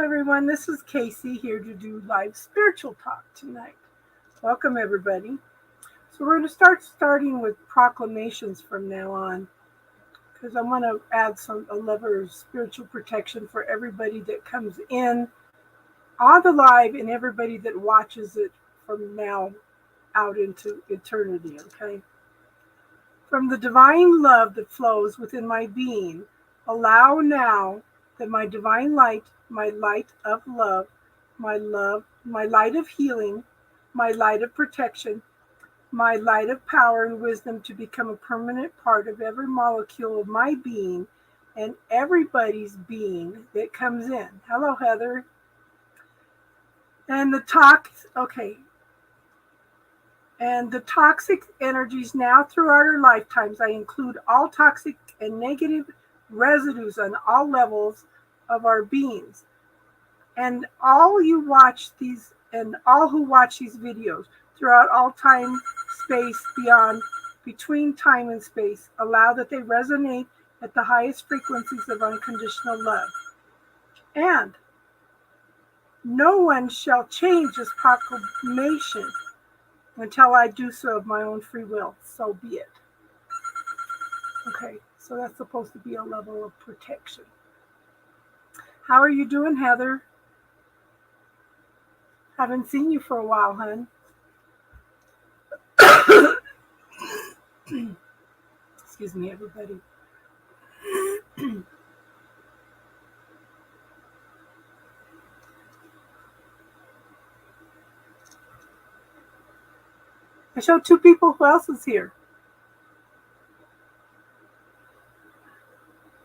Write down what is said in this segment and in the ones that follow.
everyone. This is Casey here to do live spiritual talk tonight. Welcome, everybody. So we're going to starting with proclamations from now on, because I want to add a level of spiritual protection for everybody that comes in on the live and everybody that watches it from now out into eternity. Okay. From the divine love that flows within my being, allow now that my divine light, my light of love, my light of healing, my light of protection, my light of power and wisdom to become a permanent part of every molecule of my being and everybody's being that comes in. Hello, Heather. And the toxic energies now throughout our lifetimes. I include all toxic and negative residues on all levels of our beings. And all who watch these videos throughout all time, space, beyond, between time and space, allow that they resonate at the highest frequencies of unconditional love. And no one shall change this proclamation until I do so of my own free will. So be it. Okay, so that's supposed to be a level of protection. How are you doing, Heather? Haven't seen you for a while, hon. Excuse me, everybody. I showed two people. Who else is here?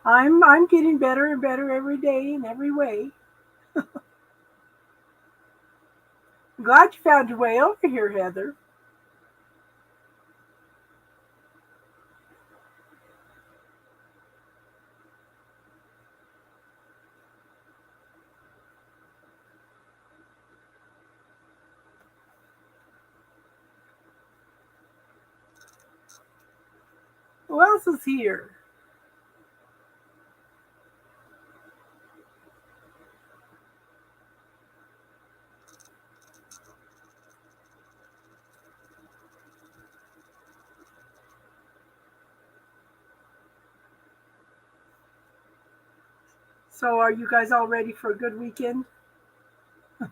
I'm getting better and better every day in every way. I'm glad you found your way over here, Heather. Who else is here? So are you guys all ready for a good weekend? Do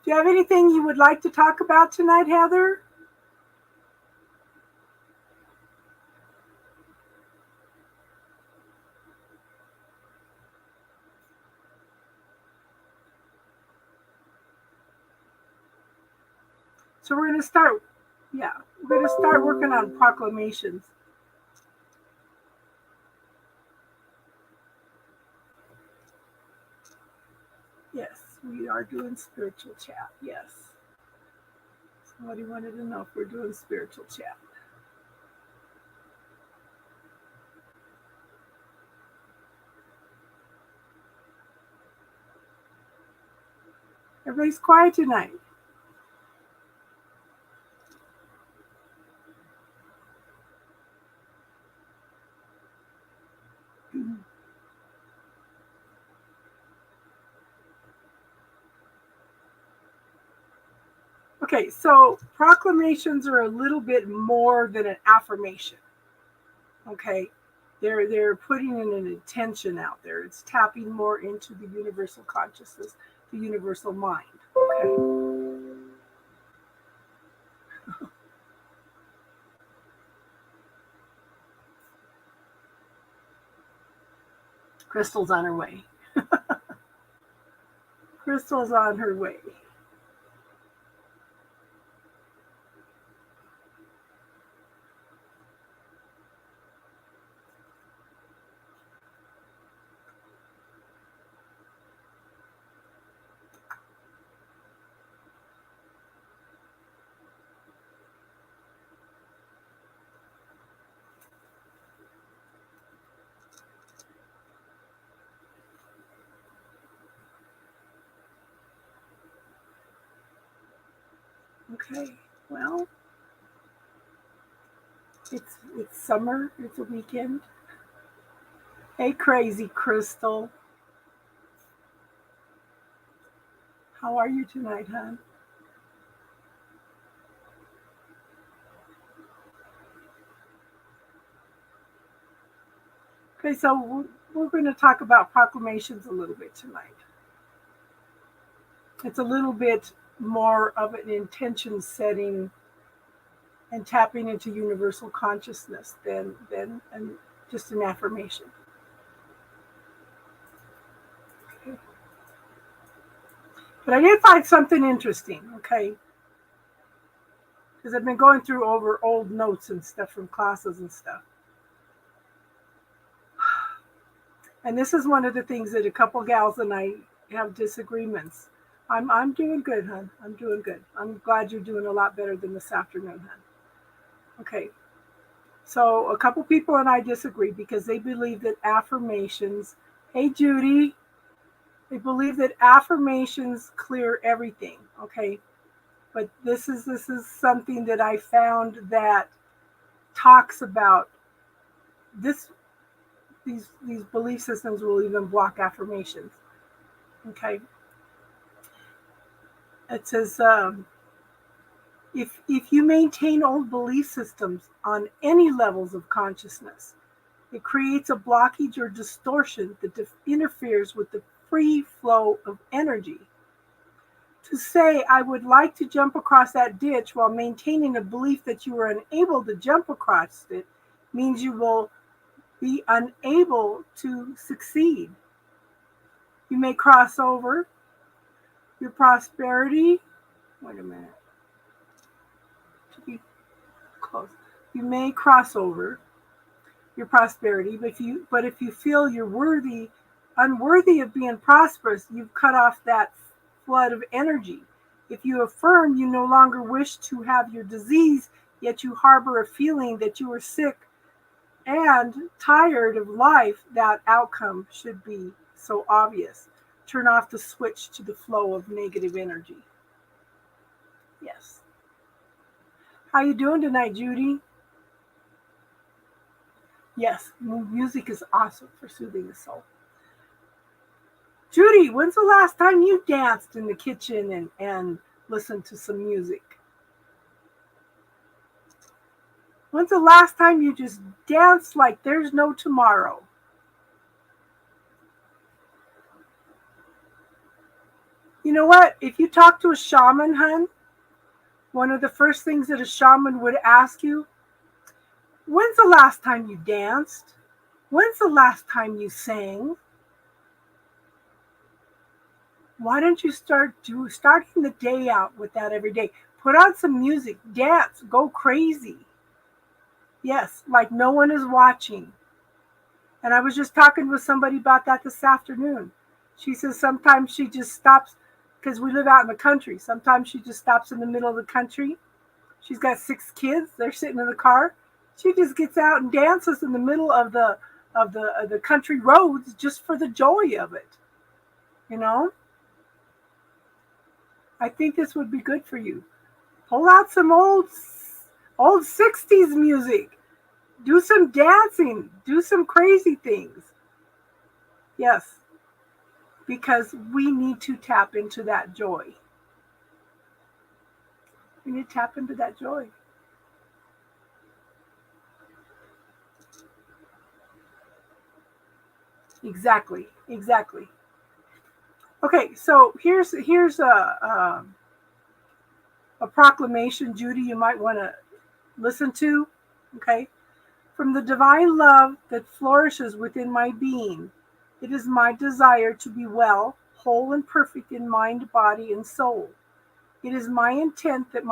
you have anything you would like to talk about tonight, Heather? So we're going to start working on proclamations. Yes, we are doing spiritual chat. Yes. Somebody wanted to know if we're doing spiritual chat. Everybody's quiet tonight. Okay, so proclamations are a little bit more than an affirmation. Okay, they're putting in an intention out there. It's tapping more into the universal consciousness, the universal mind. Okay. Crystal's on her way. Crystal's on her way. Okay, well, it's summer, it's a weekend, Hey, Crazy Crystal. How are you tonight, hon? Okay, so we're going to talk about proclamations a little bit tonight. It's a little bit more of an intention setting and tapping into universal consciousness than just an affirmation. Okay. But I did find something interesting, okay? Because I've been going through over old notes and stuff from classes and stuff. And this is one of the things that a couple gals and I have disagreements. I'm doing good, hon. I'm doing good. I'm glad you're doing a lot better than this afternoon, hon. Okay. So a couple people and I disagree because they believe that affirmations, hey Judy, they believe that affirmations clear everything. Okay. But this is something that I found that talks about this these belief systems will even block affirmations. Okay. It says if you maintain old belief systems on any levels of consciousness, it creates a blockage or distortion that interferes with the free flow of energy. To say, I would like to jump across that ditch while maintaining a belief that you are unable to jump across it means you will be unable to succeed. You may cross over your prosperity. Wait a minute. To be close. You may cross over your prosperity, but if you feel you're unworthy of being prosperous, you've cut off that flood of energy. If you affirm you no longer wish to have your disease, yet you harbor a feeling that you are sick and tired of life, that outcome should be so obvious. Turn off the switch to the flow of negative energy. Yes. How you doing tonight, Judy? Yes, music is awesome for soothing the soul. Judy, when's the last time you danced in the kitchen and listened to some music? When's the last time you just danced like there's no tomorrow? You know what? If you talk to a shaman, hun, one of the first things that a shaman would ask you, when's the last time you danced? When's the last time you sang? Why don't you starting the day out with that every day? Put on some music, dance, go crazy. Yes, like no one is watching. And I was just talking with somebody about that this afternoon. She says sometimes she just stops because we live out in the country. Sometimes she just stops in the middle of the country. She's got 6 kids. They're sitting in the car. She just gets out and dances in the middle of the country roads just for the joy of it. You know? I think this would be good for you. Pull out some old 60s music. Do some dancing. Do some crazy things. Yes, because we need to tap into that joy. We need to tap into that joy. Exactly. Okay, so here's a proclamation, Judy, you might want to listen to. Okay, from the divine love that flourishes within my being, it is my desire to be well, whole, and perfect in mind, body, and soul. It is my intent that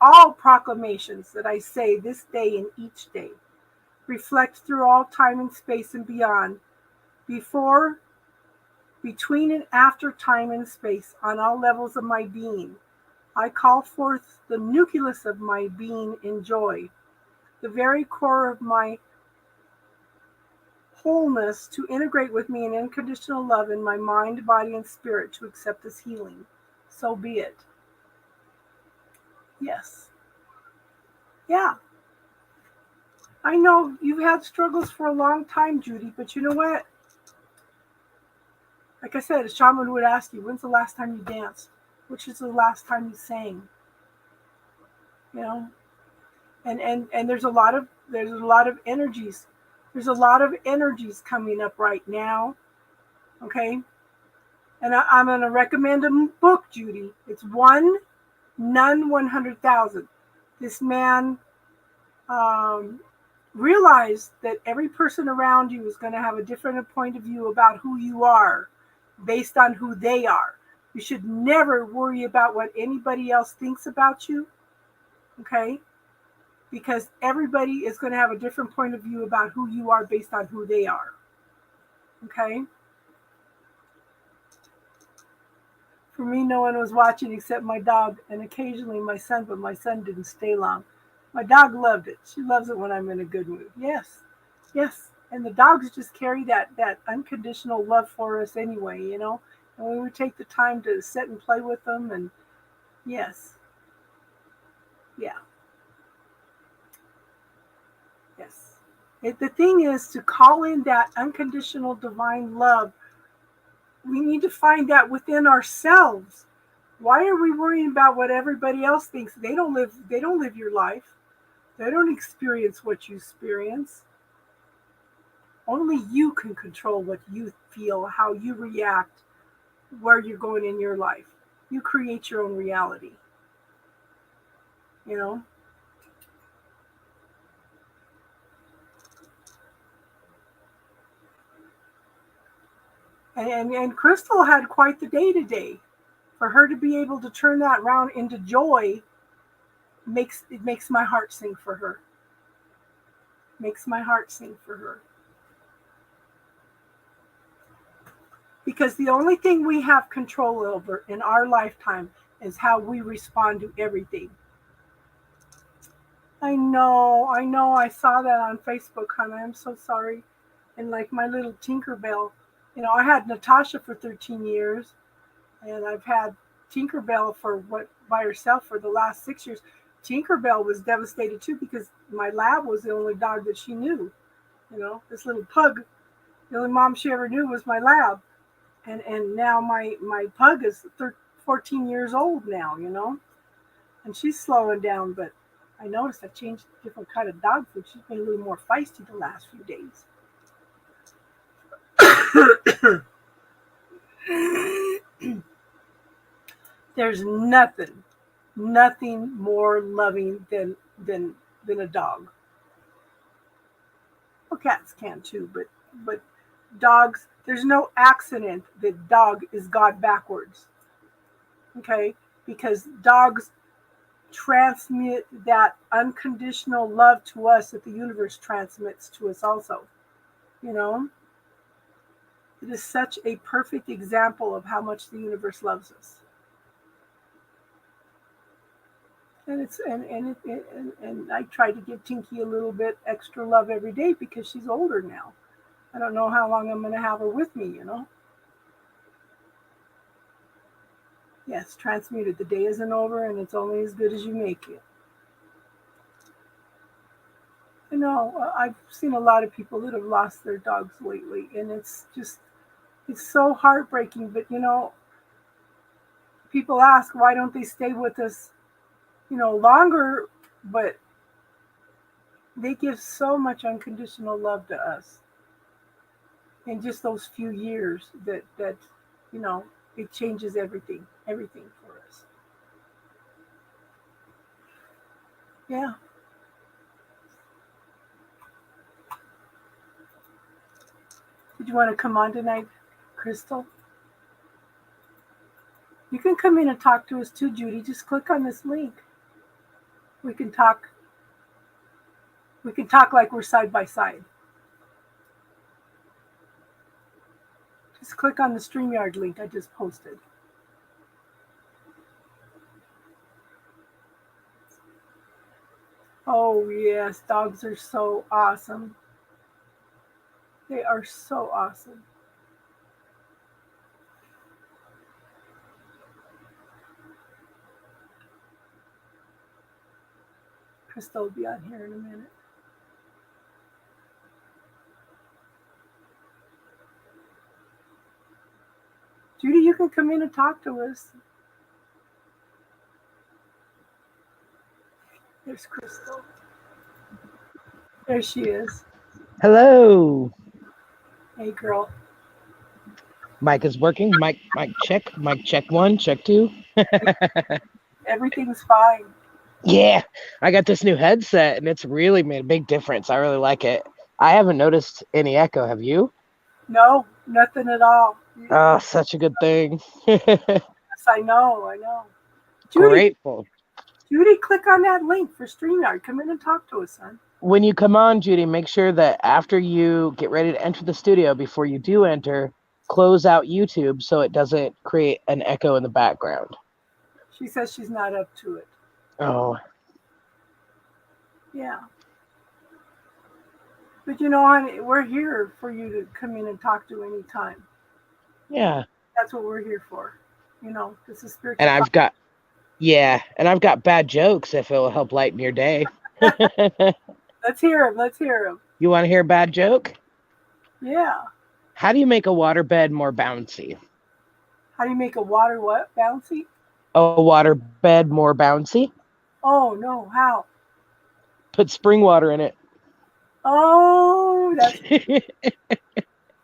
all proclamations that I say this day and each day reflect through all time and space and beyond, before, between, and after time and space, on all levels of my being. I call forth the nucleus of my being in joy, the very core of my wholeness, to integrate with me in unconditional love in my mind, body, and spirit, to accept this healing. So be it. Yes. Yeah. I know you've had struggles for a long time, Judy, but you know what? Like I said, a shaman would ask you, when's the last time you danced? Which is the last time you sang? You know? And there's a lot of energies. There's a lot of energies coming up right now. Okay? And I'm gonna recommend a book, Judy. It's None 100,000. This man realized that every person around you is going to have a different point of view about who you are based on who they are. You should never worry about what anybody else thinks about you, okay? Because everybody is going to have a different point of view about who you are based on who they are, okay? For me, no one was watching except my dog and occasionally my son, but my son didn't stay long. My dog loved it. She loves it when I'm in a good mood. Yes, yes. And the dogs just carry that unconditional love for us anyway, you know? And when we take the time to sit and play with them, and yes, yeah, yes. The thing is to call in that unconditional divine love. We need to find that within ourselves. Why are we worrying about what everybody else thinks? They don't live your life. They don't experience what you experience. Only you can control what you feel, how you react, where you're going in your life. You create your own reality, you know? And Crystal had quite the day today. For her to be able to turn that round into joy makes my heart sing for her. Makes my heart sing for her. Because the only thing we have control over in our lifetime is how we respond to everything. I know, I saw that on Facebook, hon. I'm so sorry. And like my little Tinkerbell, I had Natasha for 13 years, and I've had Tinkerbell for by herself for the last 6 years. Tinkerbell was devastated too because my lab was the only dog that she knew. This little pug, the only mom she ever knew was my lab. And now my pug is 14 years old now, and she's slowing down, but I noticed I've changed different kind of dog food. She's been a little more feisty the last few days. There's nothing more loving than a dog. Well, cats can too, but dogs. There's no accident that dog is God backwards. Okay, because dogs transmit that unconditional love to us that the universe transmits to us also. You know, it is such a perfect example of how much the universe loves us. And I try to give Tinky a little bit extra love every day because she's older now. I don't know how long I'm going to have her with me. Yes, transmuted. The day isn't over, and it's only as good as you make it. I've seen a lot of people that have lost their dogs lately, and it's so heartbreaking. But people ask, why don't they stay with us, longer? But they give so much unconditional love to us in just those few years that it changes everything for us. Yeah. Did you want to come on tonight, Crystal? You can come in and talk to us too, Judy. Just click on this link. We can talk. We can talk like we're side by side. Just click on the StreamYard link I just posted. Oh, yes, dogs are so awesome. They are so awesome. Crystal will be on here in a minute. can come in and talk to us. There's Crystal. There she is. Hello. Hey, girl. Mic is working. Mic check. Mic check one, check two. Everything's fine. Yeah, I got this new headset and it's really made a big difference. I really like it. I haven't noticed any echo. Have you? No, nothing at all. Oh, such a good thing. Yes, I know. I know. Judy, Grateful. Judy, click on that link for StreamYard. Come in and talk to us, son. When you come on, Judy, make sure that after you get ready to enter the studio, before you do enter, close out YouTube so it doesn't create an echo in the background. She says she's not up to it. Oh, Yeah. But you know, honey, we're here for you to come in and talk to anytime. yeah. That's what we're here for. You know, this is And spiritual talk. I've got bad jokes if it will help lighten your day. Let's hear them. Let's hear them. You want to hear a bad joke? Yeah. How do you make a waterbed more bouncy? How do you make a water what? Bouncy? A waterbed more bouncy? Oh, no. How? Put spring water in it. Oh,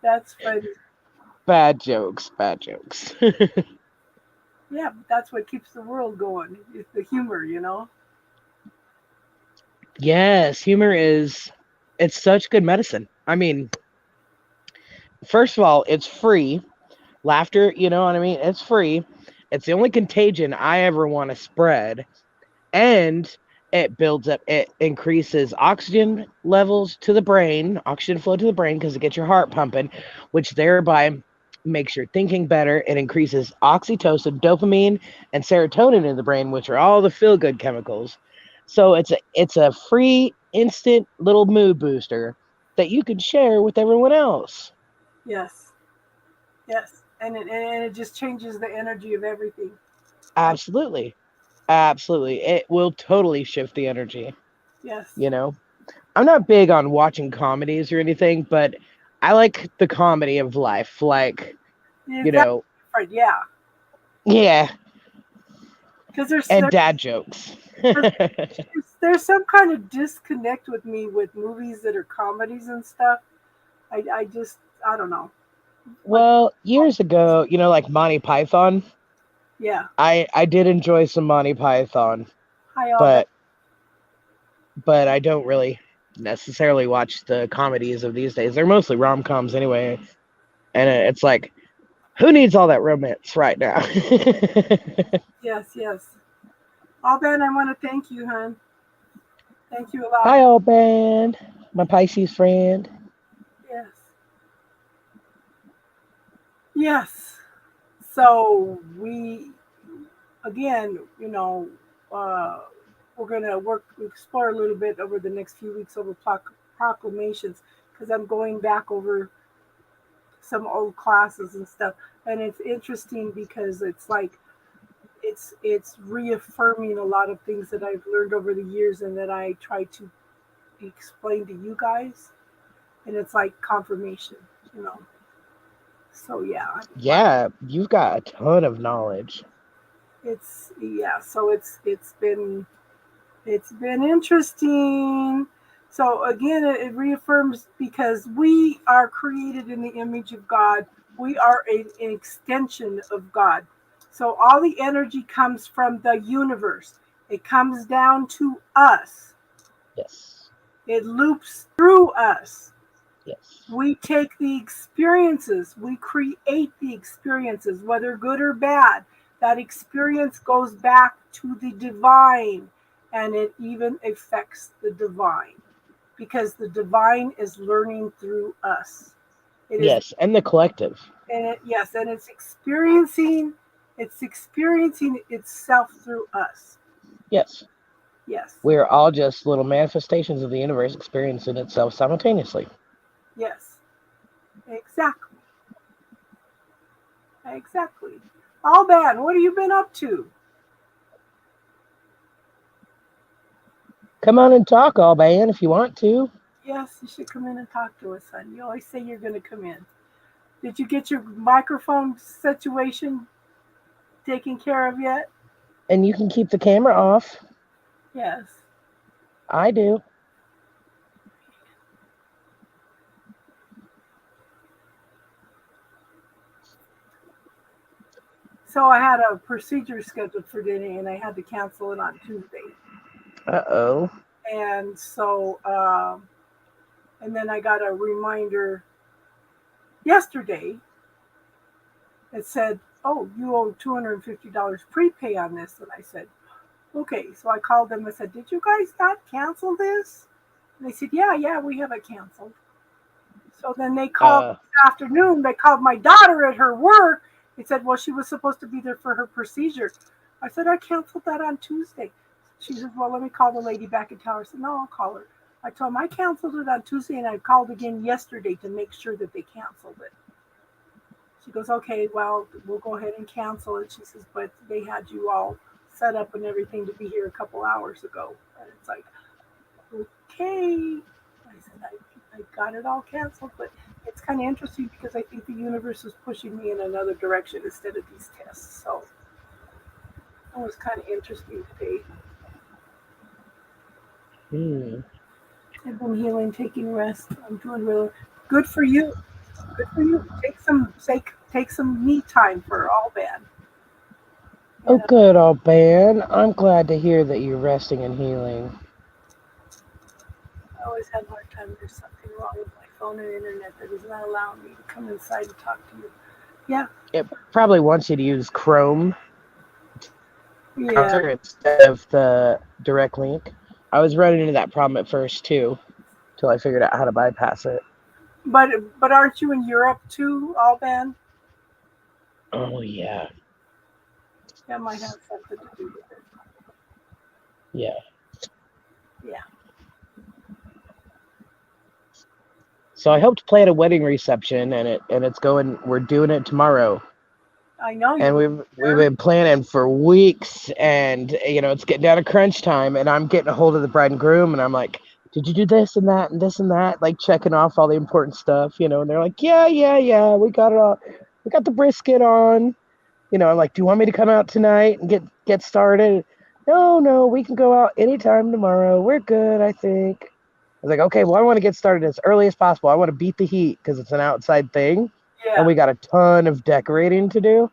that's funny. Bad jokes, bad jokes. Yeah, but that's what keeps the world going. It's the humor, you know? Yes, it's such good medicine. I mean, first of all, it's free. Laughter, you know what I mean? It's free. It's the only contagion I ever want to spread. And it increases oxygen levels to the brain, oxygen flow to the brain because it gets your heart pumping, which thereby makes your thinking better. It increases oxytocin, dopamine, and serotonin in the brain, which are all the feel good chemicals. So it's a free, instant little mood booster that you can share with everyone else. Yes. Yes. And it just changes the energy of everything. Absolutely. Absolutely. It will totally shift the energy, Yes. you know? I'm not big on watching comedies or anything, but I like the comedy of life. Like, Is you that know, different? Yeah. yeah, Because there's, and there's dad jokes. there's some kind of disconnect with me with movies that are comedies and stuff. I just, I don't know. Like, Well, years ago, like Monty Python, yeah. I did enjoy some Monty Python, Hi, all that. but but I don't really necessarily watch the comedies of these days. They're mostly rom-coms anyway, and it's like, who needs all that romance right now? Yes, yes. All Ben, I want to thank you, hon. Thank you a lot. Hi, old band, my Pisces friend. Yes. Yes. So we, again, uh, we're going to explore a little bit over the next few weeks over proclamations because I'm going back over some old classes and stuff. And it's interesting because it's like, it's reaffirming a lot of things that I've learned over the years and that I try to explain to you guys. And it's like confirmation, you know. So yeah, Yeah, you've got a ton of knowledge. so it's been interesting. So again, it reaffirms because we are created in the image of God. We are an extension of God. So all the energy comes from the universe. It comes down to us. Yes, It loops through us. yes, We take the experiences, we create the experiences, whether good or bad. That experience goes back to the divine and it even affects the divine because the divine is learning through us. It is, yes, and the collective. yes, and it's experiencing itself through us. Yes, Yes, we're all just little manifestations of the universe experiencing itself simultaneously. yes, exactly, exactly. Alban, what have you been up to? Come on and talk, all band, if you want to. Yes, you should come in and talk to us, son. You always say you're going to come in. Did you get your microphone situation taken care of yet? And you can keep the camera off. Yes. I do. So I had a procedure scheduled for today, and I had to cancel it on Tuesday. Uh-oh. And so, and then I got a reminder yesterday that said, "Oh, you owe $250 prepay on this." And I said, "Okay." So I called them and said, "Did you guys not cancel this?" And they said, "Yeah, we have it canceled." So then they called Uh, this afternoon. They called my daughter at her work. They said, "Well, she was supposed to be there for her procedure." I said, "I canceled that on Tuesday." She said, "Well, let me call the lady back in town." I said, "No, I'll call her." I told them I canceled it on Tuesday, and I called again yesterday to make sure that they canceled it. She goes, "Okay, well, we'll go ahead and cancel it." She says, "But they had you all set up and everything to be here a couple hours ago." And it's like, okay. I said, I got it all canceled, but it's kind of interesting because I think the universe is pushing me in another direction instead of these tests. So it was kind of interesting today. hmm. I've been healing, taking rest. I'm doing really good for you. Good for you. Take some me time for all bad. You Oh, know, good, old man. I'm glad to hear that you're resting and healing. I always had a hard time. There's something wrong with my phone and internet that is not allowing me to come inside and talk to you. Yeah, It probably wants you to use Chrome yeah. browser instead of the direct link. I was running into that problem at first too, till I figured out how to bypass it. But aren't you in Europe too, Alban? Oh yeah, That might have something to do with it. yeah. Yeah, So I helped plan a wedding reception, and it's going. We're doing it tomorrow, I know and you. we've been planning for weeks, and it's getting down to crunch time, and I'm getting a hold of the bride and groom, and I'm like, "Did you do this and that and this and that?" Like checking off all the important stuff, and they're like, "Yeah, we got it all. We got the brisket on." I'm like, "Do you want me to come out tonight and get started?" No, we can go out anytime tomorrow. We're good, I think. I was like, "Okay, well, I want to get started as early as possible. I want to beat the heat because it's an outside thing, and Yeah. we got a ton of decorating to do,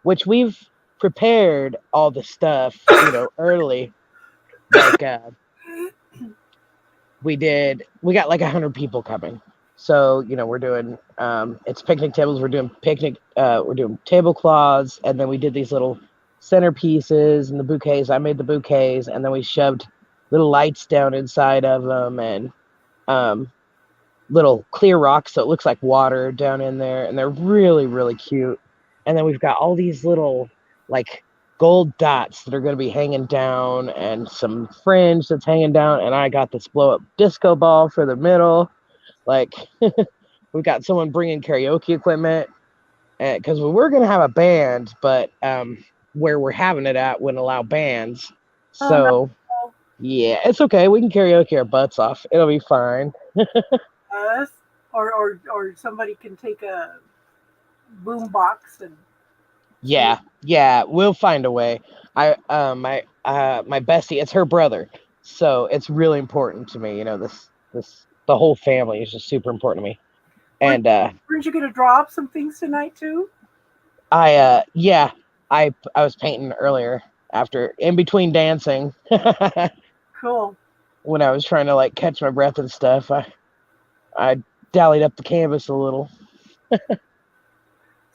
which we've prepared all the stuff, early. Like, we got like 100 people coming. So, we're doing, it's picnic tables. We're doing tablecloths. And then we did these little centerpieces and the bouquets. I made the bouquets. And then we shoved little lights down inside of them and um, little clear rocks. So it looks like water down in there. And they're really, really cute. And then we've got all these little, like, gold dots that are going to be hanging down and some fringe that's hanging down. And I got this blow up disco ball for the middle. Like, we've got someone bringing karaoke equipment because we were going to have a band, but where we're having it at wouldn't allow bands. Oh no. So, yeah, it's okay. We can karaoke our butts off. It'll be fine. Us or somebody can take a boom box and play. Yeah, we'll find a way. My bestie, it's her brother, so it's really important to me. This the whole family is just super important to me. Weren't, And weren't you gonna draw up some things tonight too? yeah, I was painting earlier after in between dancing Cool. when I was trying to like catch my breath and stuff. I dallied up the canvas a little.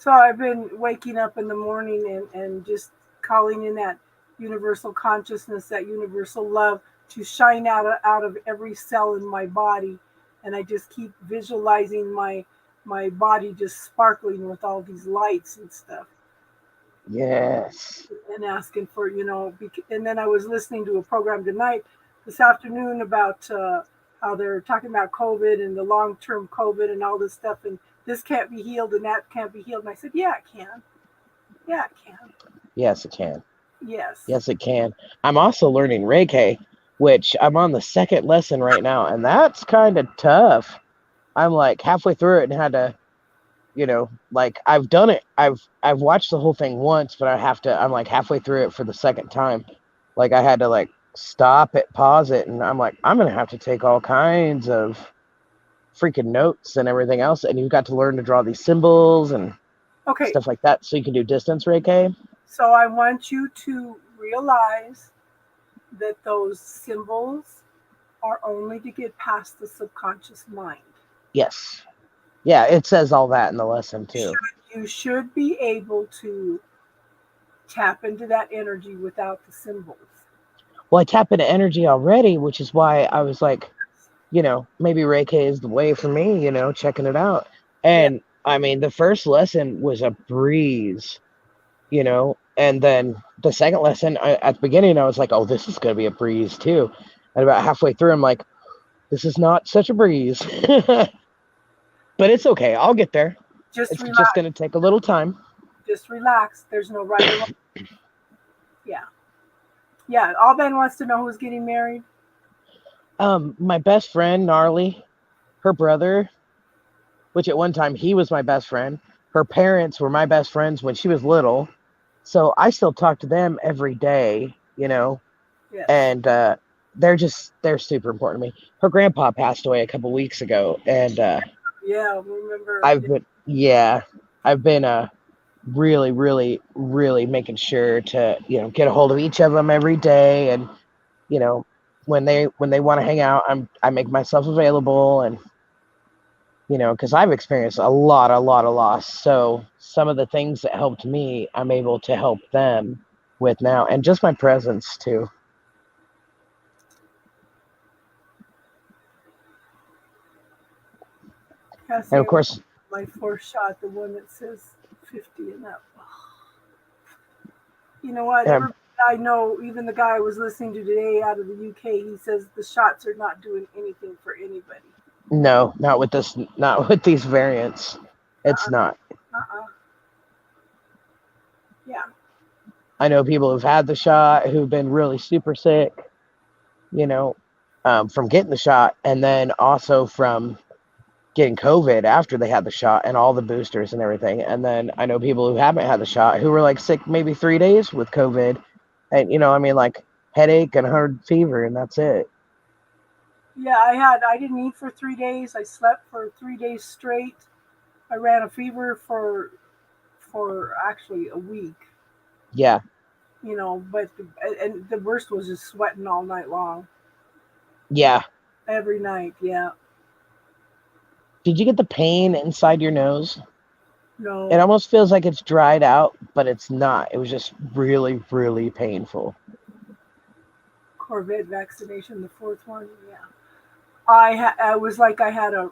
So I've been waking up in the morning and just calling in that universal consciousness, that universal love to shine out of every cell in my body. And I just keep visualizing my body just sparkling with all these lights and stuff Yes. and asking for, and then I was listening to a program tonight this afternoon about how they're talking about COVID and the long-term COVID and all this stuff. And this can't be healed and that can't be healed. And I said, yeah, it can. Yeah, it can. Yes, it can. Yes. Yes, it can. I'm also learning Reiki, which I'm on the second lesson right now, and that's kind of tough. I'm like halfway through it and had to, like I've done it. I've watched the whole thing once, but I'm like halfway through it for the second time. Like I had to like stop it, pause it, and I'm like, I'm gonna have to take all kinds of freaking notes and everything else. And you've got to learn to draw these symbols and Okay, stuff like that so you can do distance Reiki. so I want you to realize that those symbols are only to get past the subconscious mind. Yes. Yeah, it says all that in the lesson too. You should be able to tap into that energy without the symbols. Well, I tap into energy already, which is why I was like, maybe Reiki is the way for me, checking it out. Yeah, And I mean, the first lesson was a breeze, and then the second lesson, at the beginning, I was like, oh, this is going to be a breeze too. And about halfway through, I'm like, this is not such a breeze. But it's okay. I'll get there. just It's just relax. going to take a little time. Just relax. There's no right or wrong. Yeah. Yeah. All Ben wants to know who's getting married. My best friend, Gnarly, her brother, which at one time he was my best friend. Her parents were my best friends when she was little. So I still talk to them every day, Yes. and they're super important to me. Her grandpa passed away a couple weeks ago, and Yeah. Remember. I've been really, really, really making sure to get a hold of each of them every day, and you know when they want to hang out, I make myself available, and because I've experienced a lot of loss. So some of the things that helped me, I'm able to help them with now, and just my presence too. And Cassie, of course, my fourth shot, the one that says 50 and up. You know what? um, Everybody I know, even the guy I was listening to today out of the UK, he says the shots are not doing anything for anybody. no, not with this, not with these variants. It's Uh-uh. not. Uh-uh. Yeah. I know people who've had the shot who've been really super sick, you know, from getting the shot, and then also from getting COVID after they had the shot and all the boosters and everything. And then I know people who haven't had the shot who were like sick maybe 3 days with COVID, and I mean, like headache and hard fever, and that's it. Yeah, I didn't eat for 3 days. I slept for 3 days straight. I ran a fever for actually a week, Yeah, but and the worst was just sweating all night long. yeah. Every night, yeah. Did you get the pain inside your nose? It No, almost feels like it's dried out, but it's not. It was just really, really painful. Corvette vaccination, the fourth one, yeah. I was like I had a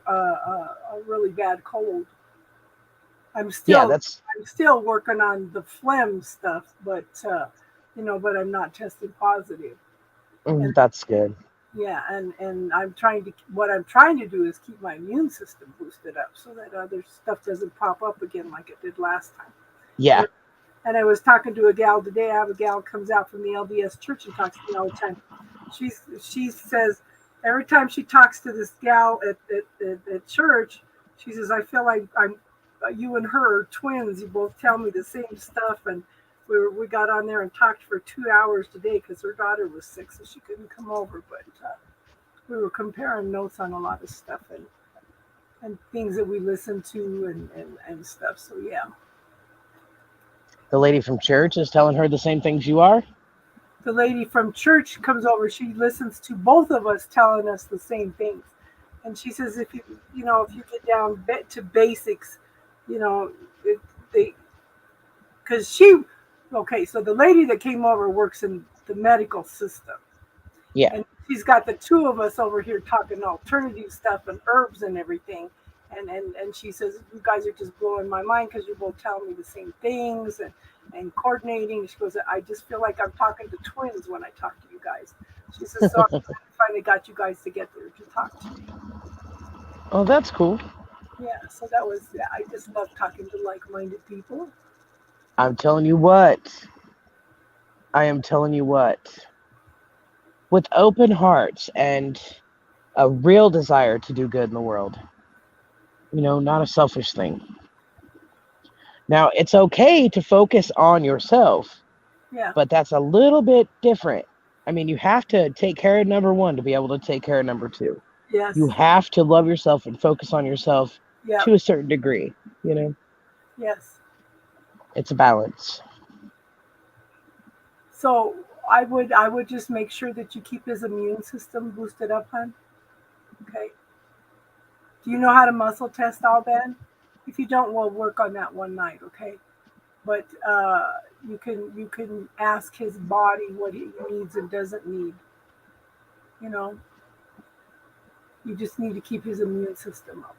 really bad cold. I'm Yeah, still that's I'm still working on the phlegm stuff, but I'm not tested positive. And that's good. yeah, and what I'm trying to do is keep my immune system boosted up so that other stuff doesn't pop up again like it did last time. Yeah, And, and I was talking to a gal today. I have a gal comes out from the LDS church and talks to me all the time. She says every time she talks to this gal at church, she says I feel like I'm you and her are twins. You both tell me the same stuff, and we got on there and talked for 2 hours today because her daughter was sick, so she couldn't come over. But we were comparing notes on a lot of stuff and things that we listened to and stuff. So yeah, the lady from church is telling her the same things you are. the lady from church comes over. She listens to both of us telling us the same things, and she says if you get down to basics, you know, it, they because she okay. So the lady that came over works in the medical system, Yeah, and she's got the two of us over here talking alternative stuff and herbs and everything. And she says, you guys are just blowing my mind because you're both telling me the same things and coordinating. She goes, I just feel like I'm talking to twins when I talk to you guys. She says, so I finally got you guys together to talk to me. oh, that's cool. Yeah, so that was, yeah, I just love talking to like-minded people. I'm telling you what. I am telling you what. With open hearts and a real desire to do good in the world. Not a selfish thing. Now, it's okay to focus on yourself, Yeah. but that's a little bit different. I mean, you have to take care of number one to be able to take care of number two. You Yes. have to love yourself and focus on yourself Yep. to a certain degree. You know, Yes. it's a balance. So I would just make sure that you keep his immune system boosted up, hon. Okay. Do you know how to muscle test all that? If you don't, we'll work on that one night, okay? But you can ask his body what he needs and doesn't need. You know, you just need to keep his immune system up.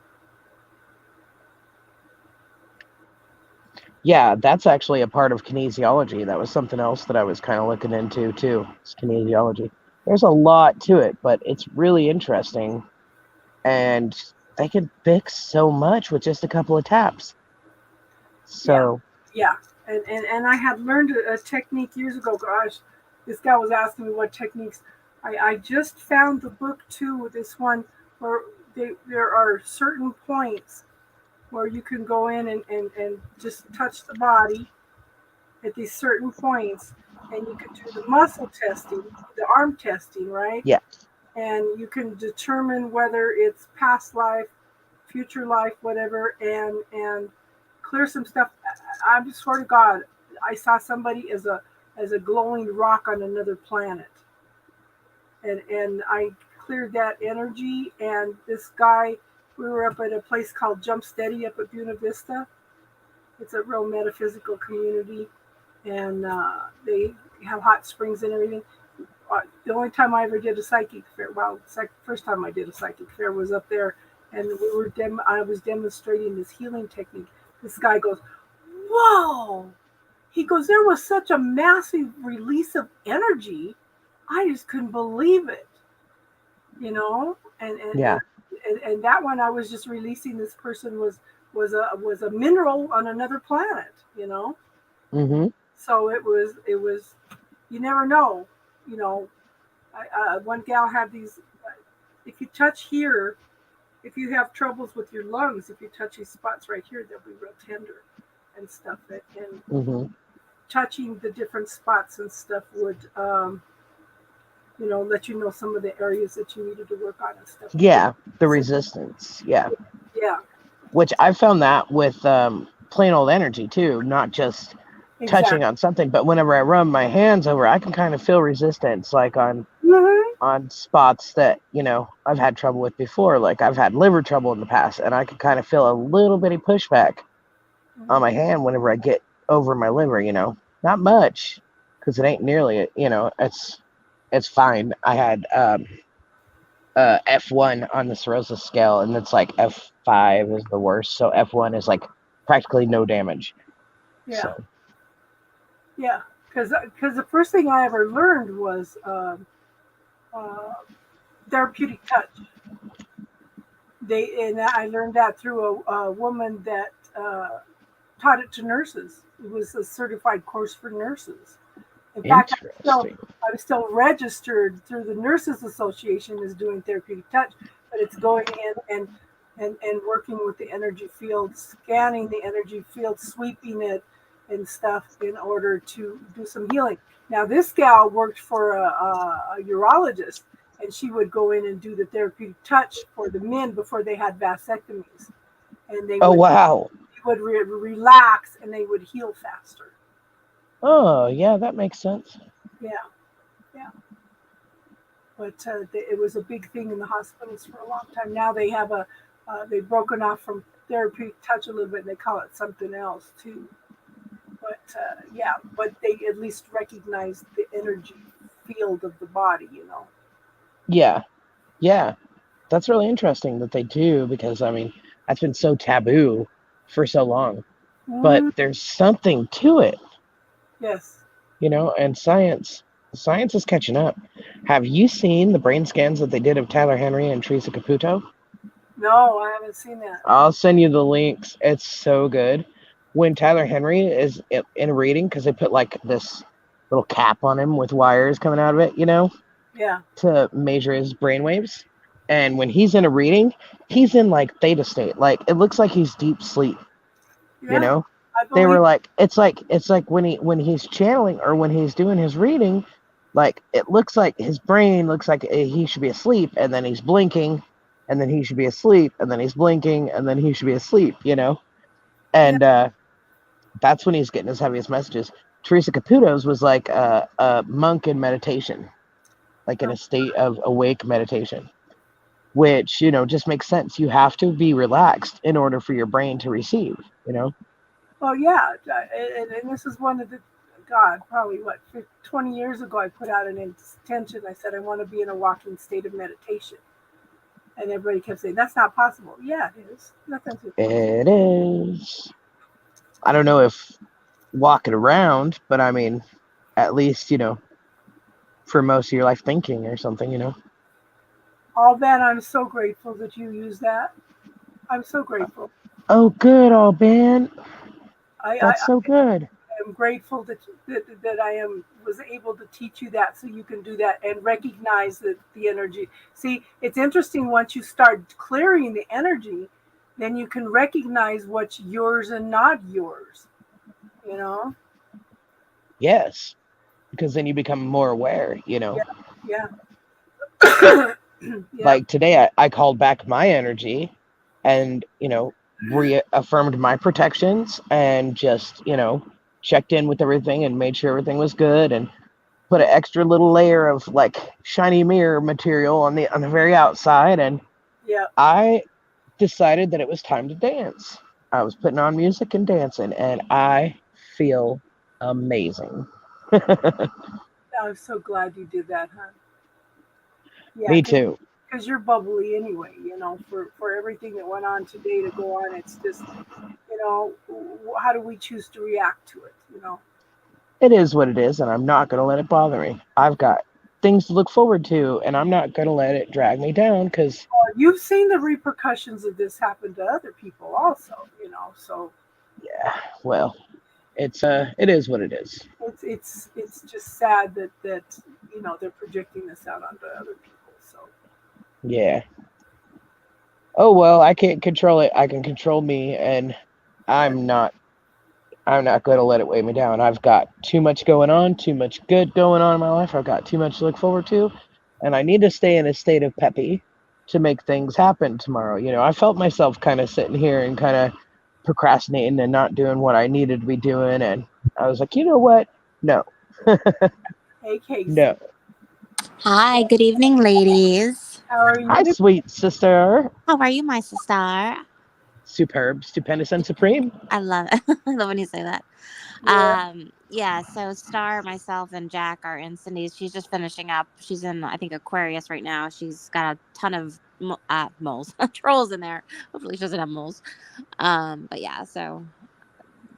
Yeah, that's actually a part of kinesiology. That was something else that I was kind of looking into too. It's kinesiology. There's a lot to it, but it's really interesting, and they can fix so much with just a couple of taps. Yeah, So, yeah. And I had learned a technique years ago. Gosh, this guy was asking me what techniques. I just found the book too. This one where there are certain points where you can go in and just touch the body at these certain points, and you can do the muscle testing, the arm testing, right? yeah. And you can determine whether it's past life, future life, whatever, and clear some stuff. I swear to God, I saw somebody as a glowing rock on another planet, and I cleared that energy. And this guy, we were up at a place called Jump Steady up at Buena Vista. It's a real metaphysical community, and they have hot springs and everything. The only time I ever did a psychic fair, well, first time I did a psychic fair was up there, and I was demonstrating this healing technique. This guy goes, "Whoa!" He goes, "There was such a massive release of energy. I just couldn't believe it, you know." Yeah. And that one I was just releasing. This person was a mineral on another planet, you know. Mhm. So it was. You never know, you know. One gal had these. If you touch here, if you have troubles with your lungs, if you touch these spots right here, they'll be real tender and stuff. And Mhm. touching the different spots and stuff would, let you know some of the areas that you needed to work on and stuff. Yeah, the resistance. Yeah. Yeah, Which I found that with plain old energy too, not just touching exactly. on something, but whenever I rub my hands over, I can kind of feel resistance, like Hmm. on spots that I've had trouble with before. Like I've had liver trouble in the past, and I can kind of feel a little bitty pushback on my hand whenever I get over my liver. Not much, because it ain't nearly. It's fine. I had F1 on the cirrhosis scale, and it's like F5 is the worst. So F1 is like practically no damage. Yeah, So yeah. Because the first thing I ever learned was uh, therapeutic touch. And I learned that through a woman that taught it to nurses. It was a certified course for nurses. In fact, interesting. I was still registered through the Nurses Association as doing therapeutic touch, but it's going in and working with the energy field, scanning the energy field, sweeping it and stuff in order to do some healing. Now, this gal worked for a urologist, and she would go in and do the therapeutic touch for the men before they had vasectomies, and Oh wow. would relax and they would heal faster. Oh yeah, that makes sense. Yeah, yeah. But it was a big thing in the hospitals for a long time. Now they've broken off from therapeutic touch a little bit, and they call it something else too. But yeah, but they at least recognize the energy field of the body, you know. Yeah, yeah. That's really interesting that they do, because I mean that's been so taboo for so long. But Mm, there's something to it, yes. and science is catching up. Have you seen the brain scans that they did of Tyler Henry and Teresa Caputo? No, I haven't seen that. I'll send you the links. It's so good. When Tyler Henry is in a reading, because they put like this little cap on him with wires coming out of it, Yeah. to measure his brain waves. And when he's in a reading, he's in like theta state. Like it looks like he's deep sleep, you Yeah. know? I they believe. were like, it's like when he's channeling or when he's doing his reading, like it looks like his brain looks like he should be asleep, and then he's blinking, and then he should be asleep, and then he's blinking, and then he should be asleep, Yeah. and that's when he's getting his heaviest messages. Teresa Caputo's was like a monk in meditation, like in Oh, a state of awake meditation, which just makes sense. You have to be relaxed in order for your brain to receive. well, yeah, and this is one of the, God, probably what, 20 years ago, I put out an intention. I said, I want to be in a walking state of meditation. And everybody kept saying, that's not possible. Yeah, it is. Nothing's impossible. It is. I don't know if walking around, but I mean, at least, for most of your life thinking or something. All that, I'm so grateful that you use that. I'm so grateful. Oh, good, oh, man. I That's so good. am grateful that I was able to teach you that so you can do that and recognize the energy. See, it's interesting once you start clearing the energy, then you can recognize what's yours and not yours. You know? Yes, because then you become more aware. Yeah, yeah. Yeah, Like today, I called back my energy and, reaffirmed my protections and just, checked in with everything and made sure everything was good and put an extra little layer of like shiny mirror material on the very outside, and yeah. I decided that it was time to dance. I was putting on music and dancing, and I feel amazing. I'm so glad you did that, huh? Yeah, Me too. because you're bubbly anyway. For everything that went on today to go on, it's just how do we choose to react to it? It is what it is, and I'm not going to let it bother me. I've got things to look forward to, and I'm not going to let it drag me down because, You've seen the repercussions of this happen to other people, also. So yeah, well, it is what it is. it's just sad that they're projecting this out onto other people. So Yeah. Oh well, I can't control it. I can control me, and yeah, I'm not I'm not going to let it weigh me down. I've got too much going on, too much good going on in my life. I've got too much to look forward to, and I need to stay in a state of peppy to make things happen tomorrow. I felt myself kind of sitting here and kind of procrastinating and not doing what I needed to be doing, and I was like, you know what? No, hey Casey, no. Hi, good evening, ladies. how are Hi, you? sweet sister. How are you, my sister? Superb, stupendous, and supreme. I love it. I love when you say that. Yeah, Yeah, so Star, myself, and Jack are in Cindy's. She's just finishing up. She's in, I think, Aquarius right now. She's got a ton of moles, trolls in there. Hopefully, she doesn't have moles. But yeah, so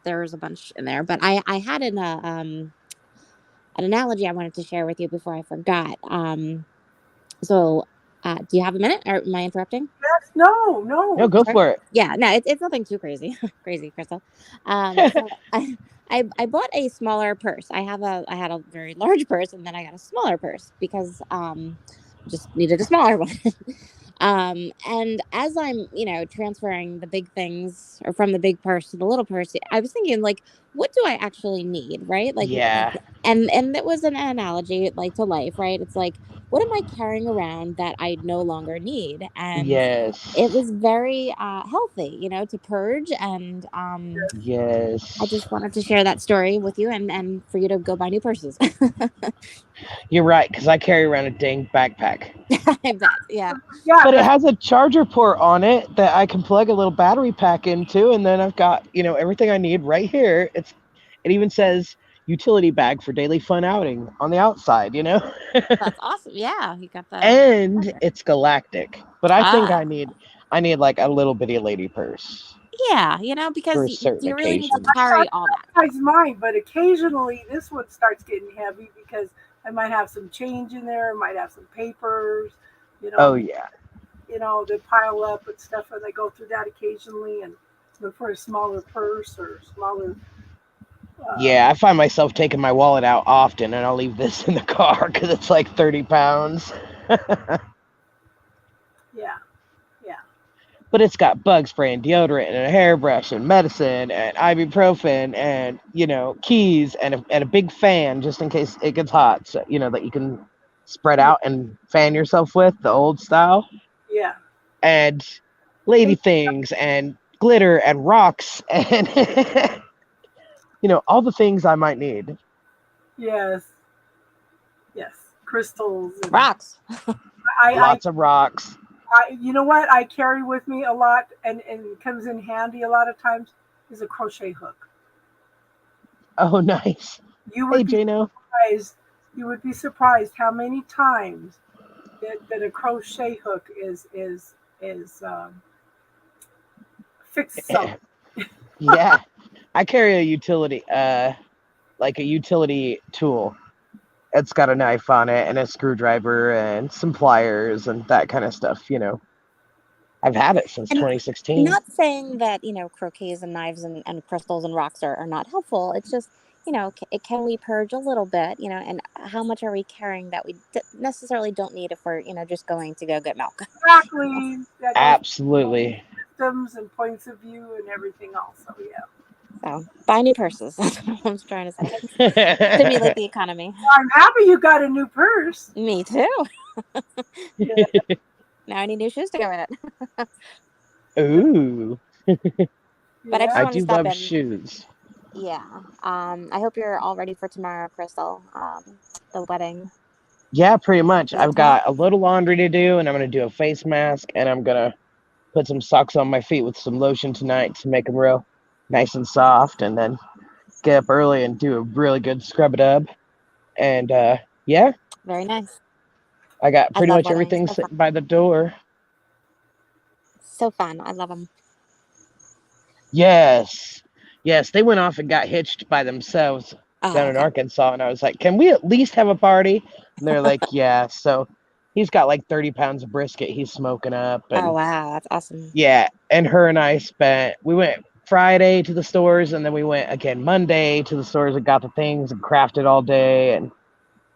there's a bunch in there. But I had an analogy I wanted to share with you before I forgot. So, do you have a minute, or am I interrupting? yes, no, No, go Sure. for it. Yeah, no, it's nothing too crazy, crazy, Crystal. So I bought a smaller purse. I had a very large purse, and then I got a smaller purse because just needed a smaller one. And as I'm transferring the big things or from the big purse to the little purse, I was thinking like, what do I actually need, right? Like, Yeah. and it was an analogy like to life, right? It's like, what am I carrying around that I no longer need? And it Yes. was very healthy, to purge. And I Yes. just wanted to share that story with you, and for you to go buy new purses. You're right, because I carry around a dang backpack. I bet. Yeah. yeah, But it that's has a charger port on it that I can plug a little battery pack into, and then I've got, everything I need right here. It even says utility bag for daily fun outing on the outside. That's awesome. Yeah. You got the And charger. it's galactic. But I think Ah. I need like a little bitty lady purse Yeah. for Because certain do you really need to occasions. I carry all that? size mine, but occasionally this one starts getting heavy because I might have some change in there, might have some papers, you Oh know, yeah. they pile up and stuff, and I go through that occasionally and look for a smaller purse or smaller. Uh, Yeah, I find myself taking my wallet out often, and I'll leave this in the car because it's like 30 pounds. yeah, yeah. but it's got bug spray and deodorant and a hairbrush and medicine and ibuprofen and keys and a big fan just in case it gets hot, so that you can spread Yeah. out and fan yourself with the old style, Yeah. and lady things and glitter and rocks and all the things I might need. Yes. Yes. Crystals and Rocks. I Lots of rocks. you know what I carry with me a lot and it comes in handy a lot of times is a crochet hook. Oh, nice. You Hey, would be Jano. surprised. You would be surprised how many times that a crochet hook is fix something. Yeah, I carry a utility, like a utility tool. It's got a knife on it and a screwdriver and some pliers and that kind of stuff. I've had it since And 2016. not saying that, croquets and knives and crystals and rocks are not helpful. It's just, can we purge a little bit, and how much are we carrying that we necessarily don't need if we're, just going to go get milk? Exactly. That goes Absolutely. systems and points of view and everything else. So yeah. So buy new purses. That's what I'm trying to say. Stimulate the economy. I'm happy you got a new purse. Me too. Yeah. Now I need new shoes to go in it. Ooh, But I just I Yeah. wanted to do stop love in. shoes. Yeah. I hope you're all ready for tomorrow, Crystal. The wedding. Yeah, pretty much. Is it I've tomorrow? got a little laundry to do, and I'm going to do a face mask, and I'm going to put some socks on my feet with some lotion tonight to make them real nice and soft, and then get up early and do a really good scrub it up. And yeah, Very nice. I got I pretty love much weddings. everything So fun. sitting by the door. So fun. I love them. Yes. Yes, they went off and got hitched by themselves Oh, down in okay. Arkansas. And I was like, can we at least have a party? And they're like, yeah. So he's got like 30 pounds of brisket he's smoking up. Oh, And wow. That's awesome. yeah. And her and I we went Friday to the stores, and then we went again Monday to the stores and got the things and crafted all day.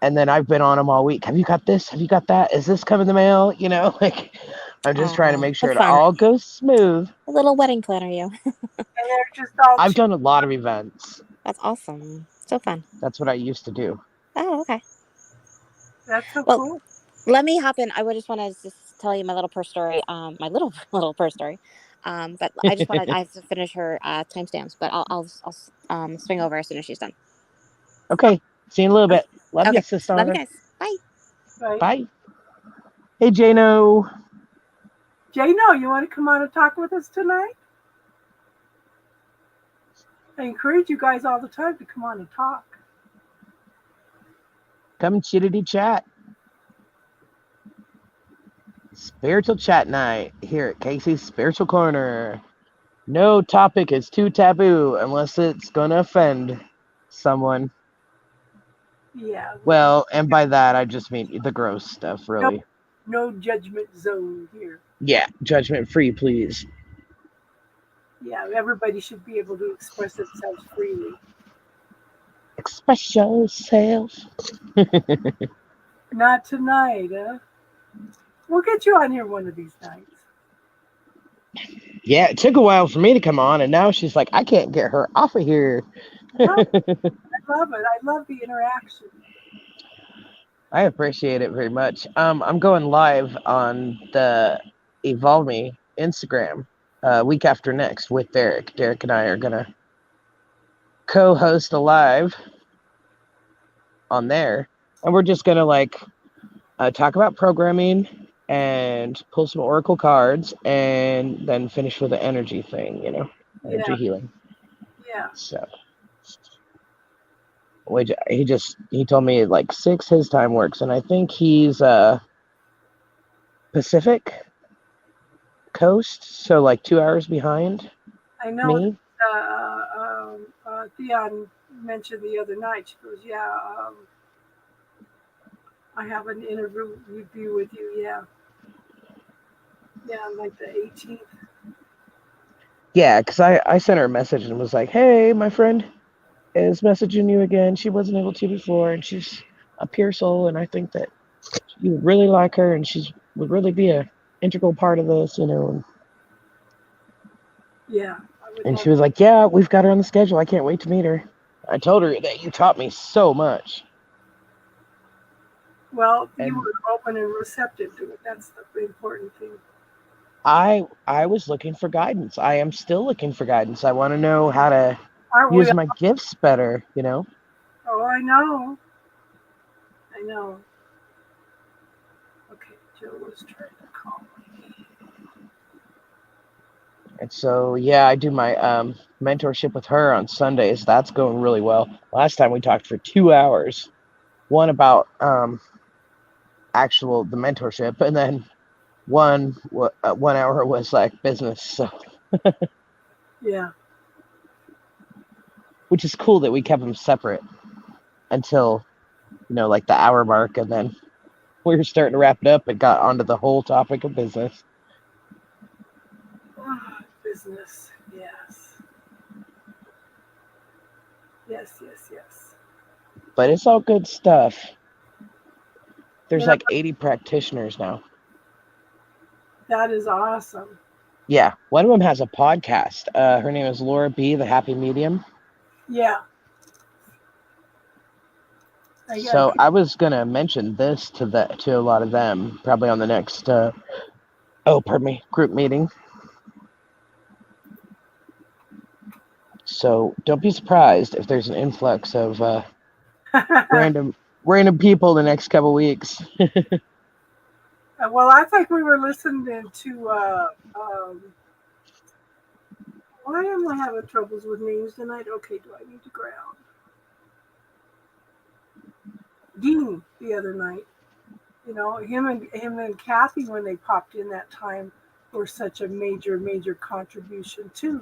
And then I've been on them all week. Have you got this? Have you got that? Is this coming in the mail? Like, I'm just trying to Oh, make sure that's it fun. all goes smooth. A little wedding planner, you. And they're just all I've done a lot of events. That's awesome. So fun. That's what I used to do. Oh, okay. That's so Well, cool. let me hop in. I would just want to just tell you my little purse story. My little little purse story. But I just want to. I have to finish her timestamps. But I'll swing over as soon as she's done. Okay. See you in a little bit. Love you, Okay. sister. Love you guys. Bye. Right. Bye. Hey, Jano. Jano, you want to come on and talk with us tonight? I encourage you guys all the time to come on and talk. Come chittity chat. Spiritual chat night here at Casey's Spiritual Corner. No topic is too taboo unless it's gonna offend someone. Yeah. Well, and by that I just mean the gross stuff, really. No judgment zone here. Yeah, judgment free, please. Yeah, everybody should be able to express themselves freely. Express yourself. Not tonight, huh? We'll get you on here one of these nights. Yeah, it took a while for me to come on, and now she's like, I can't get her off of here. I love it. I love the interaction. I appreciate it very much. I'm going live on the Evolve Me Instagram week after next with Derek. Derek and I are gonna co-host a live on there, and we're just gonna talk about programming and pull some oracle cards, and then finish with the energy thing. Energy healing. Yeah. So. He told me like 6 his time works, and I think he's Pacific Coast, so like 2 hours behind I know. me. Theon mentioned the other night. She goes, "Yeah, I have an interview with you. Yeah, like the 18th." Yeah, because I sent her a message and was like, hey, my friend is messaging you again. She wasn't able to before, and she's a pure soul, and I think that you would really like her, and she would really be a integral part of this, And Yeah, I would And love. she was like, yeah, we've got her on the schedule. I can't wait to meet her. I told her that you taught me so much. Well, you And were open and receptive to it. That's the important thing. I was looking for guidance. I am still looking for guidance. I want to know how to Aren't we? use my gifts better, you know? Oh, I know. I know. Okay, Joe was trying to call me. And so, yeah, I do my mentorship with her on Sundays. That's going really well. Last time we talked for 2 hours, one about actual the mentorship, and then 1 hour was like business. So, Yeah. which is cool that we kept them separate until like the hour mark, and then we were starting to wrap it up and got onto the whole topic of business. Business. Yes. Yes, yes, yes. But it's all good stuff. You There's know, like 80 practitioners now. that is awesome. Yeah, one of them has a podcast. Her name is Laura B, the Happy Medium. Yeah. I So I was gonna mention this to a lot of them, probably on the next group meeting. So don't be surprised if there's an influx of random people the next couple weeks. well, I think we were listening to. Why am I having troubles with names tonight? Okay, do I need to ground? Dean the other night. You know, him and Kathy when they popped in that time were such a major contribution too.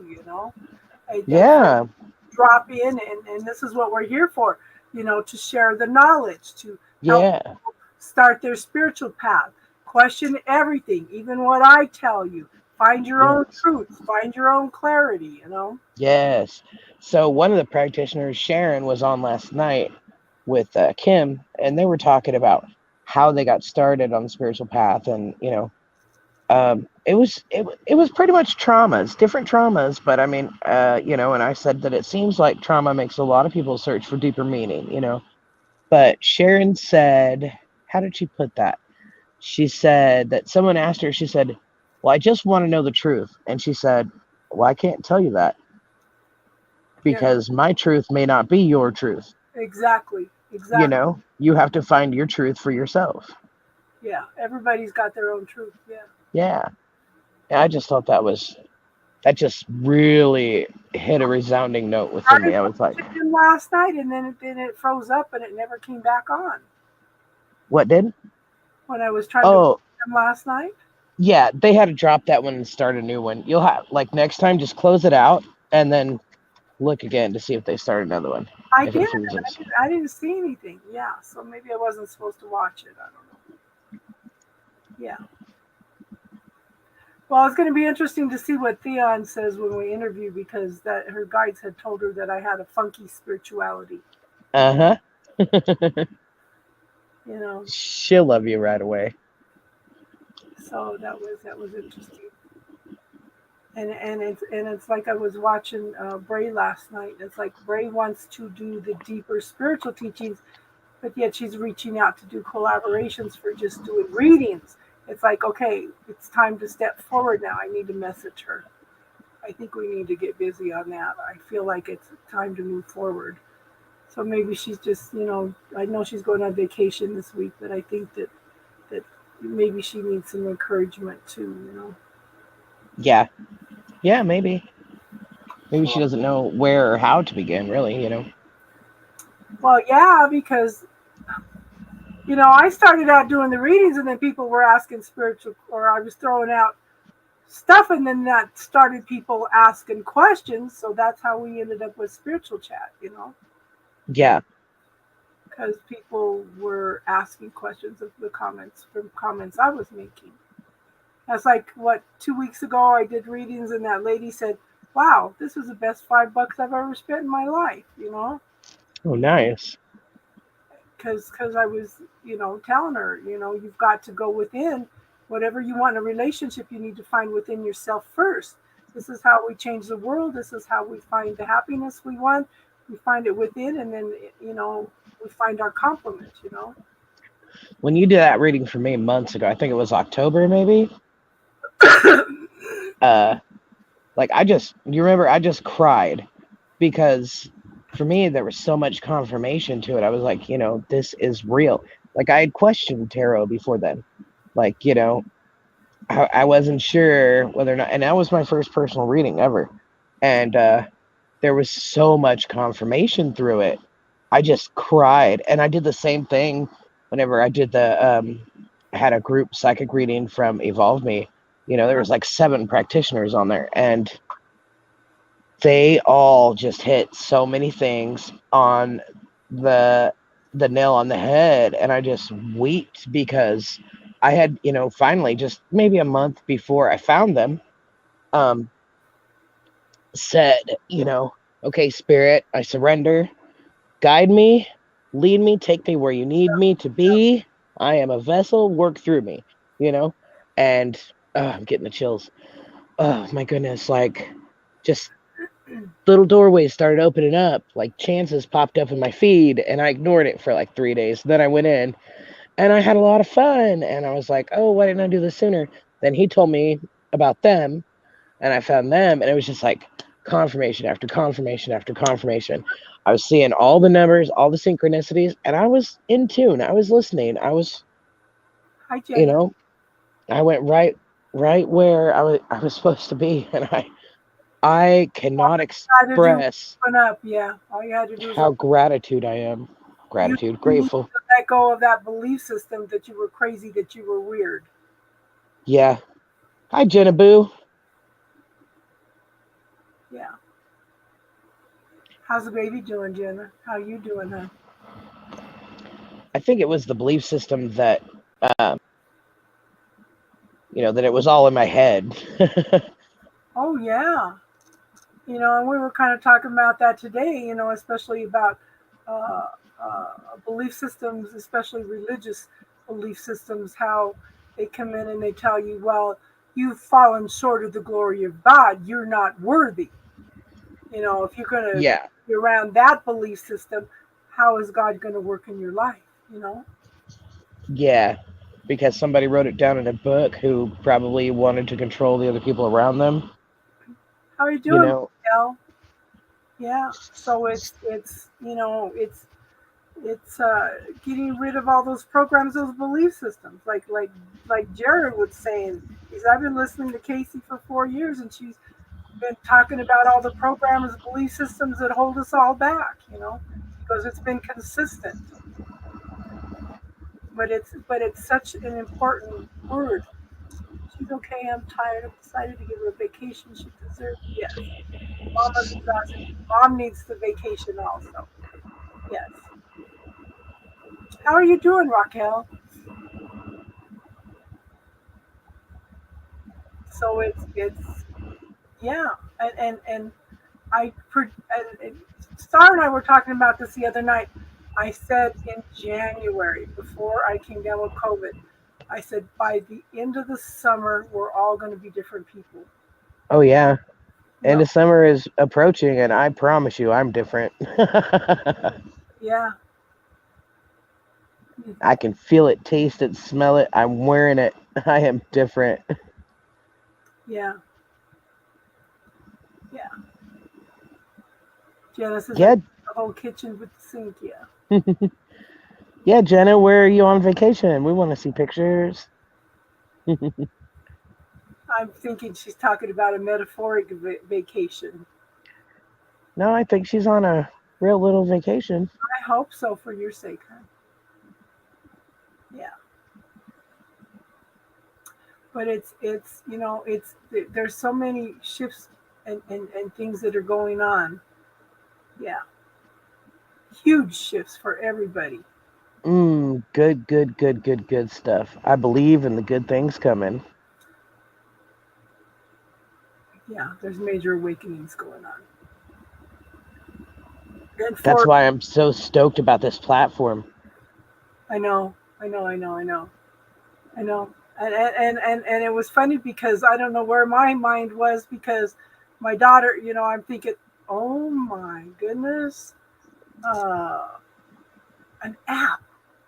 They Yeah, drop in, and this is what we're here for. To share the knowledge, to help yeah, start their spiritual path, question everything, even what I tell you. Find your own yes, truth, find your own clarity. yes. So one of the practitioners, Sharon, was on last night with Kim, and they were talking about how they got started on the spiritual path, and it was pretty much traumas, different traumas, but I mean, and I said that it seems like trauma makes a lot of people search for deeper meaning. But Sharon said, how did she put that? She said that someone asked her, she said, well, I just want to know the truth. And she said, well, I can't tell you that Yeah, because my truth may not be your truth. exactly, exactly. You have to find your truth for yourself. Yeah, everybody's got their own truth. Yeah. Yeah. And I just thought that just really hit a resounding note within I me. I was like, watched him last night, and then it froze up, and it never came back on what did? when I was trying to watch Oh, him last night. yeah, they had to drop that one and start a new one. You'll have, like, next time, just close it out and then look again to see if they start another one, I if did, it and freezes. I didn't see anything. Yeah, so maybe I wasn't supposed to watch it. I don't know. Yeah. Well, it's going to be interesting to see what Theon says when we interview because that her guides had told her that I had a funky spirituality. Uh huh. You know, She'll love you right away. so that was interesting. And it's like I was watching Bray last night. It's like Bray wants to do the deeper spiritual teachings, but yet she's reaching out to do collaborations for just doing readings. It's like, okay, it's time to step forward now. I need to message her. I think we need to get busy on that. I feel like it's time to move forward. So maybe she's just, I know she's going on vacation this week, but I think that maybe she needs some encouragement too. Yeah. Yeah, maybe. Maybe she doesn't know where or how to begin, really. Well, yeah, because I started out doing the readings, and then people were asking spiritual, or I was throwing out stuff, and then that started people asking questions. So that's how we ended up with spiritual chat. Yeah. Because people were asking questions of the comments I was making. That's like what 2 weeks ago I did readings, and that lady said, "Wow, this was the best $5 I've ever spent in my life." Oh, nice. Because I was telling her, you've got to go within. Whatever you want in a relationship, you need to find within yourself first. This is how we change the world. This is how we find the happiness we want. We find it within, and then, we find our complement, When you did that reading for me months ago, I think it was October maybe. Like you remember, I just cried because for me there was so much confirmation to it. I was like, this is real. Like I had questioned tarot before then. Like, I wasn't sure whether or not, and that was my first personal reading ever. And there was so much confirmation through it. I just cried. And I did the same thing whenever I did I had a group psychic reading from Evolve Me. There was like 7 practitioners on there, and they all just hit so many things on the nail on the head, and I just wept because I had, finally, just maybe a month before I found them, um said, okay, spirit, I surrender. Guide me, lead me, take me where you need me to be. I am a vessel, work through me, you know? And I'm getting the chills. Oh my goodness, like just little doorways started opening up, like chances popped up in my feed, and I ignored it for like 3 days. Then I went in and I had a lot of fun, and I was like, oh, why didn't I do this sooner? Then he told me about them, and I found them, and it was just like confirmation after confirmation after confirmation. I was seeing all the numbers, all the synchronicities, and I was in tune. I was listening. I was, Hi, you Jenna. know, I went right where I was supposed to be, and I All cannot you had to do was express open up. Yeah. All you had to do was how open. gratitude I am. You Gratitude, need grateful. to let go of that belief system that you were crazy, that you were weird. Yeah. Hi, Jenna Boo. Yeah. How's the baby doing, Jenna? How you doing, huh? I think it was the belief system that, um, that it was all in my head. Oh, yeah. And we were kind of talking about that today, especially about uh, belief systems, especially religious belief systems, how they come in and they tell you, well, you've fallen short of the glory of God. You're not worthy. If you're going to Yeah. be around that belief system, how is God going to work in your life? You know? Yeah, because somebody wrote it down in a book who probably wanted to control the other people around them. How are you You doing, know, Miguel? Yeah. So it's getting rid of all those programs, those belief systems. Like Jared was saying, is I've been listening to Casey for 4 years, and she's been talking about all the programs, belief systems that hold us all back. Because it's been consistent. But it's such an important word. She's okay. I'm tired. I've decided to give her a vacation she deserves. Yes. Mama's exhausted. Mom needs the vacation also. Yes. How are you doing, Raquel? So it's yeah, and Star and I were talking about this the other night. I said in January, before I came down with COVID, I said by the end of the summer we're all going to be different people. oh yeah, end Yep. of summer is approaching, and I promise you, I'm different. Yeah. I can feel it, taste it, smell it. I'm wearing it. I am different. Yeah. Yeah. Janice is Yeah, the whole kitchen with the sink. Yeah. yeah, Jenna, where are you on vacation? We want to see pictures. I'm thinking she's talking about a metaphoric vacation. No, I think she's on a real little vacation. I hope so for your sake, huh? Yeah. But there's so many shifts and things that are going on. Yeah. Huge shifts for everybody. Good, good, good, good, good stuff. I believe in the good things coming. Yeah. There's major awakenings going on. And That's for why I'm so stoked about this platform. I know, I know, I know, I know, I know. And it was funny because I don't know where my mind was, because my daughter, I'm thinking, oh my goodness, uh, an app.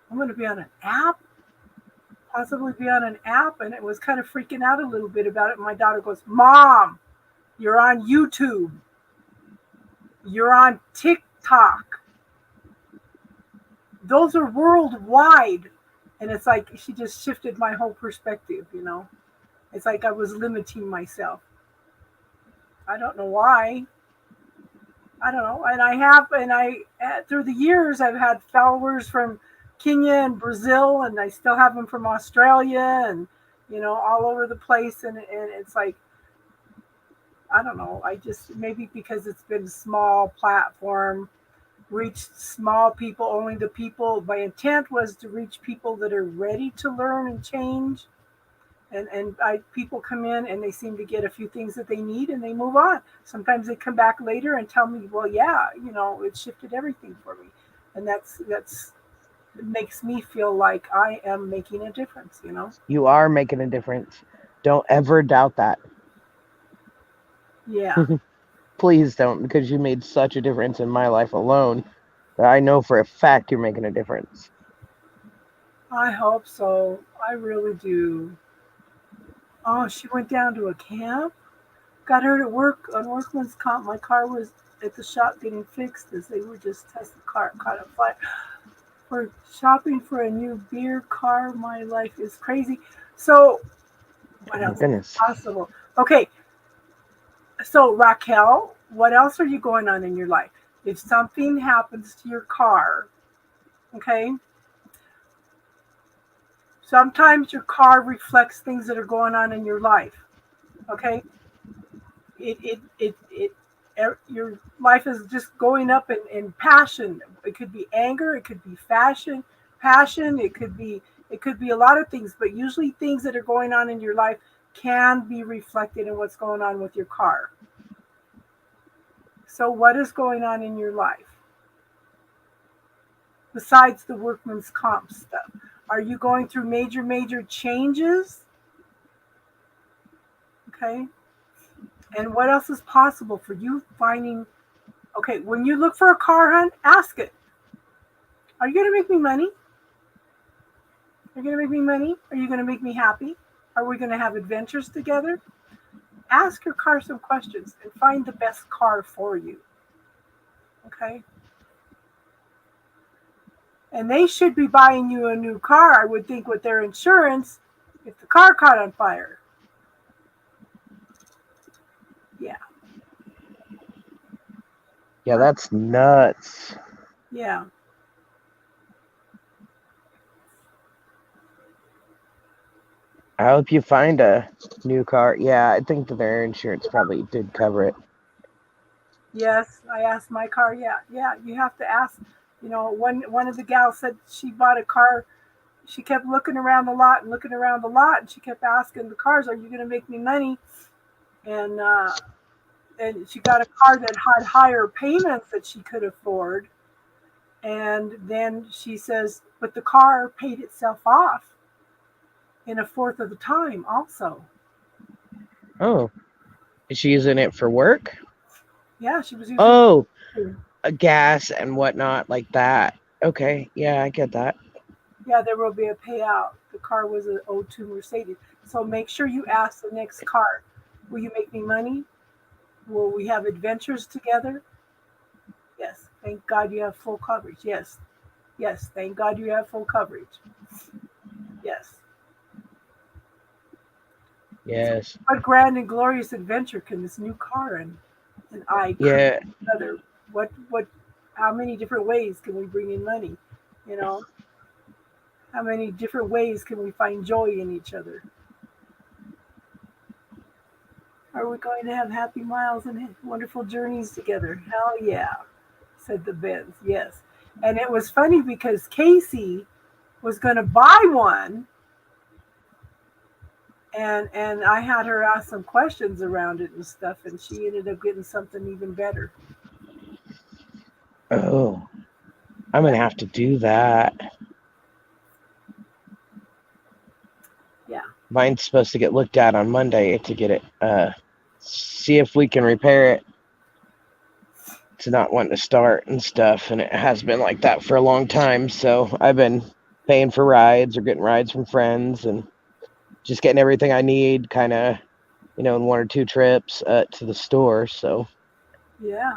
I'm going to be on an app, possibly be on an app. And it was kind of freaking out a little bit about it. My daughter goes, Mom, you're on YouTube. You're on TikTok. Those are worldwide. And it's like she just shifted my whole perspective. It's like I was limiting myself. I don't know why. I don't know. Through the years, I've had followers from Kenya and Brazil, and I still have them from Australia, and, all over the place. And it's like, I don't know. I just, maybe because it's been a small platform, reached small people, only the people. My intent was to reach people that are ready to learn and change. And people come in and they seem to get a few things that they need and they move on. Sometimes they come back later and tell me, well, yeah, it shifted everything for me. And that's it makes me feel like I am making a difference. You are making a difference. Don't ever doubt that. Yeah, Please don't, because you made such a difference in my life alone that I know for a fact you're making a difference. I hope so. I really do. Oh, she went down to a camp? Got hurt at work on workman's comp. My car was at the shop getting fixed as they were just testing the car. Caught a flat. For shopping for a new beer car, my life is crazy. So, what Oh my else is goodness. possible? Okay, so Raquel, what else are you going on in your life? If something happens to your car, okay, sometimes your car reflects things that are going on in your life, okay? Your life is just going up in passion. It could be anger, it could be passion, it could be a lot of things, but usually things that are going on in your life can be reflected in what's going on with your car. So what is going on in your life besides the workman's comp stuff? Are you going through major changes? Okay. And what else is possible for you finding? Okay, when you look for a car, hunt, ask it, are you going to make me money? Are you going to make me money? Are you going to make me happy? Are we going to have adventures together? Ask your car some questions and find the best car for you. Okay? And they should be buying you a new car, I would think, with their insurance if the car caught on fire. Yeah. Yeah, that's nuts. Yeah. I hope you find a new car. Yeah, I think that their insurance probably did cover it. Yes, I asked my car. Yeah, you have to ask. One of the gals said she bought a car. She kept looking around the lot, and she kept asking the cars, "Are you going to make me money?" And she got a car that had higher payments that she could afford. And then she says, "But the car paid itself off in a fourth of the time, also." Oh, is she using it for work? Yeah, she was using. Oh, it. a gas and whatnot like that. Okay, yeah, I get that. Yeah, there will be a payout. The car was an '02 Mercedes. So make sure you ask the next car, will you make me money? Will we have adventures together? Yes. Thank God you have full coverage. Yes. Yes. Thank God you have full coverage. Yes. Yes. What grand and glorious adventure can this new car and I create Yeah. together? What how many different ways can we bring in money? You know, how many different ways can we find joy in each other? Are we going to have happy miles and wonderful journeys together? Hell yeah, said the Benz. Yes. And it was funny because Casey was going to buy one, and I had her ask some questions around it and stuff, and she ended up getting something even better. Oh, I'm Yeah. gonna have to do that. Yeah. Mine's supposed to get looked at on Monday to get it, see if we can repair it. To not wanting to start and stuff, and it has been like that for a long time. So I've been paying for rides or getting rides from friends and just getting everything I need, kind of, in one or two trips to the store. So Yeah.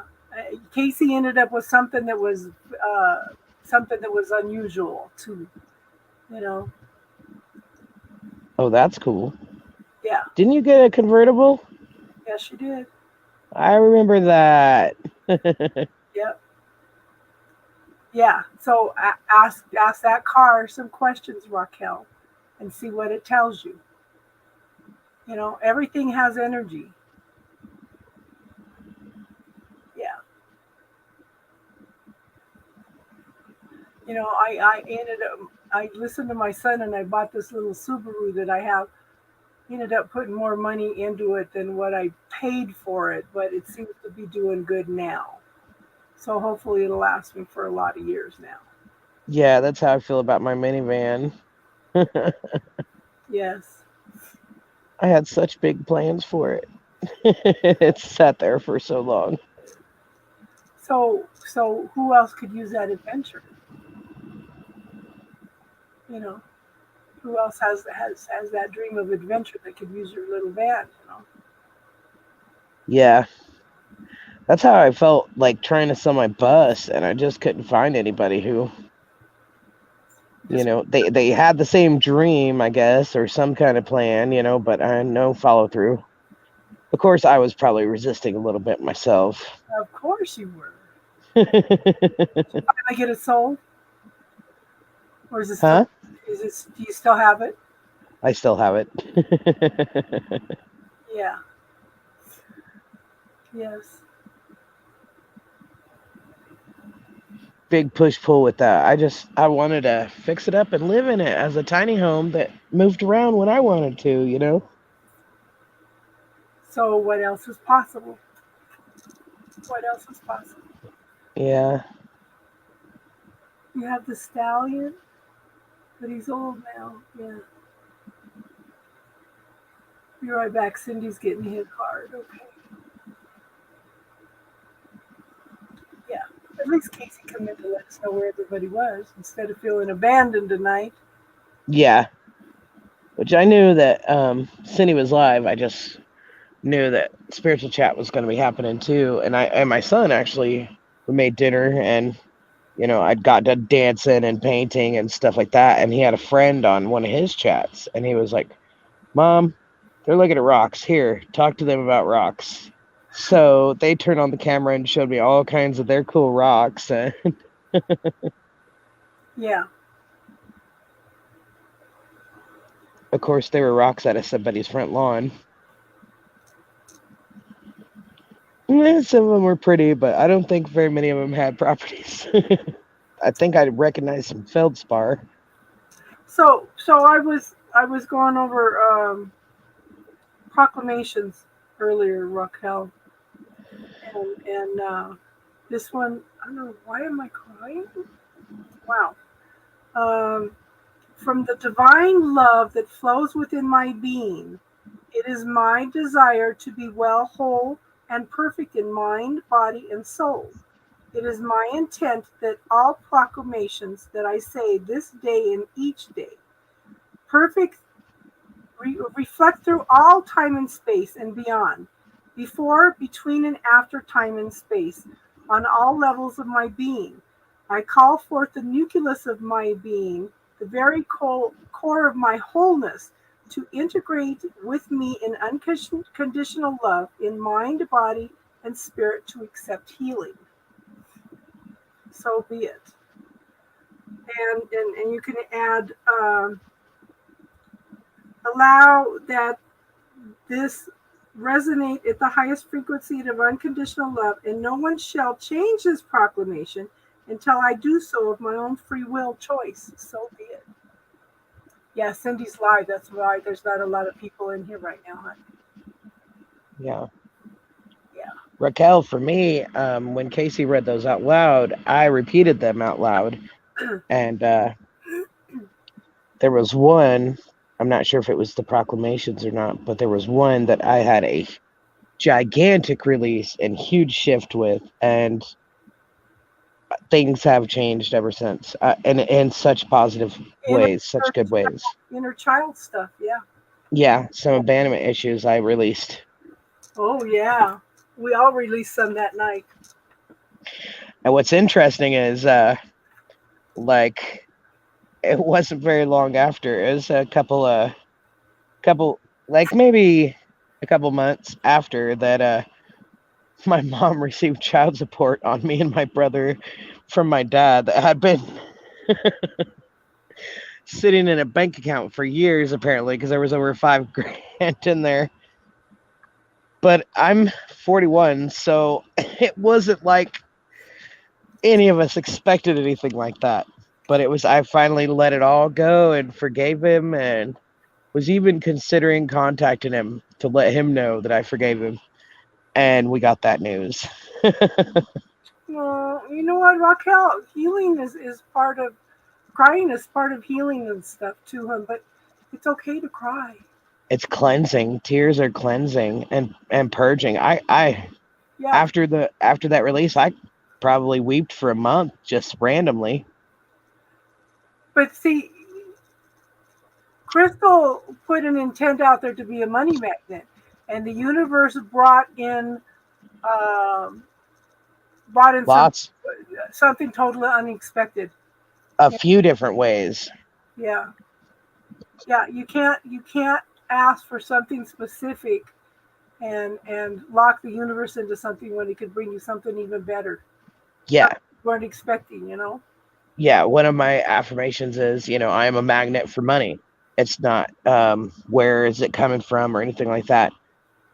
Casey ended up with something that was unusual too. You know. oh, that's cool. Yeah. Didn't you get a convertible? Yes, she did. I remember that. Yep. Yeah. So ask that car some questions, Raquel, and see what it tells you. Everything has energy. Yeah. I listened to my son and I bought this little Subaru that I have. Ended up putting more money into it than what I paid for it, but it seems to be doing good now. So hopefully it'll last me for a lot of years now. Yeah, that's how I feel about my minivan. Yes. I had such big plans for it. It sat there for so long. So who else could use that adventure? You know, who else has that dream of adventure that could use your little van? Yeah, that's how I felt like trying to sell my bus, and I just couldn't find anybody who, Just they had the same dream, I guess, or some kind of plan, but I had no follow through. Of course, I was probably resisting a little bit myself. of course you were. Huh? Can I get it sold? Or is it still do you still have it? I still have it. Yeah. Yes. Big push pull with that. I wanted to fix it up and live in it as a tiny home that moved around when I wanted to. So what else is possible? What else is possible? Yeah. You have the stallion, but he's old now. Yeah. Be right back. Cindy's getting hit hard. Okay. Yeah. At least Casey come in to let us know where everybody was instead of feeling abandoned tonight. Yeah. Which I knew that Cindy was live. I just knew that spiritual chat was going to be happening too. And my son actually, we made dinner, and I'd got done dancing and painting and stuff like that. And he had a friend on one of his chats, and he was like, "Mom, they're looking at rocks. Here, talk to them about rocks." So they turned on the camera and showed me all kinds of their cool rocks. Yeah. Of course, they were rocks out of somebody's front lawn. Some of them were pretty, but I don't think very many of them had properties. I think I recognized some feldspar. So I was going over proclamations earlier, Raquel, and this one I don't know why am I crying? Wow. Um, from the divine love that flows within my being, it is my desire to be well, whole, and perfect in mind, body, and soul. It is my intent that all proclamations that I say this day and each day, perfect, reflect through all time and space and beyond, before, between, and after time and space, on all levels of my being. I call forth the nucleus of my being, the very core of my wholeness, to integrate with me in unconditional love in mind, body, and spirit to accept healing. So be it. And you can add, allow that this resonate at the highest frequency of unconditional love, and no one shall change this proclamation until I do so of my own free will choice. So be it. Yeah, Cindy's live. That's why there's not a lot of people in here right now, honey. Yeah. Yeah. Raquel, for me, when Casey read those out loud, I repeated them out loud. And there was one I'm not sure if it was the proclamations or not, but there was one that I had a gigantic release and huge shift with, and things have changed ever since, and in such positive Inner, ways, such good ways. inner child stuff. Yeah. Yeah, some abandonment issues I released. Oh yeah. We all released some that night. And what's interesting is, like, it wasn't very long after. It was couple, like maybe a couple months after that. My mom received child support on me and my brother from my dad that had been sitting in a bank account for years, apparently, because there was over 5 grand in there. But I'm 41, so it wasn't like any of us expected anything like that. But it was, I finally let it all go and forgave him, and was even considering contacting him to let him know that I forgave him. And we got that news. Well, you know what, Raquel? Healing is part of crying is part of healing and stuff too, hon. But it's okay to cry. It's cleansing. Tears are cleansing and purging. I Yeah. after that release, I probably wept for a month just randomly. But see, Crystal put an intent out there to be a money magnet, and the universe um, brought in Lots, something totally unexpected. a few different ways. Yeah, yeah. You can't ask for something specific and lock the universe into something when it could bring you something even better. Yeah, Something you weren't expecting. You know. yeah. One of my affirmations is, I am a magnet for money. It's not where is it coming from or anything like that.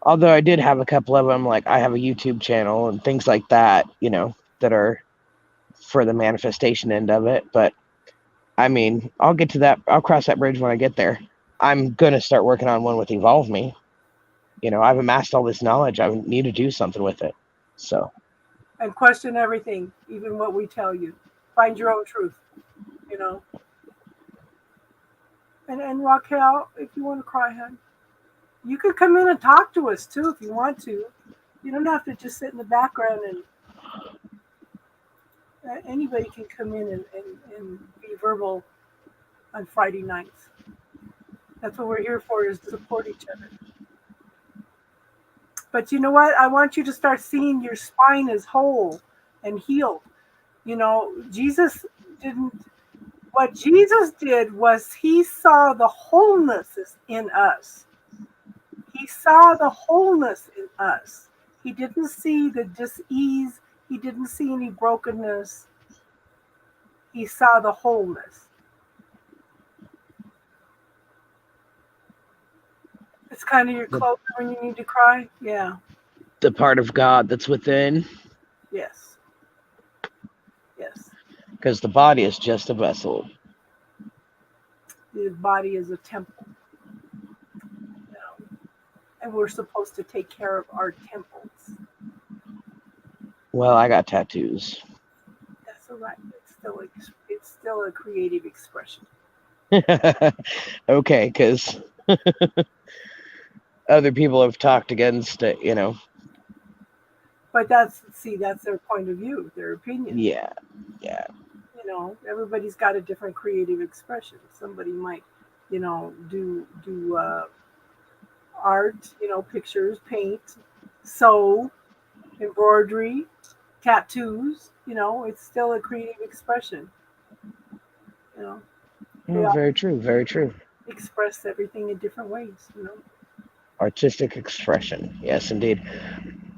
Although I did have a couple of them, like I have a YouTube channel and things like that, that are for the manifestation end of it. But I mean, I'll get to that. I'll cross that bridge when I get there. I'm going to start working on one with Evolve Me. I've amassed all this knowledge. I need to do something with it. So, And question everything, even what we tell you. Find your own truth. You know. And Raquel, if you want to cry, hon, you could come in and talk to us too if you want to. You don't have to just sit in the background and anybody can come in and be verbal on Friday nights. That's what we're here for, is to support each other. But you know what? I want you to start seeing your spine as whole and healed. Jesus didn't, what Jesus did was he saw the wholeness in us. He saw the wholeness in us. He didn't see the dis-ease. He didn't see any brokenness. He saw the wholeness. It's kind of your the, closer when you need to cry. Yeah. the part of God that's within, Yes. Yes. because the body is just a vessel. The body is a temple. And we're supposed to take care of our temples. Well, I got tattoos. That's all right. It's still a creative expression. Okay, because other people have talked against it. But that's their point of view, their opinion. Yeah. Everybody's got a different creative expression. Somebody might, do art, pictures, paint, sew, embroidery, tattoos. It's still a creative expression. They all Very true. Very true. express everything in different ways. Artistic expression. Yes, indeed.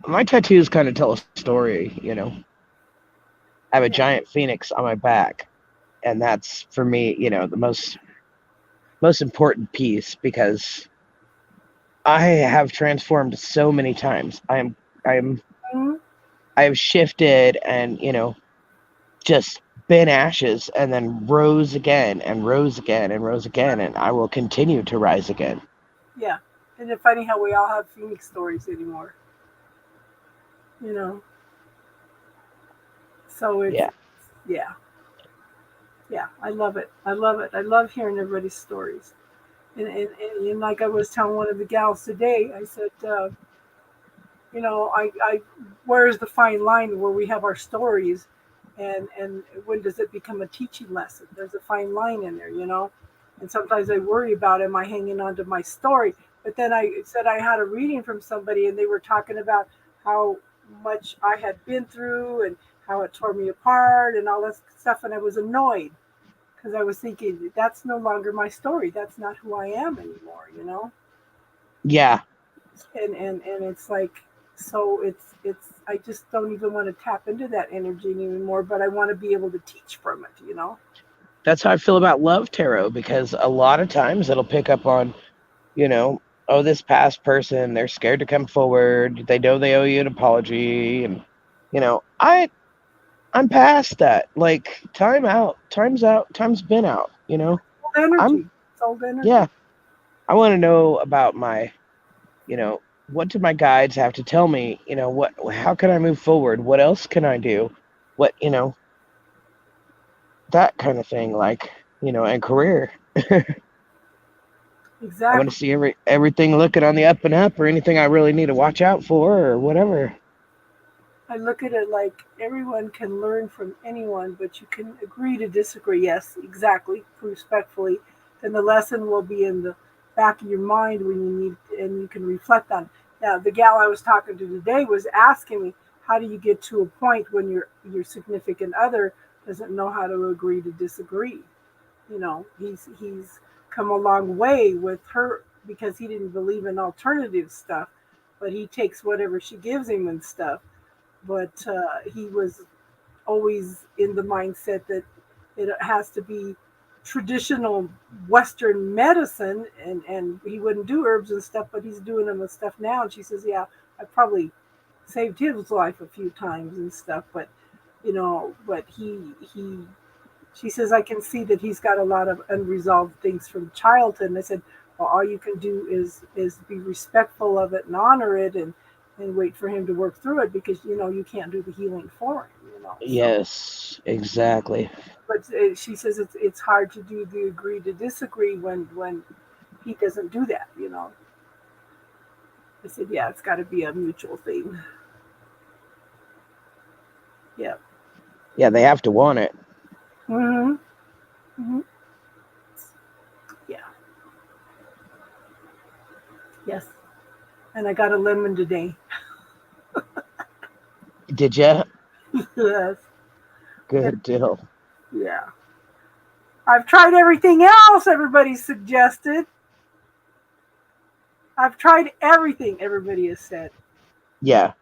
My tattoos kind of tell a story. I have a Yeah. giant phoenix on my back, and that's for me, the most important piece, because I have transformed so many times. Mhm. I have shifted and, just been ashes and then rose again and rose again and rose again, and I will continue to rise again. Yeah. Isn't it funny how we all have Phoenix stories anymore? You know. So Yeah. yeah. Yeah. I love it. I love it. I love hearing everybody's stories. And like I was telling one of the gals today, I said, I where's the fine line where we have our stories, and when does it become a teaching lesson? There's a fine line in there. And sometimes I worry about, am I hanging on to my story? But then I said I had a reading from somebody, and they were talking about how much I had been through and how it tore me apart and all that stuff, and I was annoyed because I was thinking that's no longer my story. That's not who I am anymore. Yeah. And it's like, so it's I just don't even want to tap into that energy anymore, but I want to be able to teach from it. That's how I feel about love tarot, because a lot of times it'll pick up on, oh, this past person, they're scared to come forward. They know they owe you an apology. And, I'm past that. Like, time's out, time's been out, Old I'm, energy. It's old energy. yeah, I want to know about what do my guides have to tell me? How can I move forward? What else can I do? What, that kind of thing, like, and career. I want to Exactly. see everything looking on the up and up, or anything I really need to watch out for, or whatever. I look at it like everyone can learn from anyone, but you can agree to disagree. Yes, exactly, respectfully. Then the lesson will be in the back of your mind when you need, and you can reflect on it. Now, the gal I was talking to today was asking me, how do you get to a point when your significant other doesn't know how to agree to disagree? He's come a long way with her because he didn't believe in alternative stuff, but he takes whatever she gives him and stuff. But he was always in the mindset that it has to be traditional Western medicine, and he wouldn't do herbs and stuff, but he's doing them and stuff now. And she says, yeah, I probably saved his life a few times and stuff, but but he she says, I can see that he's got a lot of unresolved things from childhood. And I said, well, all you can do is be respectful of it and honor it, and wait for him to work through it, because you can't do the healing for him. So, Yes, exactly. but she says it's hard to do the agree to disagree when he doesn't do that. I said, yeah, it's got to be a mutual thing. Yeah. Yeah, they have to want it. Mm-hmm. Mm-hmm. Yeah. Yes. And I got a lemon today. Did you? Yes. Good deal. Yeah. I've tried everything else everybody suggested. I've tried everything everybody has said. Yeah.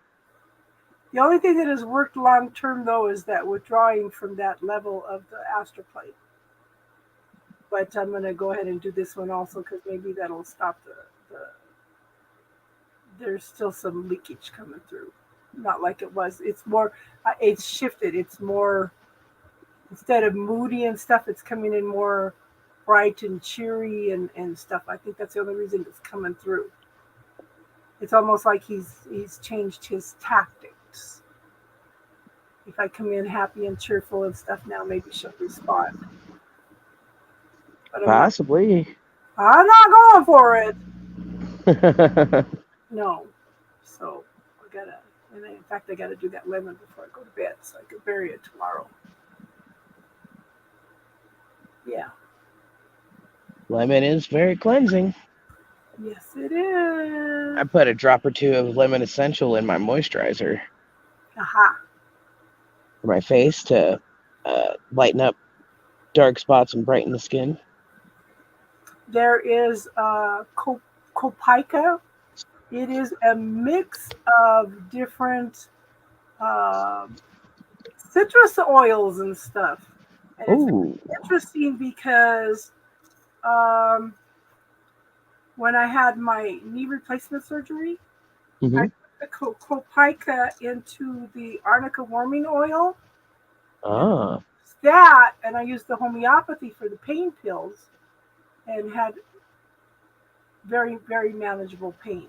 The only thing that has worked long term, though, is that withdrawing from that level of the astral plane. But I'm going to go ahead and do this one also, because maybe that'll stop the. There's still some leakage coming through. Not like it was. It's more. It's shifted. It's more. Instead of moody and stuff, it's coming in more bright and cheery and stuff. I think that's the only reason it's coming through. It's almost like he's changed his tactics. If I come in happy and cheerful and stuff now, maybe she'll respond. But Possibly. I'm not going for it. No. So I gotta, and in fact, I gotta do that lemon before I go to bed so I can bury it tomorrow. Yeah. Lemon is very cleansing. Yes, it is. I put a drop or two of lemon essential in my moisturizer Aha. for my face to lighten up dark spots and brighten the skin. There is Kopika. It is a mix of different uh, citrus oils and stuff. And it's Ooh. interesting because um, when I had my knee replacement surgery, I Mm-hmm. put the Kopika into the arnica warming oil, and Ah, that, and I used the homeopathy for the pain pills, and had very, very manageable pain.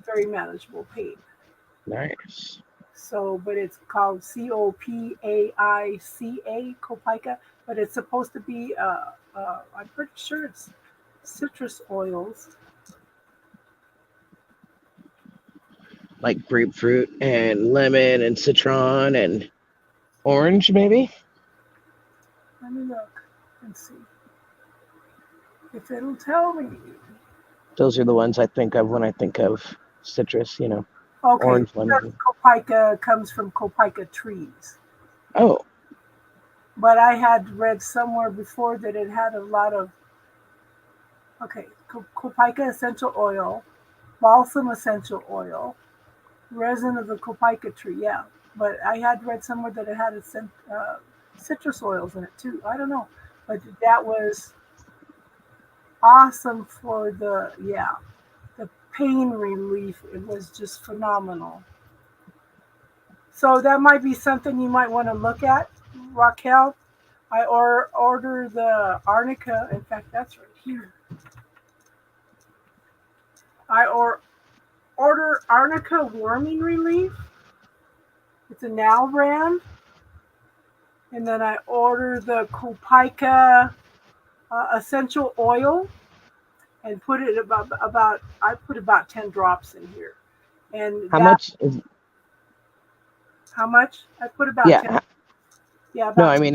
Very manageable pain. nice. So, but it's called Copaica, Kopaica, but it's supposed to be, I'm pretty sure it's citrus oils. Like grapefruit and lemon and citron and orange, maybe? Let me look and see if it'll tell me. Those are the ones I think of when I think of citrus, Okay, orange, lemon. Copaica comes from Copaica trees. Oh, But I had read somewhere before that it had a lot of, Copaica essential oil, balsam essential oil, resin of the Copaica tree, yeah. But I had read somewhere that it had citrus oils in it too. I don't know. But that was awesome for the pain relief. It was just phenomenal. So that might be something you might want to look at, Raquel. I order the arnica. In fact, that's right here. I order arnica warming relief. It's a now brand, and then I order the Copaica essential oil and put it about. I put about 10 drops in here, and how that much is, how much I put about yeah, 10. Yeah, no, about I 10. mean,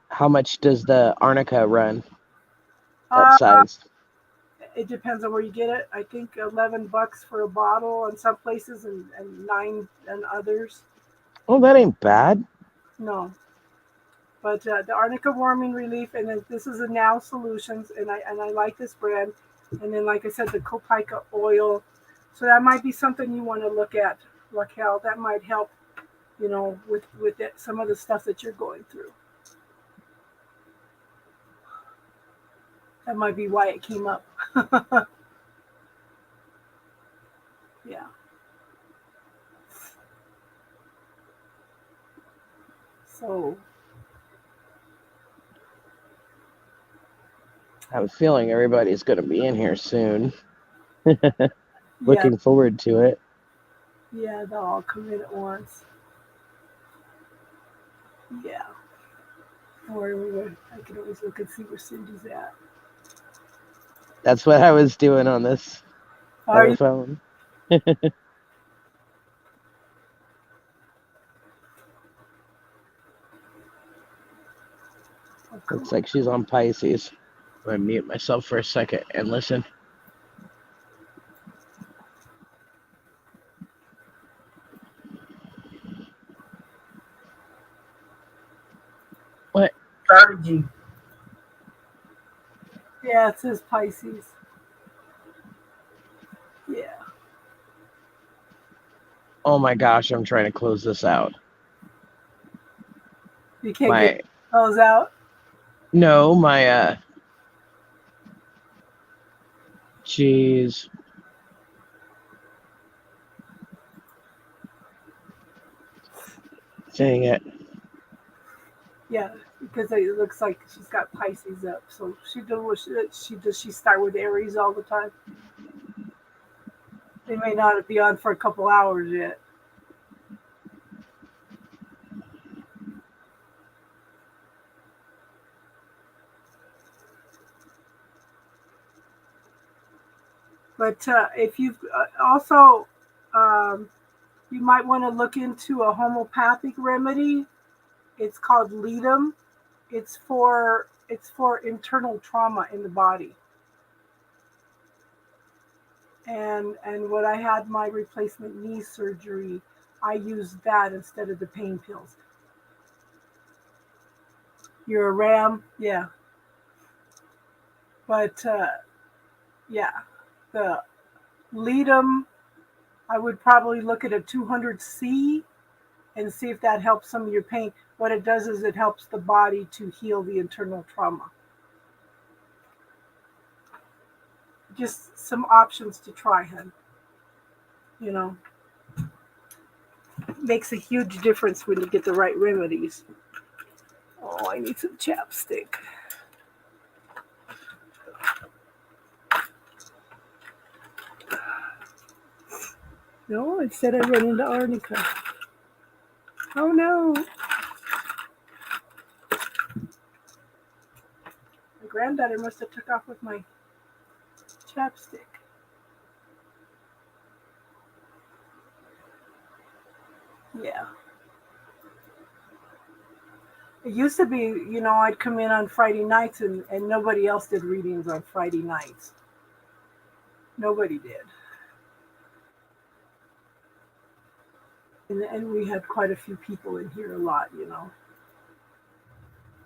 how much does the arnica run, that Uh, size? it depends on where you get it. I think $11 for a bottle in some places, and nine in others. Oh, that ain't bad. No, but the arnica warming relief, and then this is a Now Solutions, and I like this brand. And then, like I said, the Copaica oil. So that might be something you want to look at, Raquel. That might help, with some of the stuff that you're going through. That might be why it came up. Yeah. So I have a feeling everybody's going to be in here soon. yeah, Looking forward to it. yeah, they'll all come in at once. Yeah. Or I can always look and see where Cindy's at. That's what I was doing on this Are other you? phone. Oh, Looks cool. like she's on Pisces. I'm going to mute myself for a second and listen. What? Strategy. Yeah, it says Pisces. Yeah. Oh my gosh, I'm trying to close this out. You can't get My, those out. no, my, jeez. Dang it. Yeah, because it looks like she's got Pisces up. So she does what she does. She start with Aries all the time. They may not be on for a couple hours yet. But if you've also, um, you might want to look into a homeopathic remedy. It's called Ledum. It's for internal trauma in the body. And when I had my replacement knee surgery, I used that instead of the pain pills. You're a ram, yeah. But yeah, the Ledum, I would probably look at a 200C and see if that helps some of your pain. What it does is it helps the body to heal the internal trauma. Just some options to try, hun. You know, makes a huge difference when you get the right remedies. Oh, I need some chapstick. No, it said I run into arnica. Oh no. My granddaughter must have took off with my chapstick. Yeah. It used to be, I'd come in on Friday nights and nobody else did readings on Friday nights. Nobody did. And we had quite a few people in here a lot.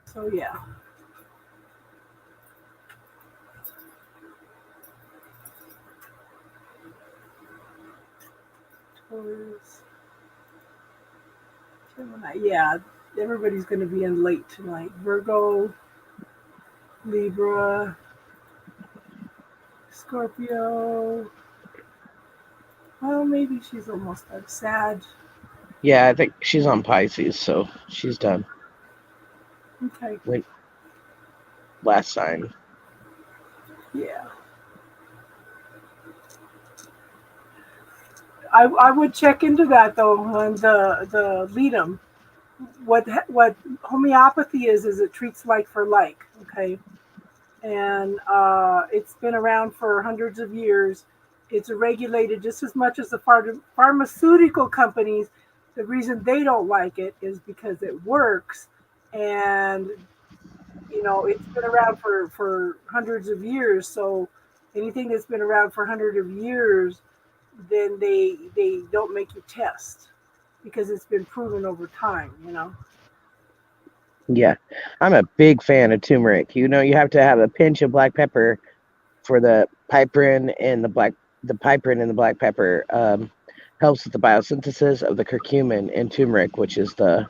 So, yeah. Taurus, Gemini. Yeah, everybody's going to be in late tonight. Virgo, Libra, Scorpio. Well, maybe she's almost done. Sag. Yeah, I think she's on Pisces, so she's done. Okay. Wait, last sign. Yeah. I would check into that though on the Leadum. What homeopathy is it treats like for like, okay? And it's been around for hundreds of years. It's regulated just as much as the pharmaceutical companies. The reason they don't like it is because it works, and it's been around for hundreds of years. So anything that's been around for hundreds of years, then they don't make you test because it's been proven over time. Yeah, I'm a big fan of turmeric. You have to have a pinch of black pepper for the piperin, and the piperin and the black pepper helps with the biosynthesis of the curcumin in turmeric, which is the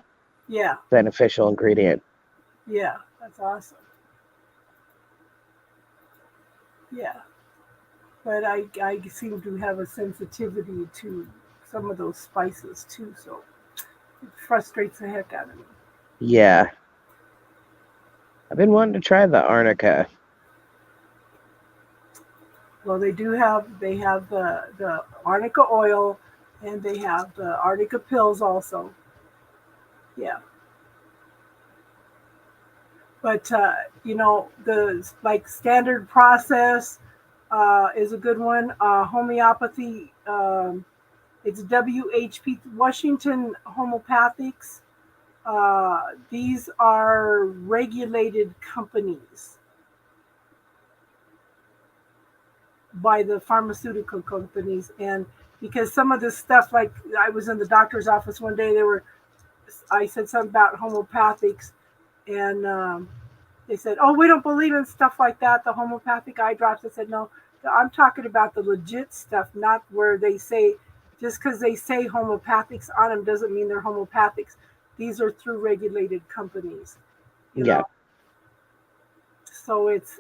Yeah. beneficial ingredient. Yeah, that's awesome. Yeah. But I seem to have a sensitivity to some of those spices too, so it frustrates the heck out of me. Yeah. I've been wanting to try the arnica. Well, they have the arnica oil, and they have the arnica pills also. Yeah. But the like standard process is a good one. Homeopathy, it's WHP, Washington Homeopathics. These are regulated companies by the pharmaceutical companies, and because some of this stuff, like I was in the doctor's office one day, I said something about homeopathics, and they said, "Oh, we don't believe in stuff like that. The homeopathic eye drops." I said, "No, I'm talking about the legit stuff, not where they say just because they say homeopathics on them doesn't mean they're homeopathics. These are through regulated companies, you Yeah. know. So it's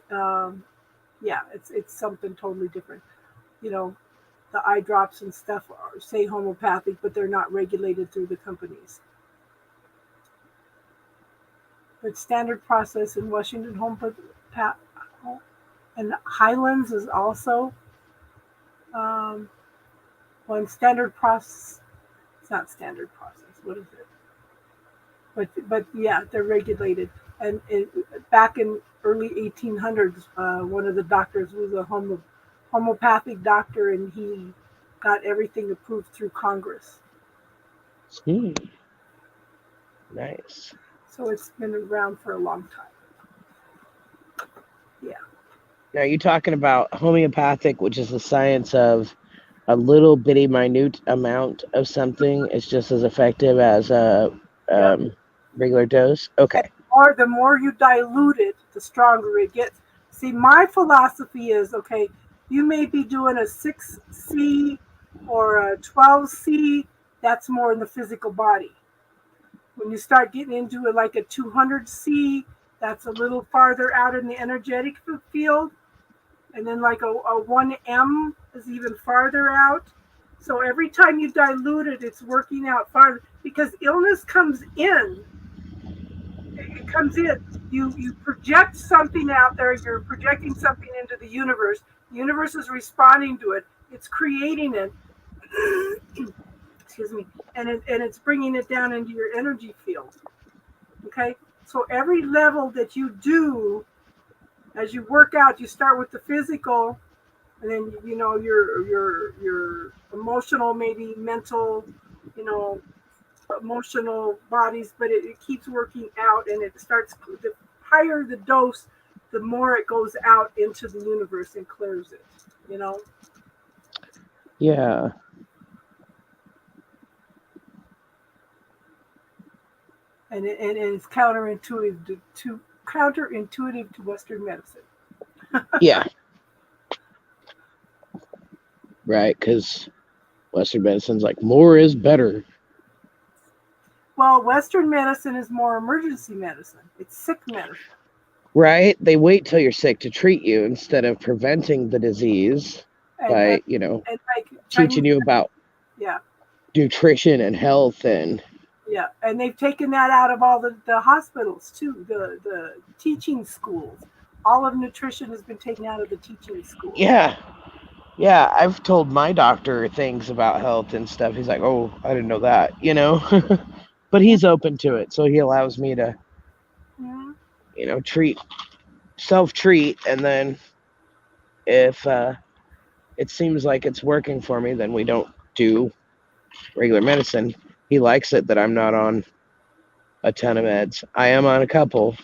something totally different. You know, the eye drops and stuff say homeopathic, but they're not regulated through the companies. But standard process in Washington and Highlands is also one standard process. It's not standard process. What is it? But yeah, they're regulated. And back in early 1800s, one of the doctors was a homeopathic doctor, and he got everything approved through Congress. Nice. So it's been around for a long time. Yeah. Now you're talking about homeopathic, which is the science of a little bitty minute amount of something is just as effective as a Yep. regular dose. Okay. Or the more you dilute it, the stronger it gets. See, my philosophy is okay, you may be doing a 6C or a 12C, that's more in the physical body. When you start getting into it like a 200C, that's a little farther out in the energetic field. And then like a 1M is even farther out. So every time you dilute it, it's working out farther because illness comes in. It comes in. You project something out there. You're projecting something into the universe. The universe is responding to it. It's creating it. Excuse me. And it's bringing it down into your energy field. Okay. So every level that you do, as you work out, you start with the physical, and then your emotional, maybe mental, you know, emotional bodies, but it keeps working out, and it starts. The higher the dose, the more it goes out into the universe and clears it. You know. Yeah. And it's counterintuitive to Western medicine. Yeah. Right, because Western medicine's like more is better. Well, Western medicine is more emergency medicine. It's sick medicine. Right? They wait till you're sick to treat you instead of preventing the disease And by, like teaching Chinese, you about yeah, nutrition and health and yeah, and they've taken that out of all the hospitals too. The teaching schools, all of nutrition has been taken out of the teaching schools. yeah. Yeah, I've told my doctor things about health and stuff. He's like, "Oh, I didn't know that," But Yeah. he's open to it, so he allows me to, Mhm. treat self-treat, and then if it seems like it's working for me, then we don't do regular medicine. He likes it that I'm not on a ton of meds. I am on a couple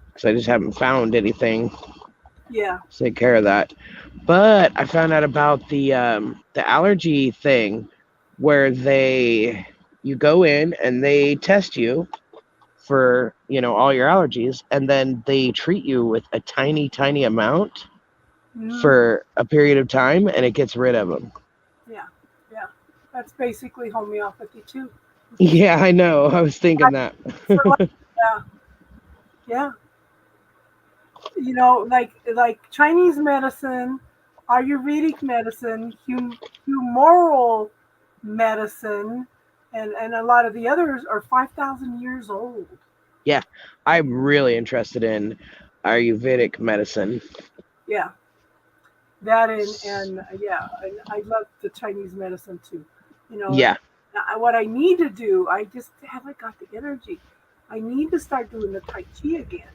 because I just haven't found anything Yeah. to take care of that. But I found out about the allergy thing where you go in and they test you for all your allergies, and then they treat you with a tiny amount Mm. for a period of time, and it gets rid of them. Yeah. Yeah. That's basically homeopathy too. Yeah, I know. I was thinking that. Yeah. Yeah. Like Chinese medicine, Ayurvedic medicine, humoral medicine, and a lot of the others are 5,000 years old. Yeah, I'm really interested in Ayurvedic medicine. Yeah, that and yeah, and I love the Chinese medicine too. And Yeah, what I need to do, I just haven't got the energy. I need to start doing the Tai Chi again,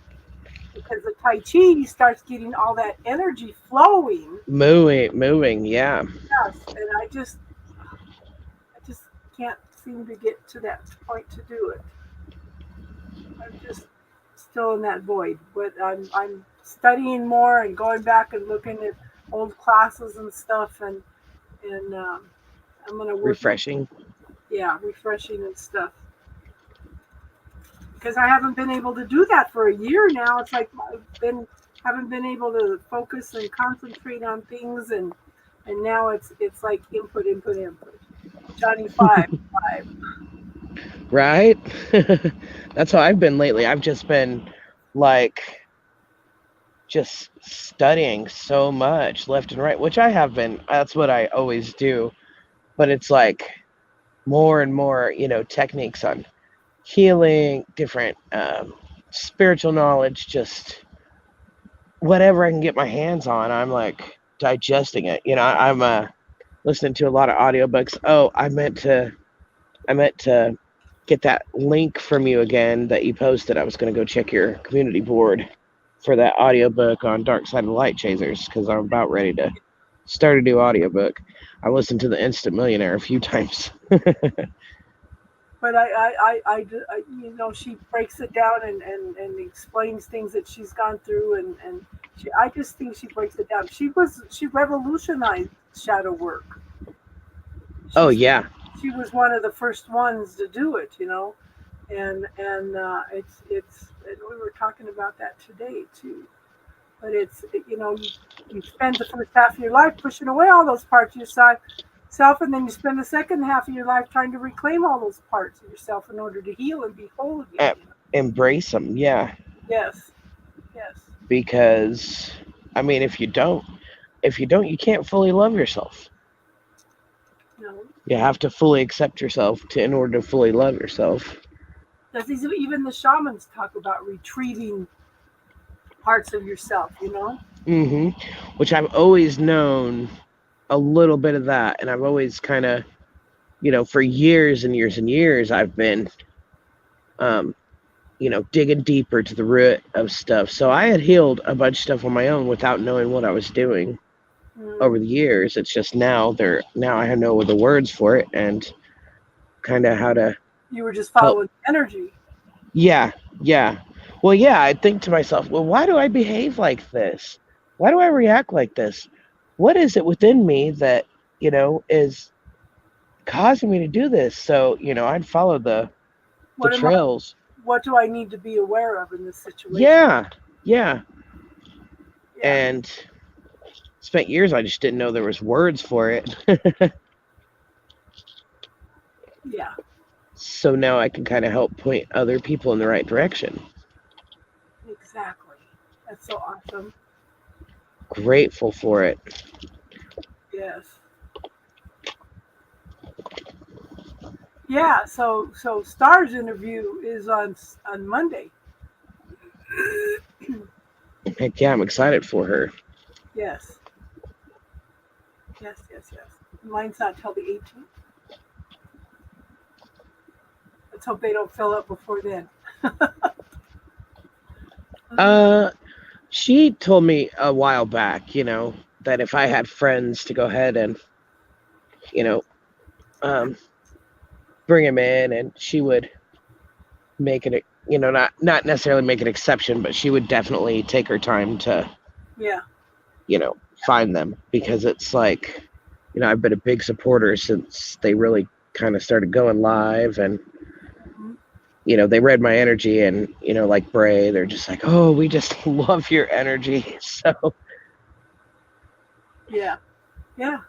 because the Tai Chi starts getting all that energy flowing. moving. Yeah, Yes, and I just can't seem to get to that point to do it. I'm just still in that void. But I'm studying more and going back and looking at old classes and stuff, and I'm gonna work. refreshing. Yeah, refreshing and stuff. Because I haven't been able to do that for a year now. It's like I've been haven't been able to focus and concentrate on things, and now it's like input. Johnny five. Right? That's how I've been lately. I've just been like just studying so much left and right, which I have been. That's what I always do. But it's like more and more, techniques on healing, different spiritual knowledge, just whatever I can get my hands on. I'm like digesting it. I'm listening to a lot of audiobooks. Oh, I meant to get that link from you again that you posted. I was going to go check your community board for that audiobook on Dark Side of the Light Chasers because I'm about ready to start a new audiobook. I listened to The Instant Millionaire a few times. But she breaks it down and explains things that she's gone through, and I just think she breaks it down. She revolutionized shadow work. Oh, She's yeah. she was one of the first ones to do it, and it's and we were talking about that today too. But you spend the first half of your life pushing away all those parts of yourself, and then you spend the second half of your life trying to reclaim all those parts of yourself in order to heal and be whole again. Embrace them, yeah. Yes. Because, I mean, if you don't, you can't fully love yourself. No. You have to fully accept yourself in order to fully love yourself. Because even the shamans talk about retrieving parts of yourself, Mm-hmm. Which I've always known a little bit of that, and I've always kind of, for years and years and years, I've been, digging deeper to the root of stuff. So I had healed a bunch of stuff on my own without knowing what I was doing. over the years. It's just now I know the words for it and kind of how to You were just help. following energy. Yeah, yeah. Well, yeah, I think to myself, well, why do I behave like this? Why do I react like this? What is it within me that, is causing me to do this? So, I'd follow the What am I? trails. What do I need to be aware of in this situation? Yeah, yeah. Yeah, And spent years I just didn't know there was words for it. yeah, So now I can kind of help point other people in the right direction. exactly. That's so awesome. Grateful for it. Yes. Yeah. So Star's interview is on Monday. Heck yeah, I'm excited for her. Yes. Yes. Yes. Yes. Mine's not till the 18th. Let's hope they don't fill up before then. Uh, she told me a while back, that if I had friends to go ahead and, you know, um, bring him in, and she would make it, not necessarily make an exception, but she would definitely take her time to, Yeah. find them, because it's like, I've been a big supporter since they really kind of started going live, and Mhm. they read my energy, and like Bray, they're just like, oh, we just love your energy. So Yeah. Yeah.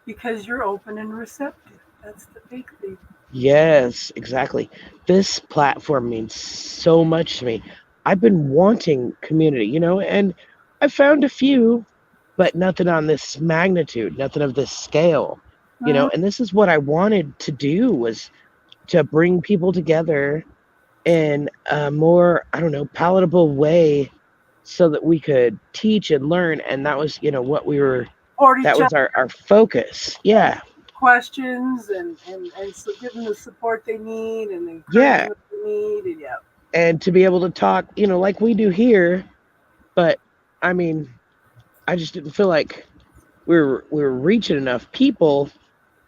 Because you're open and receptive. That's the big thing. yes, exactly. This platform means so much to me. I've been wanting community, and I found a few, but nothing on this magnitude, nothing of this scale, Mhm. and this is what I wanted to do, was to bring people together in a more, I don't know, palatable way, so that we could teach and learn. And that was, Support that each other, was our focus. Yeah. questions, and so give them the support they need and the Yeah. encouragement they need. And yeah. And to be able to talk, like we do here, but I mean, I just didn't feel like we were reaching enough people,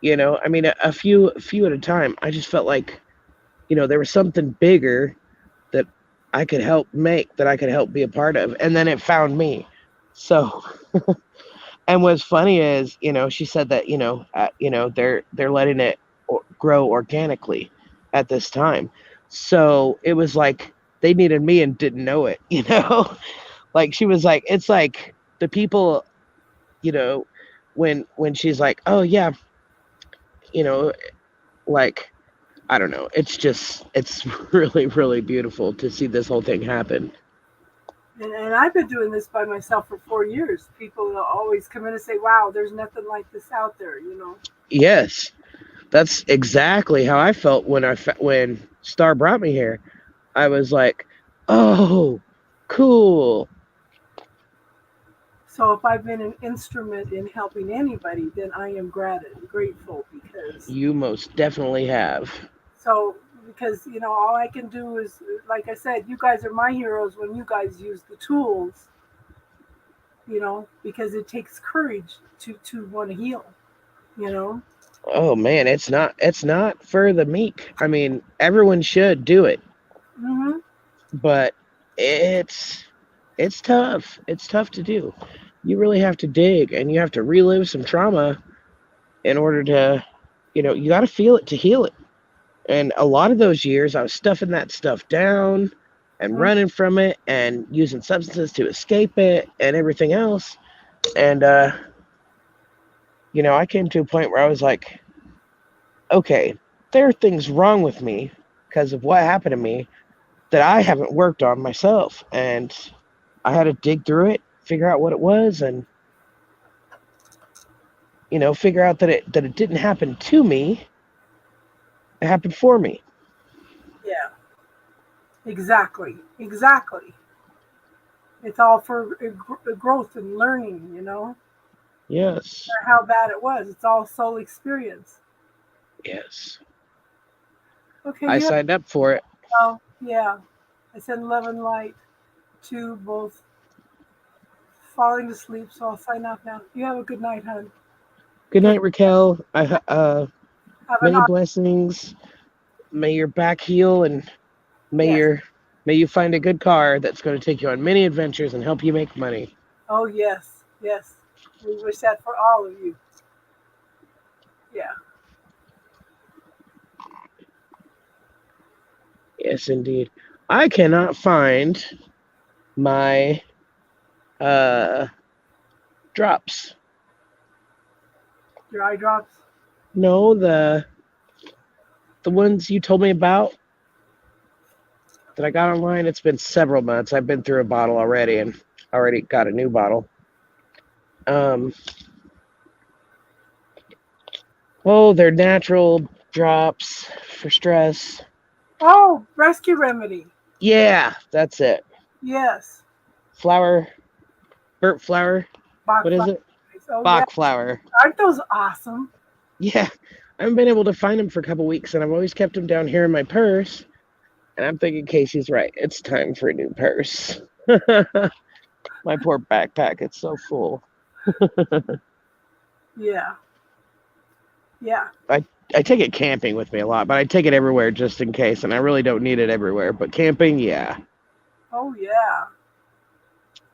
I mean, a few at a time. I just felt like, there was something bigger that that I could help be a part of. And then it found me. So, and what's funny is, she said that, they're letting it grow organically at this time. So it was like they needed me and didn't know it, like she was like, it's like the people, you know, when she's like, oh yeah, you know, like, I don't know. It's really, really beautiful to see this whole thing happen. And I've been doing this by myself for 4 years. People will always come in and say, "Wow, there's nothing like this out there," you know. Yes, that's exactly how I felt when Star brought me here. I was like, oh, cool. So if I've been an instrument in helping anybody, then I am grateful because You most definitely have. so because all I can do is, like I said, you guys are my heroes when you guys use the tools, because it takes courage to want to heal, you know. Oh man, it's not for the meek. I mean, everyone should do it, Hmm. but it's it's tough. It's tough to do. You really have to dig, and you have to relive some trauma in order to, you got to feel it to heal it. And a lot of those years, I was stuffing that stuff down and running from it and using substances to escape it and everything else. And I came to a point where I was like, okay, there are things wrong with me because of what happened to me that I haven't worked on myself. And I had to dig through it, figure out what it was, and figure out that it didn't happen to me, it happened for me. Yeah, exactly, exactly. It's all for growth and learning, Yes. or how bad it was. It's all soul experience. Yes. Okay, I you have signed up for it. yeah. I send love and light to both falling asleep, so I'll sign off now. You have a good night, hon. Good Okay. night, Raquel. Have an Many blessings. May your back heal, and may yes. may you find a good car that's going to take you on many adventures and help you make money. Oh yes, yes. We wish that for all of you. Yeah. Yes, indeed. I cannot find my uh drops. Your eye drops. No, the ones you told me about that I got online. It's been several months. I've been through a bottle already, and already got a new bottle. Um, oh, they're natural drops for stress. Oh, rescue remedy. Yeah, that's it. Yes. Flower, burnt flower. Bach What is flowers. it? Oh yeah. Bach flower. Aren't those awesome? Yeah, I haven't been able to find them for a couple weeks, and I've always kept them down here in my purse. And I'm thinking Casey's right. It's time for a new purse. My poor backpack. It's so full. Yeah. Yeah. I take it camping with me a lot, but I take it everywhere just in case, and I really don't need it everywhere. But camping, yeah. Oh yeah.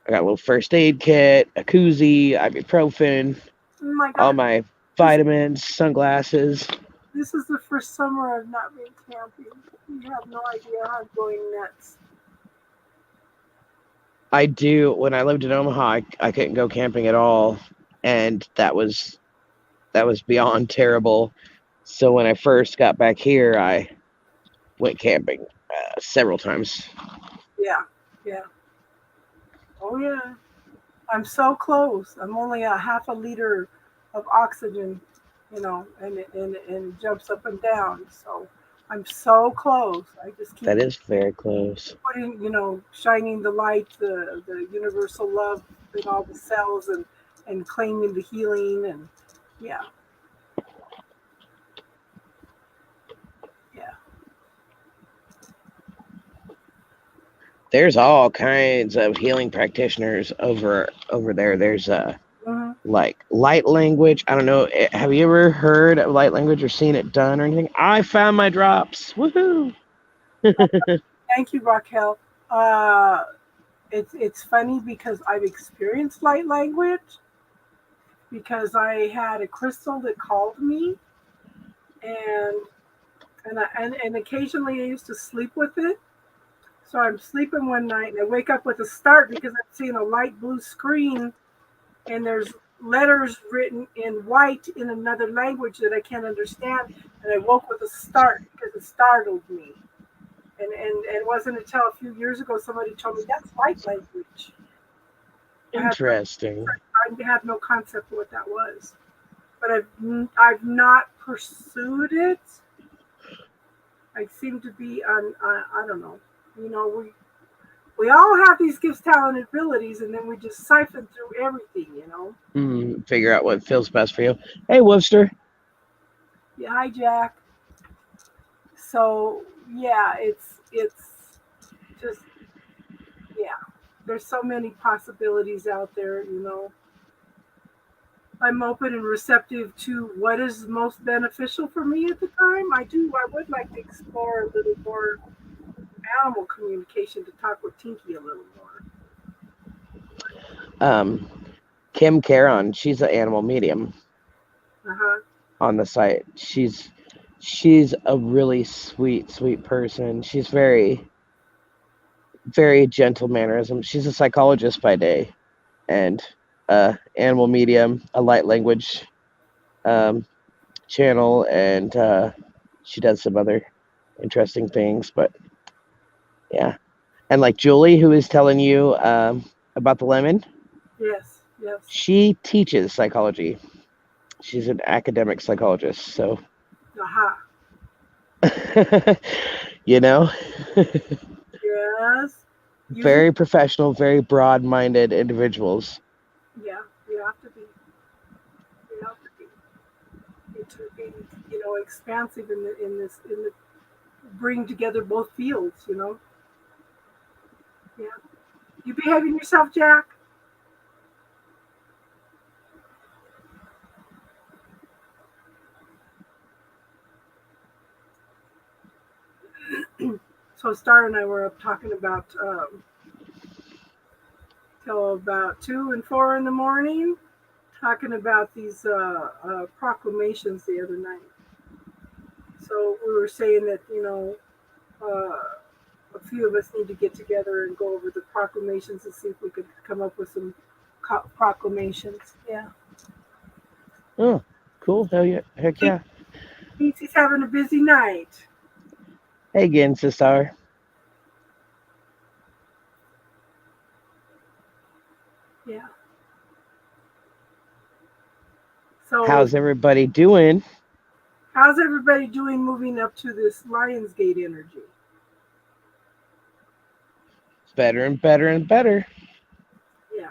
I got a little first aid kit, a koozie, ibuprofen, Oh my all God. my This, vitamins, sunglasses. this is the first summer I've not been camping. You have no idea how I'm going nuts. I do. When I lived in Omaha, I couldn't go camping at all, and that was beyond terrible. So when I first got back here, I went camping several times. Yeah. Yeah. Oh yeah. I'm so close. I'm only a half a liter of oxygen, and it jumps up and down. So I'm so close. I just keep That is very close. putting, shining the light, the universal love in all the cells, and claiming the healing, and yeah, yeah. There's all kinds of healing practitioners over there. There's Hmm. like light language. I don't know. Have you ever heard of light language or seen it done or anything? I found my drops. Woohoo! Thank you, Raquel. Uh, it's funny because I've experienced light language because I had a crystal that called me, and and occasionally I used to sleep with it. So I'm sleeping one night and I wake up with a start because I'm seeing a light blue screen, and there's letters written in white in another language that I can't understand. And I woke with a start because it startled me. And it wasn't until a few years ago somebody told me that's light language. I had Interesting. I had no concept of what that was, but I've not pursued it. I seem to be on I don't know. We all have these gifts, talent, and abilities, and then we just siphon through everything. Figure out what feels best for you. Hey, Webster. Yeah, hi Jack. So yeah, it's just yeah. There's so many possibilities out there. I'm open and receptive to what is most beneficial for me at the time. I would like to explore a little more animal communication to talk with Tinky a little more. Um, Kim Caron. She's an animal medium Uh-huh. on the site. She's a really sweet person. She's very gentle mannerism. She's a psychologist by day, and animal medium, a light language um, channel, and she does some other interesting things. But yeah, and like Julie, who is telling you about the lemon, Yes, yes. she teaches psychology. She's an academic psychologist, so Aha. you know, Yes. Using very professional, very broad-minded individuals. yeah, you have to be. You have to be. To be, expansive in the bring together both fields. Yeah. You behaving yourself, Jack? So Star and I were up talking about till about 2 and 4 in the morning, talking about these proclamations the other night. So we were saying that a few of us need to get together and go over the proclamations and see if we could come up with some proclamations. Yeah. Oh, cool. Hell yeah. Heck yeah. He's having a busy night. Hey again, sister. Yeah. So How's everybody doing? how's everybody doing moving up to this Lionsgate energy? It's better and better and better. Yeah.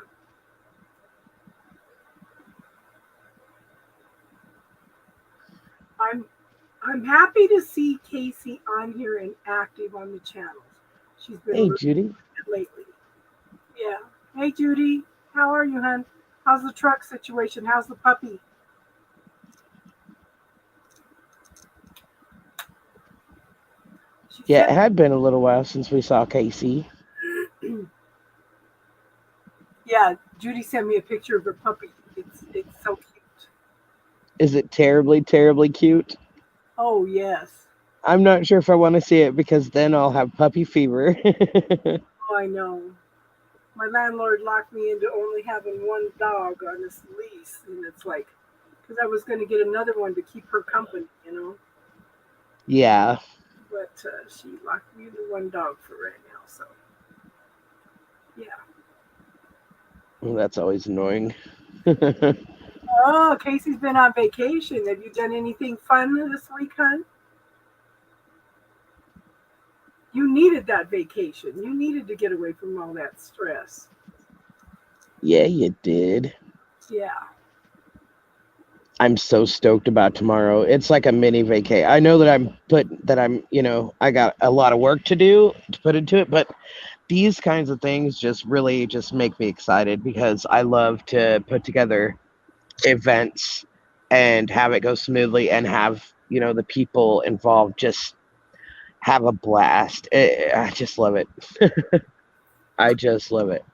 I'm happy to see Casey on here and active on the channels. She's been a Hey, little Judy. bit lately. Yeah. Hey Judy, how are you, hon? How's the truck situation? How's the puppy? She Yeah, said it had been a little while since we saw Casey. yeah, Judy sent me a picture of her puppy. It's so cute. Is it terribly, terribly cute? Oh yes. I'm not sure if I want to see it because then I'll have puppy fever. Oh, I know. My landlord locked me into only having one dog on this lease, and it's like, because I was going to get another one to keep her company. Yeah. But she locked me into one dog for right now, so yeah. Well, that's always annoying. Oh, Casey's been on vacation. Have you done anything fun this week, hon? You needed that vacation. You needed to get away from all that stress. Yeah, you did. Yeah. I'm so stoked about tomorrow. It's like a mini vacay. I know that I got a lot of work to do to put into it, but these kinds of things just really just make me excited because I love to put together events and have it go smoothly and have, the people involved just have a blast. I just love it. I just love it.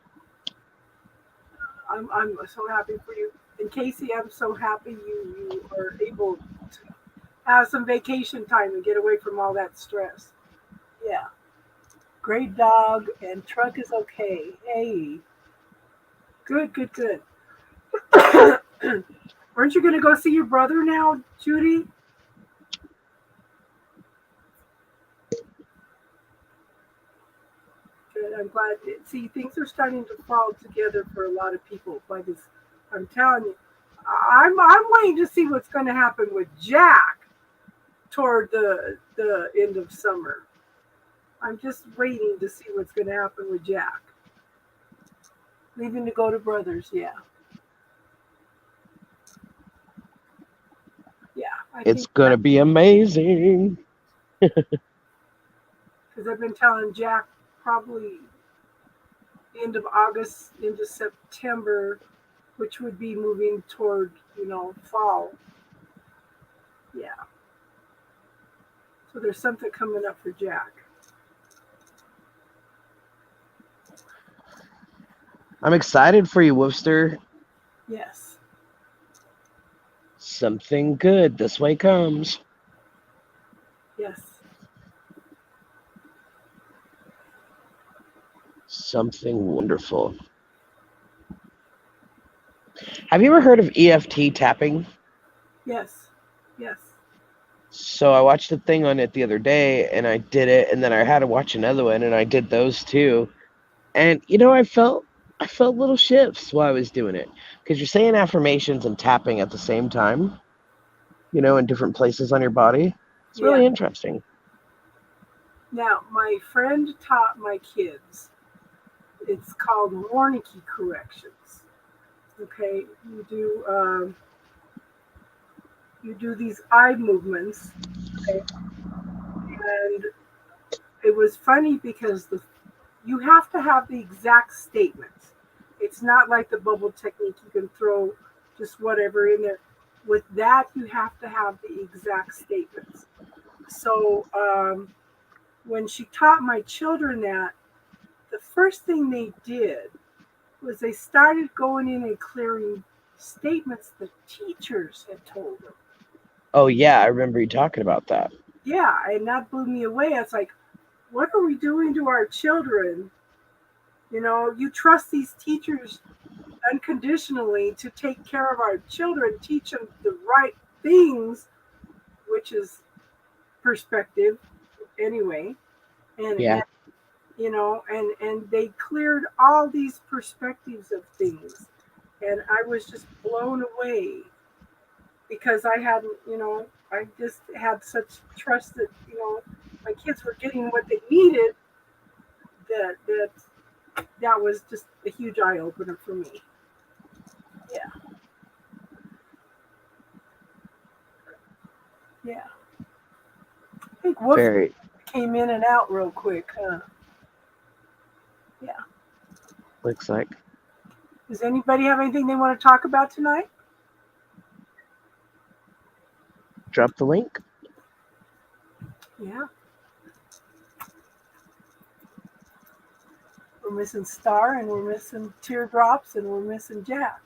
I'm so happy for you. And Casey, I'm so happy you are able to have some vacation time and get away from all that stress. Yeah. Great dog and truck is okay. Hey. Good, good, good. Weren't you going to go see your brother now, Judy? Good. I'm glad. See, things are starting to fall together for a lot of people. By this, I'm telling you, I'm waiting to see what's going to happen with Jack toward the end of summer. I'm just waiting to see what's going to happen with Jack. Leaving to go to Brothers, yeah. Yeah, I It's think going to that be amazing. because I've been telling Jack probably end of August into September, which would be moving toward, fall. Yeah. So there's something coming up for Jack. I'm excited for you, Woofster. Yes. Something good this way comes. Yes. Something wonderful. Have you ever heard of EFT tapping? Yes. Yes. So I watched a thing on it the other day and I did it, and then I had to watch another one and I did those too. And I felt little shifts while I was doing it. Because you're saying affirmations and tapping at the same time, in different places on your body. It's Yeah. really interesting. Now, my friend taught my kids. It's called Warnicki corrections. Okay, you do these eye movements. Okay, and it was funny because you have to have the exact statements. It's not like the bubble technique. You can throw just whatever in there. With that, you have to have the exact statements. So when she taught my children that, the first thing they did was they started going in and clearing statements the teachers had told them. Oh, yeah, I remember you talking about that. Yeah, and that blew me away. It's like, what are we doing to our children? You know, you trust these teachers unconditionally to take care of our children, teach them the right things, which is perspective anyway. And Yeah, you know, and they cleared all these perspectives of things. And I was just blown away because I hadn't, you know, I just had such trust that, you know, my kids were getting what they needed, that was just a huge eye opener for me. Yeah. Yeah. I think Wolf very. came in and out real quick, huh? Yeah. Looks like. Does anybody have anything they want to talk about tonight? Drop the link. Yeah. We're missing Star and we're missing Teardrops and we're missing Jack.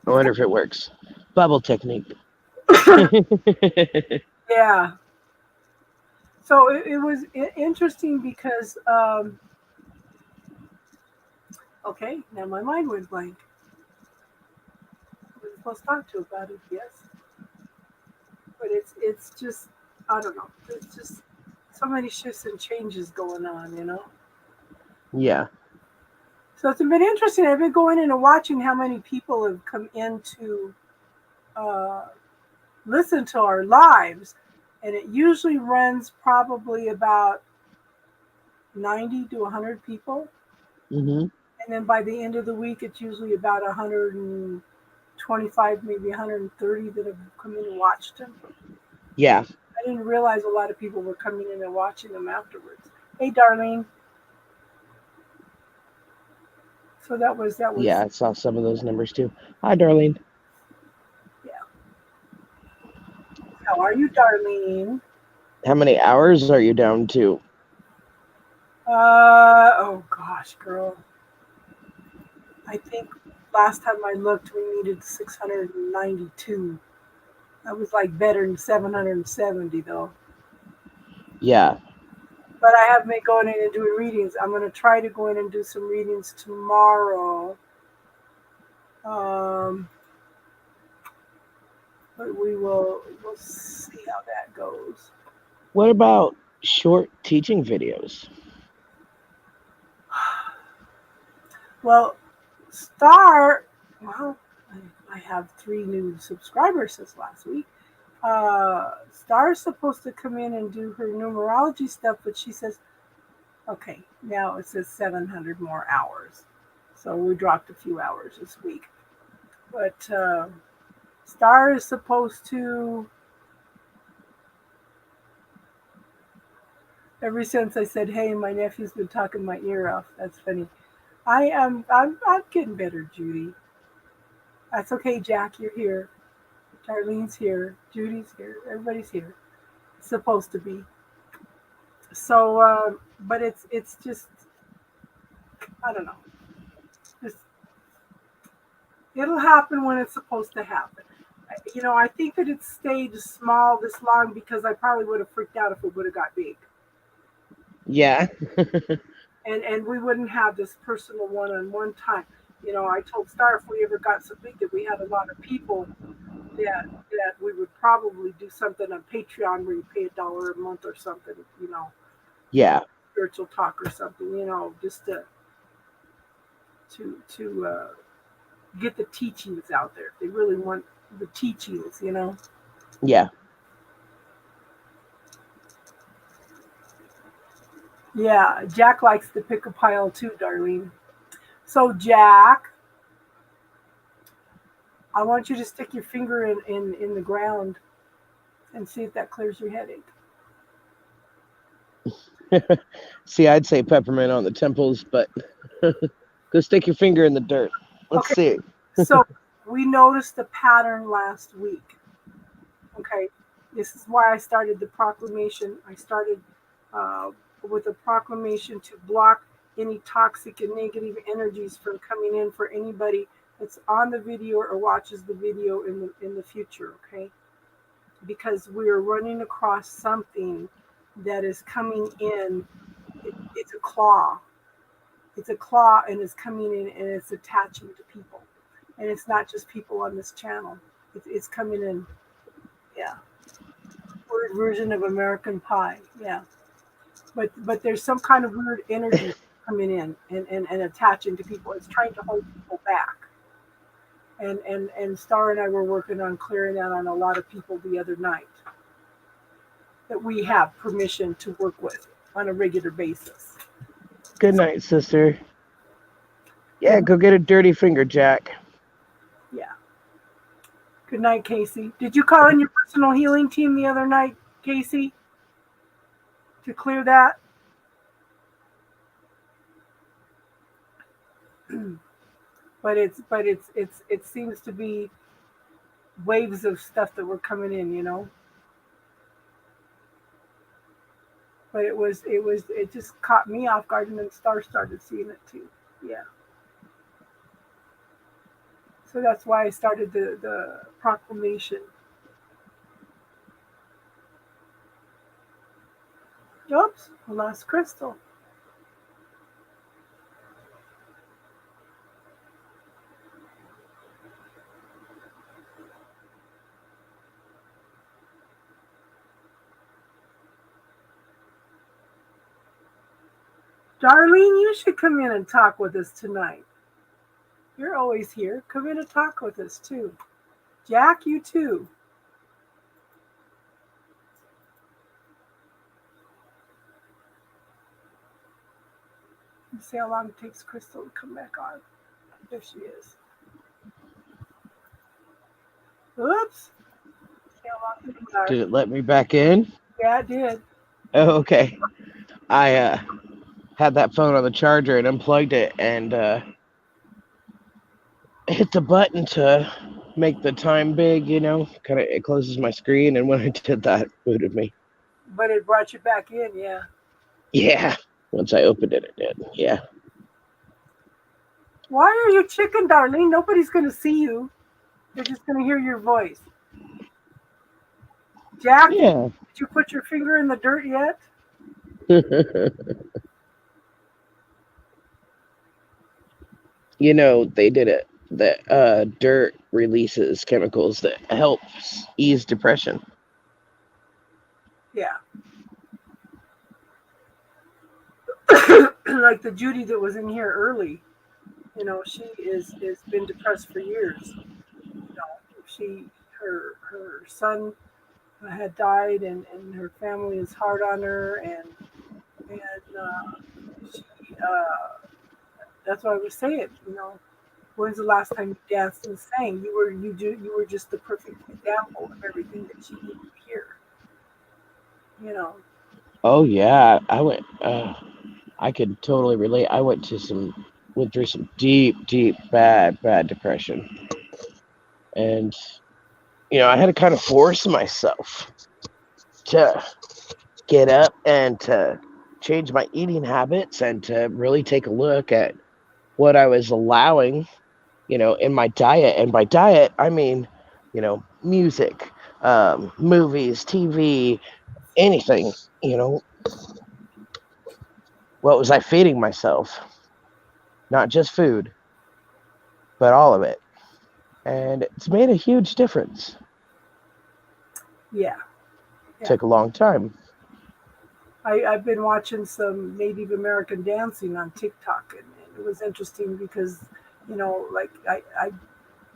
I wonder if it works. Bubble technique. Yeah. So it was interesting because, okay, now my mind went blank. We were supposed to talk to about it, yes. But it's just, I don't know. It's just so many shifts and changes going on, you know? Yeah. So it's been interesting. I've been going in and watching how many people have come in to listen to our lives. And it usually runs probably about 90 to 100 people. Mm-hmm. And then by the end of the week, it's usually about 125, maybe 130 that have come in and watched them. Yeah. I didn't realize a lot of people were coming in and watching them afterwards. Hey, Darlene. So that was. Yeah, I saw some of those numbers too. Hi, Darlene. Yeah. How are you, Darlene? How many hours are you down to? Oh gosh, girl. I think last time I looked, we needed 692. That was like better than 770 though. Yeah. But I have been going in and doing readings. I'm going to try to go in and do some readings tomorrow. But we'll see how that goes. What about short teaching videos? Well, Star, well, I have 3 new subscribers since last week. Star is supposed to come in and do her numerology stuff, but she says, okay, now it says 700 more hours. So we dropped a few hours this week. But Star is supposed to, ever since I said, hey, my nephew's been talking my ear off. That's funny. I'm getting better, Judy. That's okay, Jack, you're here. Darlene's here. Judy's here. Everybody's here. It's supposed to be. So, but it's just, I don't know. It'll happen when it's supposed to happen. You know, I think that it stayed small this long because I probably would have freaked out if it would have got big. Yeah. And we wouldn't have this personal one-on-one time. You know, I told Star if we ever got so big that we had a lot of people that we would probably do something on Patreon where you pay $1 a month or something, you know. Yeah. Spiritual talk or something, you know, just to get the teachings out there. If they really want the teachings, you know. Yeah. Yeah, Jack likes to pick a pile too, Darlene. So Jack, I want you to stick your finger in the ground and see if that clears your headache. See, I'd say peppermint on the temples, but go stick your finger in the dirt. Let's see. So we noticed the pattern last week. Okay. This is why I started the proclamation. I started uh, with a proclamation to block any toxic and negative energies from coming in for anybody that's on the video or watches the video in the future. Okay, because we are running across something that is coming in. It's a claw. It's a claw, and it's coming in and it's attaching to people, and it's not just people on this channel. It's coming in. Yeah, word version of American Pie. Yeah, but there's some kind of weird energy coming in and attaching to people. It's trying to hold people back. And Star and I were working on clearing that on a lot of people the other night that we have permission to work with on a regular basis. Good night, sister. Yeah, Good, go get a dirty finger, Jack. yeah. Good night, Casey. Did you call in your personal healing team the other night, Casey, to clear that? But it seems to be waves of stuff that were coming in, you know. But it just caught me off guard, and then Star started seeing it too. Yeah. So that's why I started the proclamation. Oops, I lost Crystal. Darlene, you should come in and talk with us tonight. You're always here. Come in and talk with us too. Jack, you too. Let's see how long it takes Crystal to come back on. There she is. Oops. See how long it takes her. Did it let me back in? Yeah, it did. Oh, okay. I had that phone on the charger and unplugged it and hit the button to make the time big, you know. Kind of it closes my screen, and when I did that, it booted me. But it brought you back in, yeah. Yeah. Once I opened it, it did. Yeah. Why are you chicken, Darlene? Nobody's going to see you. They're just going to hear your voice. Jack, Yeah. did you put your finger in the dirt yet? You know, they did it. That dirt releases chemicals that helps ease depression. Yeah. Like the Judy that was in here early. You know, she is been depressed for years. You know, her son had died, and her family is hard on her, and she that's what I was saying. You know, when's the last time you danced and sang? You were just the perfect example of everything that she needed to hear. You know. Oh yeah, I went. I could totally relate. I went through some deep, bad depression, and I had to kind of force myself to get up and to change my eating habits and to really take a look at what I was allowing, in my diet. And by diet, I mean, music, movies, TV, anything, you know, what was I feeding myself? Not just food, but all of it. And it's made a huge difference. Yeah. Took a long time. I've been watching some Native American dancing on TikTok, and it was interesting because, like I've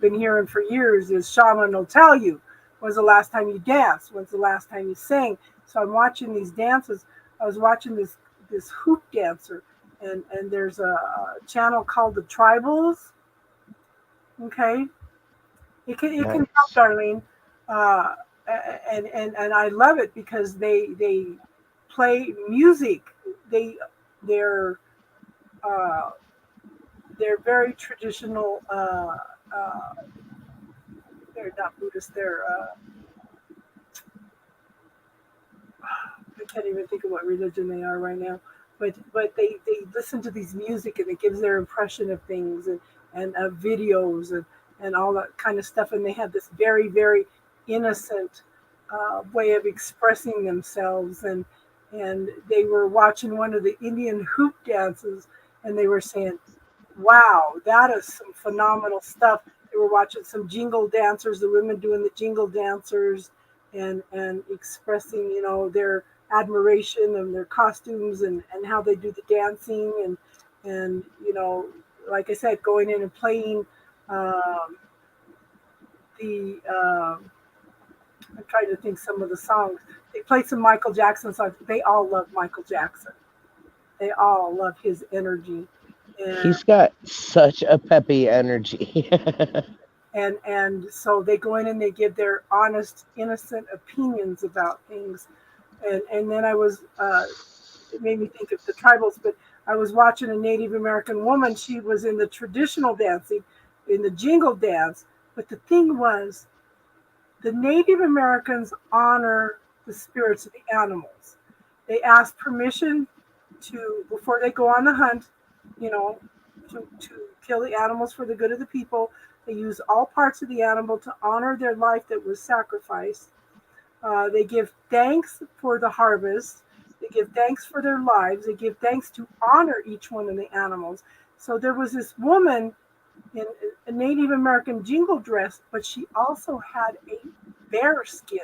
been hearing for years is shaman will tell you when's the last time you danced, when's the last time you sang. So I'm watching these dances. I was watching this hoop dancer, and there's a channel called the Tribals. Okay, it can help, Nice. Darlene, uh, and I love it because they play music. They they're uh, they're very traditional. Uh, they're not Buddhist. They're I can't even think of what religion they are right now. But they listen to these music and it gives their impression of things and videos and all that kind of stuff. And they have this very, very innocent way of expressing themselves. And they were watching one of the Indian hoop dances and they were saying, wow, that is some phenomenal stuff. They were watching some jingle dancers, the women doing the jingle dancers and expressing, their admiration and their costumes and how they do the dancing and like I said, going in and playing um, the I'm trying to think some of the songs. They played some Michael Jackson songs. They all love Michael Jackson. They all love his energy. And He's got such a peppy energy. and so they go in and they give their honest, innocent opinions about things. And then I was it made me think of the tribals, but I was watching a Native American woman. She was in the traditional dancing, in the jingle dance. But the thing was, the Native Americans honor the spirits of the animals. They ask permission before they go on the hunt, you know, to kill the animals for the good of the people. They use all parts of the animal to honor their life that was sacrificed. They give thanks for the harvest. They give thanks for their lives. They give thanks to honor each one of the animals. So there was this woman in a Native American jingle dress, but she also had a bear skin.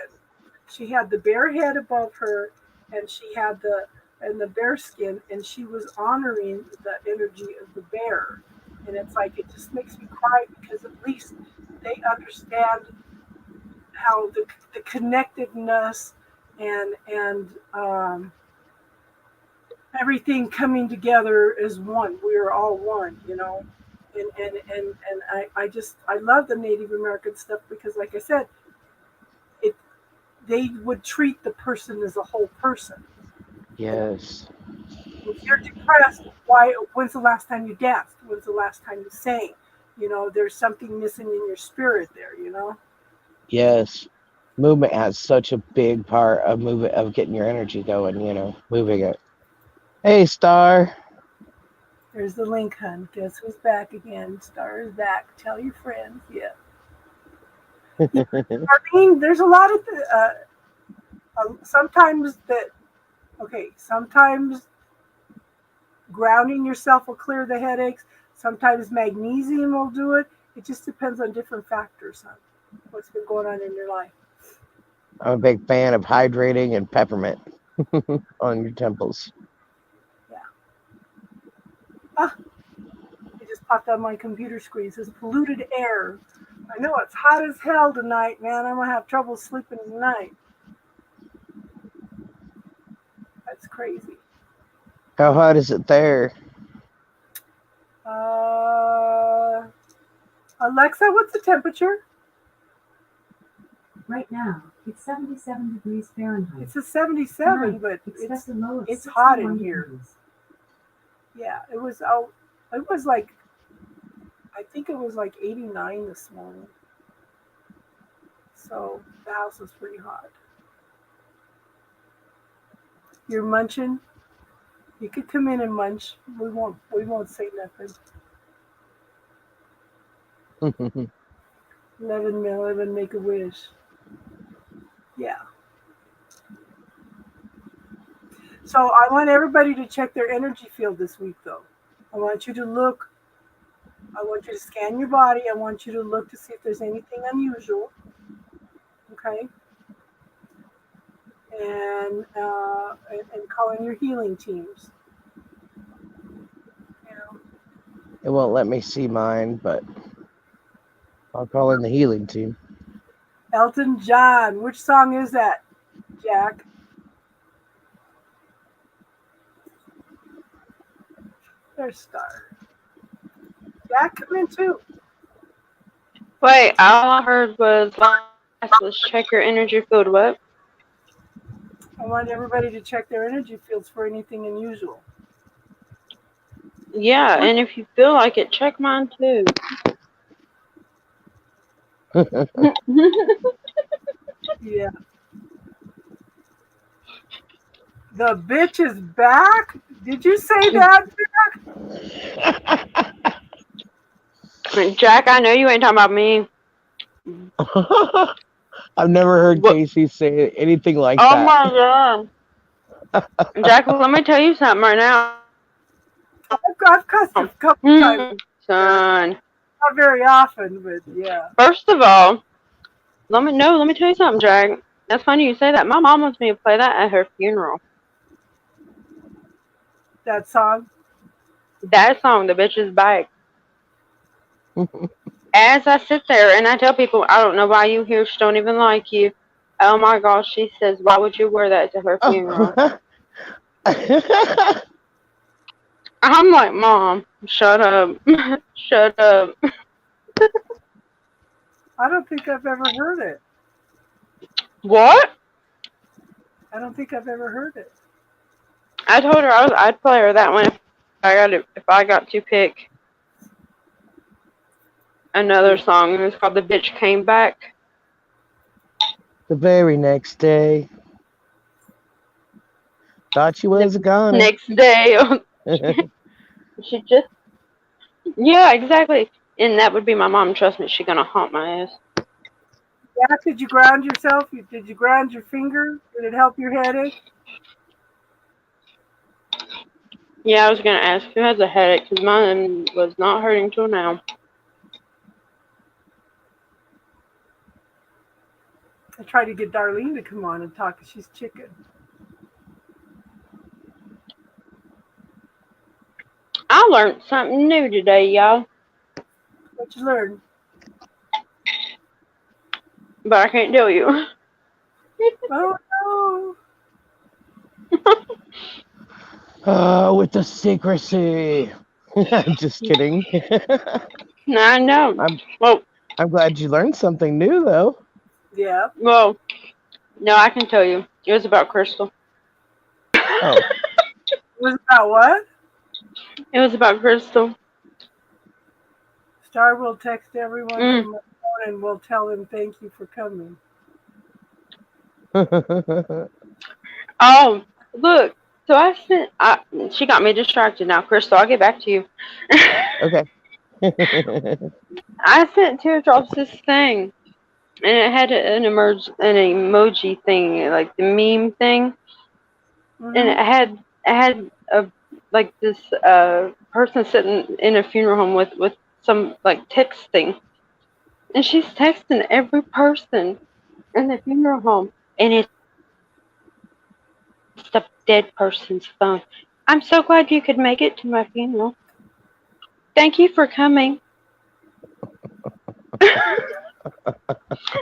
She had the bear head above her, and she had the bear skin, and she was honoring the energy of the bear. And it's like it just makes me cry because at least they understand how the connectedness and everything coming together as one. We are all one, and I love the Native American stuff because, like I said, it they would treat the person as a whole person. You know, Yes. if you're depressed, why? When's the last time you danced? When's the last time you sang? There's something missing in your spirit there. Yes. Movement has such a big part of getting your energy going, moving it. Hey, Star. There's the link, hun. Guess who's back again? Star is back. Tell your friends. Yeah. I mean, there's a lot of sometimes that. Okay, sometimes grounding yourself will clear the headaches. Sometimes magnesium will do it. It just depends on different factors, huh? What's been going on in your life. I'm a big fan of hydrating and peppermint on your temples. Yeah. Ah, it just popped on my computer screen. It says polluted air. I know it's hot as hell tonight, man. I'm gonna have trouble sleeping tonight. That's crazy. How hot is it there? Uh, Alexa, what's the temperature? Right now, it's 77 degrees Fahrenheit. It's a 77, Tonight, but expect a low of it's hot in 61 here. degrees. Yeah, it was. Oh, it was like I think it was like 89 this morning. So the house was pretty hot. You're munching. You could come in and munch. We won't say nothing. 11 make a wish. Yeah. So I want everybody to check their energy field this week, though. I want you to look. I want you to scan your body. I want you to look to see if there's anything unusual. Okay. And call in your healing teams. It won't let me see mine, but I'll call in the healing team. Elton John. Which song is that, Jack? There's Star. Jack, come in too. Wait, all I heard was check your energy field. What? I want everybody to check their energy fields for anything unusual. Yeah, and if you feel like it, check mine too. Yeah. The bitch is back? Did you say that? Jack, I know you ain't talking about me. I've never heard What? Casey say anything like Oh that. my god. Jack, let me tell you something right now. I've cussed a couple times. Son. Not very often, but yeah. First of all, let me tell you something, Jack. That's funny you say that. My mom wants me to play that at her funeral. That song. That song, The Bitch is Back. As I sit there and I tell people, I don't know why you here, she don't even like you. Oh my gosh, she says, why would you wear that to her funeral? I'm like, Mom, shut up. Shut up. I don't think I've ever heard it. What? I don't think I've ever heard it. I told her I'd play her that one if I got to pick another song. It was called The Bitch Came Back. The very next day, thought she was gone. Next day. She just... Yeah, exactly. And that would be my mom. Trust me, she's gonna haunt my ass. Yeah, did you ground yourself? Did you ground your finger? Did it help your headache? Yeah, I was gonna ask who has a headache because mine was not hurting till now. I tried to get Darlene to come on and talk. She's chicken. I learned something new today, y'all. What you learn? But I can't tell you. Oh no! With the secrecy. I'm just kidding. I know. I'm glad you learned something new, though. Yeah. Well, no, I can tell you. It was about Crystal. Oh. It was about what? It was about Crystal. Star will text everyone from the phone and we'll tell them thank you for coming. Oh, look. So she got me distracted now, Crystal. I'll get back to you. Okay. I sent Teardrops this thing, and it had an emoji thing, like the meme thing, and it had this person sitting in a funeral home with some like texting, and she's texting every person in the funeral home, and it's the dead person's phone. I'm so glad you could make it to my funeral. Thank you for coming.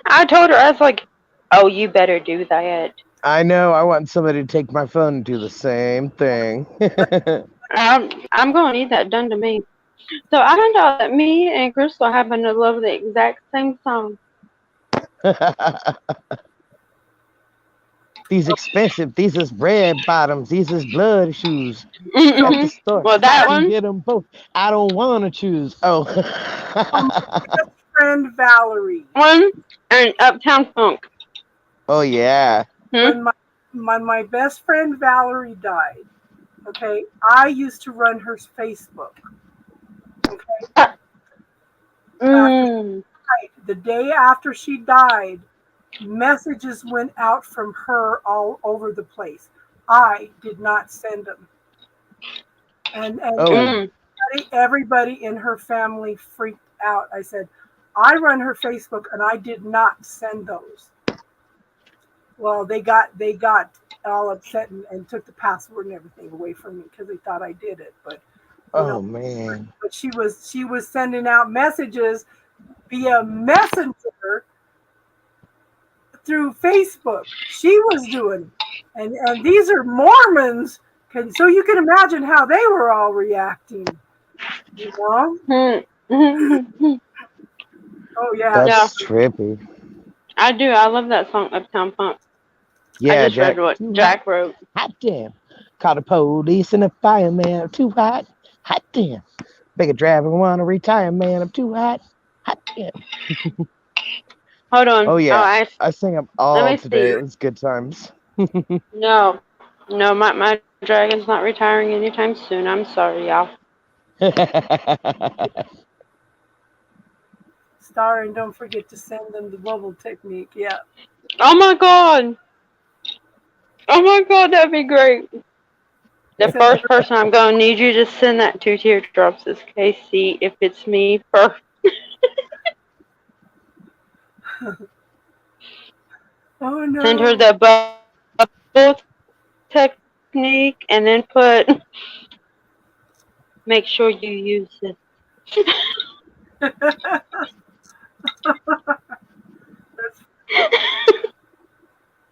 I told her, I was like, oh, you better do that. I know. I want somebody to take my phone and do the same thing. I'm going to need that done to me. So I found out that me and Crystal happen to love the exact same song. These expensive. These is red bottoms. These is blood shoes. At the store. Well, that I can one. get them both. I don't want to choose. Oh. My best friend Valerie. One and Uptown Funk. Oh yeah. When my best friend Valerie died, okay, I used to run her Facebook. Okay. The day after she died, messages went out from her all over the place. I did not send them. And everybody in her family freaked out. I said, I run her Facebook and I did not send those. Well, they got all upset and took the password and everything away from me because they thought I did it. But man. But she was sending out messages via Messenger through Facebook. She was doing it. And these are Mormons. So you can imagine how they were all reacting. You know? Oh yeah. That's trippy. I do. I love that song, Uptown Funk. Yeah, I just read what Jack wrote. Hot damn. Call the police and the fireman. I'm too hot. Hot damn. Beg a driver want to retire, man. I'm too hot. Hot damn. Hold on. Oh yeah. I sing them all today. See. It was good times. No. No, my dragon's not retiring anytime soon. I'm sorry, y'all. Star, and don't forget to send them the bubble technique. Yeah. Oh my god! Oh my god, that'd be great. The Send first person I'm gonna need you to send that 2 teardrops is Casey. If it's me first, Oh send her no. the bubble technique, and then put. Make sure you use it. That's,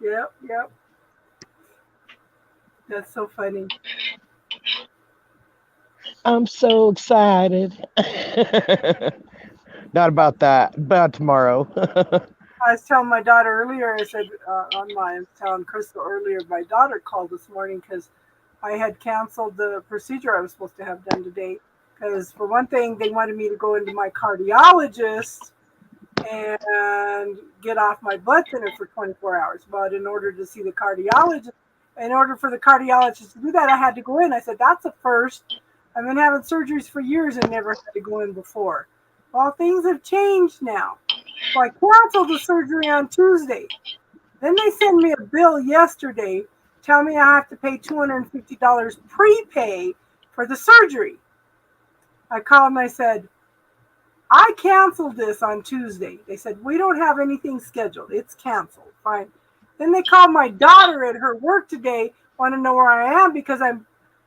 yep, yep. That's so funny. I'm so excited. Not about that, about tomorrow. I was telling my daughter earlier, I said, I was telling Crystal earlier, my daughter called this morning because I had canceled the procedure I was supposed to have done today. Because, for one thing, they wanted me to go into my cardiologist and get off my blood thinner for 24 hours. But in order to see the cardiologist, in order for the cardiologist to do that, I had to go in. I said, that's a first. I've been having surgeries for years and never had to go in before. Well, things have changed now. So I canceled the surgery on Tuesday. Then they send me a bill yesterday telling me I have to pay $250 prepay for the surgery. I called and I said, I canceled this on Tuesday. They said, we don't have anything scheduled. It's canceled. Fine. Then they called my daughter at her work today, want to know where I am because I'm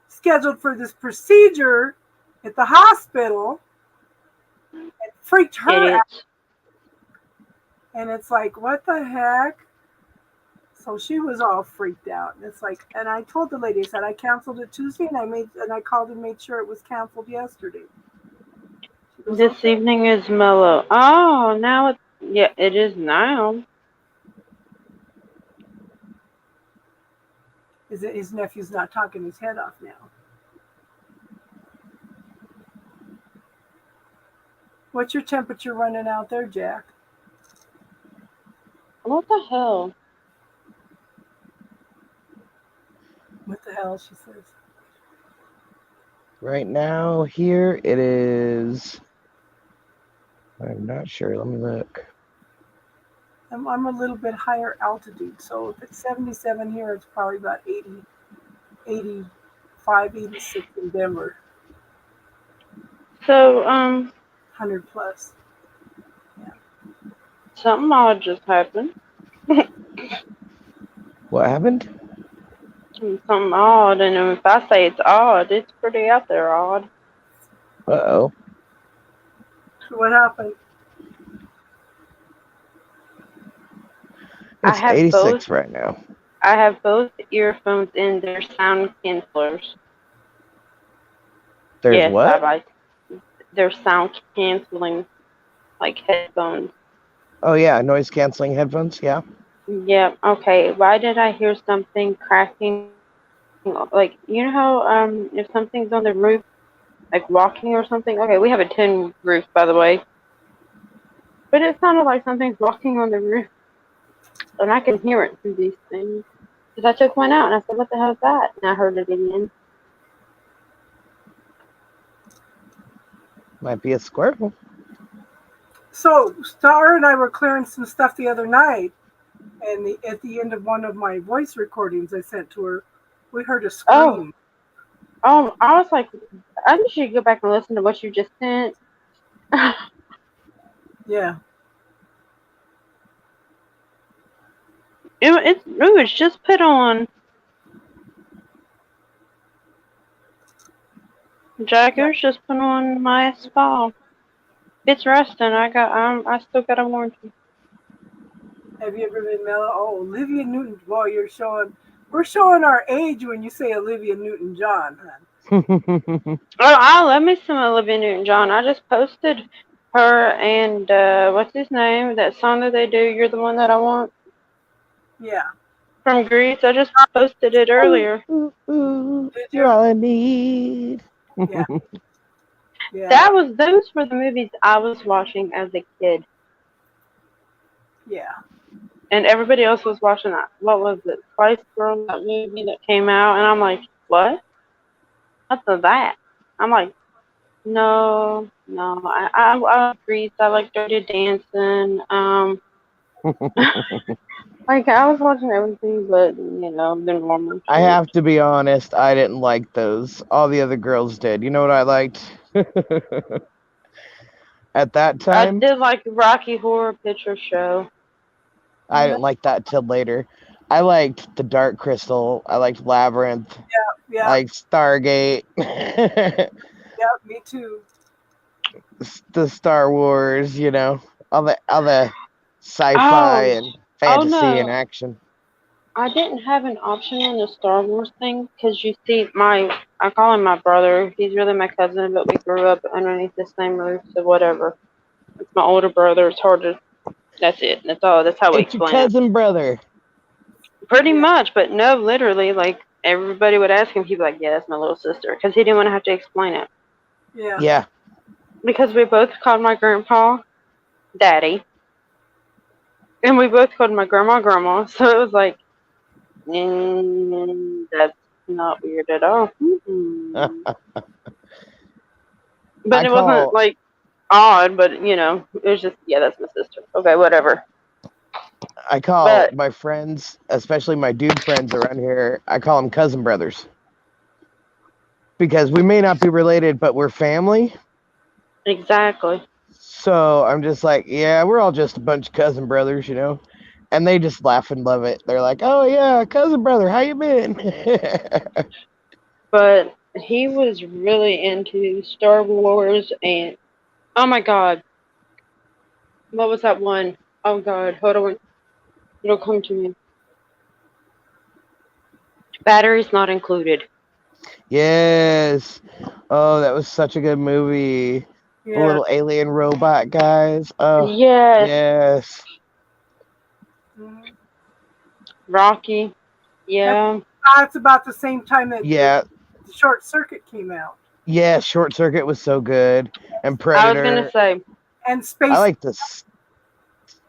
scheduled for this procedure at the hospital. It freaked her out. Idiots. And it's like, what the heck? So she was all freaked out. And it's like, and I told the lady, I said, I canceled it Tuesday and I called and made sure it was canceled yesterday. She goes, This okay. evening is mellow. Oh, now it is now. His nephew's not talking his head off now. What's your temperature running out there, Jack? What the hell? What the hell, she says. Right now, here it is. I'm not sure. Let me look. I'm a little bit higher altitude, so if it's 77 here, it's probably about 80, 85, 86 in Denver. So, 100 plus. something odd just happened. What happened? Something odd, and if I say it's odd, it's pretty out there odd. Uh-oh. So what happened? I It's have 86 both. right now. I have both earphones in their sound cancelers. There's Yes, I what? like their sound canceling, like headphones. Oh, yeah, noise canceling headphones. Yeah. Yeah. Okay. Why did I hear something cracking? Like, you know how if something's on the roof, like walking or something. Okay, we have a tin roof, by the way, but it sounded like something's walking on the roof, and I can hear it through these things. Because I took one out and I said, "What the hell is that?" And I heard it again. Might be a squirrel. So Star and I were clearing some stuff the other night, and at the end of one of my voice recordings I sent to her, we heard a Oh, scream. I was like, I think you should go back and listen to what you just sent. Yeah. It was just put on. Jack, it Yeah. was just put on my spa. It's resting. I still got a warranty. Have you ever been mellow? Oh, Olivia Newton. Boy, we're showing our age when you say Olivia Newton-John, hon. Oh, I love me some Olivia Newton-John. I just posted her and what's his name? That song that they do. You're the one that I want Yeah. from Greece. I just posted it earlier. Did You're you? all I need. Yeah. Yeah. Those were the movies I was watching as a kid. Yeah. and everybody else was watching that. What was it? Spice Girls, that movie that came out, and I'm like, what? What's that? I'm like, no, no. I agree. I like Dirty Dancing. Like I was watching everything, but the normal I shit. have to be honest, I didn't like those. All the other girls did. You know what I liked? At that I time, did like Rocky Horror Picture Show. I didn't like that till later. I liked the Dark Crystal. I liked Labyrinth. I Yeah, liked Stargate. yeah, me too. The Star Wars, all the sci-fi Oh, and oh fantasy and no. action. I didn't have an option on the Star Wars thing because you see, I call him my brother. He's really my cousin, but we grew up underneath the same roof, so whatever. It's my older brother. It's hard to. That's it. That's all. That's how we It's your explain it. cousin brother. Pretty Yeah, much, but no, literally, like everybody would ask him, he'd be like, "Yeah, that's my little sister," because he didn't want to have to explain it. yeah. Yeah. Because we both called my grandpa Daddy, and we both called my grandma Grandma, so it was like, that's not weird at all. But I it wasn't call like odd, but it was just, yeah, that's my sister. Okay, whatever. I call But my friends, especially my dude friends around here, I call them cousin brothers because we may not be related, but we're family. exactly. So I'm just like, yeah, we're all just a bunch of cousin brothers. And they just laugh and love it. They're like, "Oh yeah, cousin brother, how you been?" But he was really into Star Wars and oh my God, what was that one? Oh God, hold on, it'll come to me. Batteries not included. Yes. Oh, that was such a good movie. The Yeah. little alien robot guys. Oh, Yes, yes. Mhm. Rocky. And Yeah. that's about the same time that Yeah. the Short Circuit came out. Yeah, Short Circuit was so good. And I was gonna Predator. say, And I Space like this.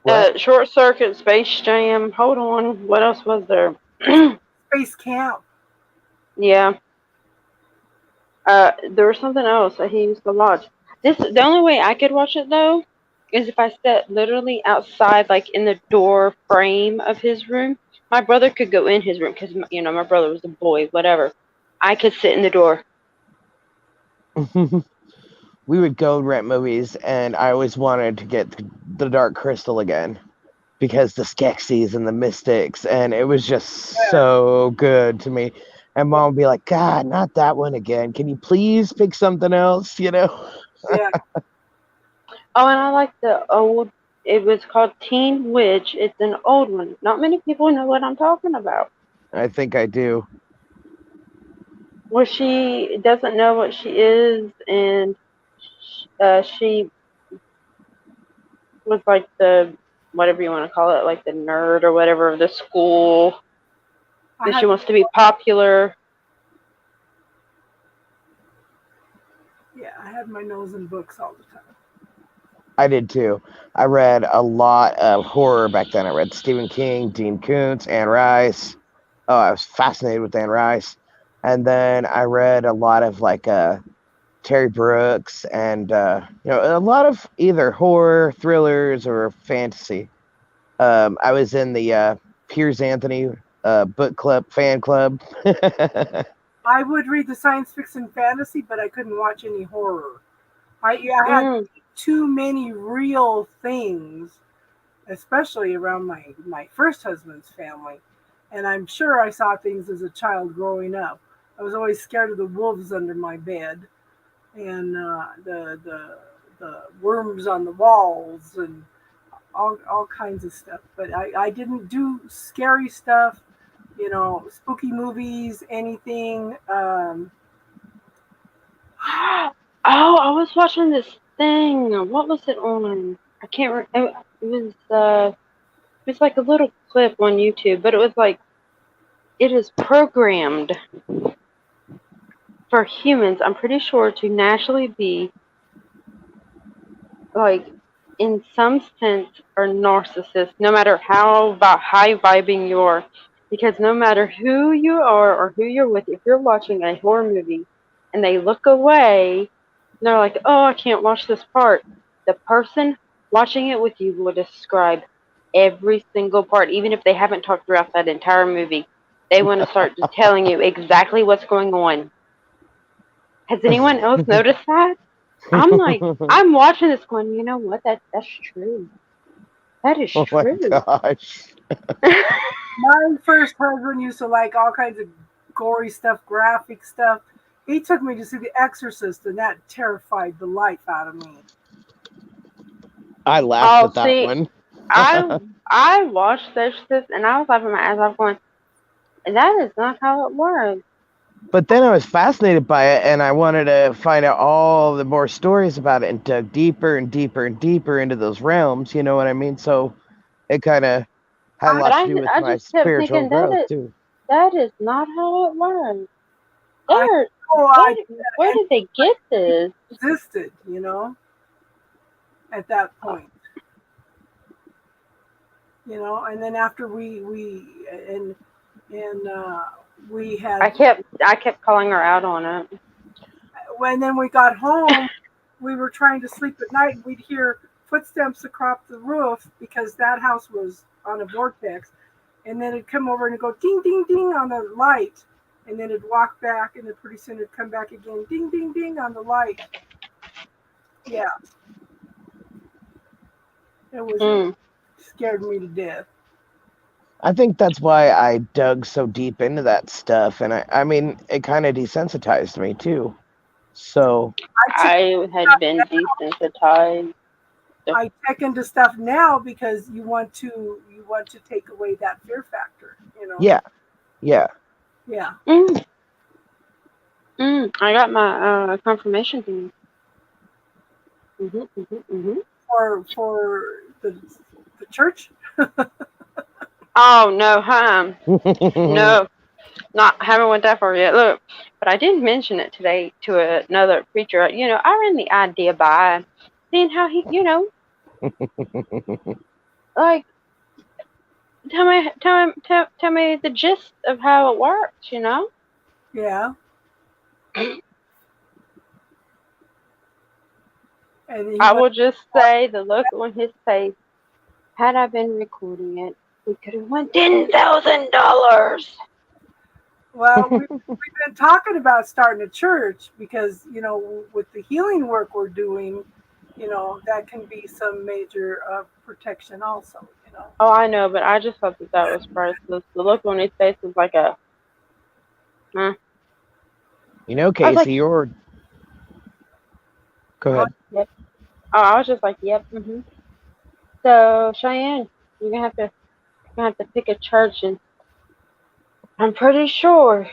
What? Short Circuit, Space Jam. Hold on, what else was there? Space Camp. Yeah. There was something else that he used to watch. The only way I could watch it though is if I sat literally outside, like in the door frame of his room. My brother could go in his room because my brother was a boy, whatever. I could sit in the door. We would go rent movies, and I always wanted to get the Dark Crystal again because the Skeksis and the Mystics, and it was just Yeah, so good to me. And yeah, mom would be like, "God, not that one again. Can you please pick something else?" yeah. Oh, and I like the old. It was called Teen Witch. It's an old one. Not many people know what I'm talking about. I think I do. Where she doesn't know what she is, and she was like the whatever you want to call it, like the nerd or whatever of the school. I That she had wants to be popular. yeah, I had my nose in books all the time. I did too. I read a lot of horror back then. I read Stephen King, Dean Koontz, Anne Rice. Oh, I was fascinated with Anne Rice. And then I read a lot of like Terry Brooks and a lot of either horror, thrillers, or fantasy. I was in the Piers Anthony book club fan club. I would read the science fiction fantasy, but I couldn't watch any horror. I had Mm. too many real things, especially around my first husband's family. And I'm sure I saw things as a child growing up. I was always scared of the wolves under my bed and the worms on the walls and all kinds of stuff. But I didn't do scary stuff, spooky movies, anything. Oh, I was watching this thing. What was it on? I can't. It was it was like a little clip on YouTube, but it was like it is programmed for humans. I'm pretty sure to naturally be like in some sense, are narcissists, no matter how high vibing you are. Because no matter who you are or who you're with, if you're watching a horror movie and they look away, they're like, oh, I can't watch this part. The person watching it with you will describe every single part, even if they haven't talked throughout that entire movie. They want to start just telling you exactly what's going on. Has anyone else noticed that? I'm like, I'm watching this going, you know what? That's true. That is Oh my true. gosh. My first husband used to like all kinds of gory stuff, graphic stuff. He took me to see The Exorcist, and that terrified the life out of me. I laughed Oh, at that see, one. I watched this and I was laughing my ass off going, that is not how it works. But then I was fascinated by it, and I wanted to find out all the more stories about it and dug deeper and deeper and deeper into those realms. You know what I mean? So it kind of had a I But lot to do with I my just kept spiritual thinking growth too. that is not how it works. I There, know I where and did they get this? existed, at that point, and then after and we had I kept calling her out on it. when then we got home, we were trying to sleep at night, and we'd hear footsteps across the roof because that house was on a vortex, and then it'd come over and it'd go ding ding ding on the light, and then it'd walk back, and then pretty soon it'd come back again, ding ding ding on the light. Yeah, it scared me to death. I think that's why I dug so deep into that stuff, and I mean, it kind of desensitized me too. So I had been desensitized. I check into stuff now because you want to take away that fear factor. yeah, yeah. Yeah. Mm, I got my confirmation thing. For the church. Oh no, no, not haven't went that far yet. Look, but I did mention it today to another preacher. I ran the idea by seeing how he, like tell me the gist of how it works. Yeah. And he I went. will just say the look on his face. Had I been recording it, we could have won $10,000. Well, we've been talking about starting a church because with the healing work we're doing, that can be some major protection also. Oh, I know, but I just thought that was priceless. The look on his face was like a, huh. You know, I was like, Casey, you're. Go ahead. yep. Oh, I was just like, yep. So Cheyenne, you're gonna have to pick a church, and I'm pretty sure.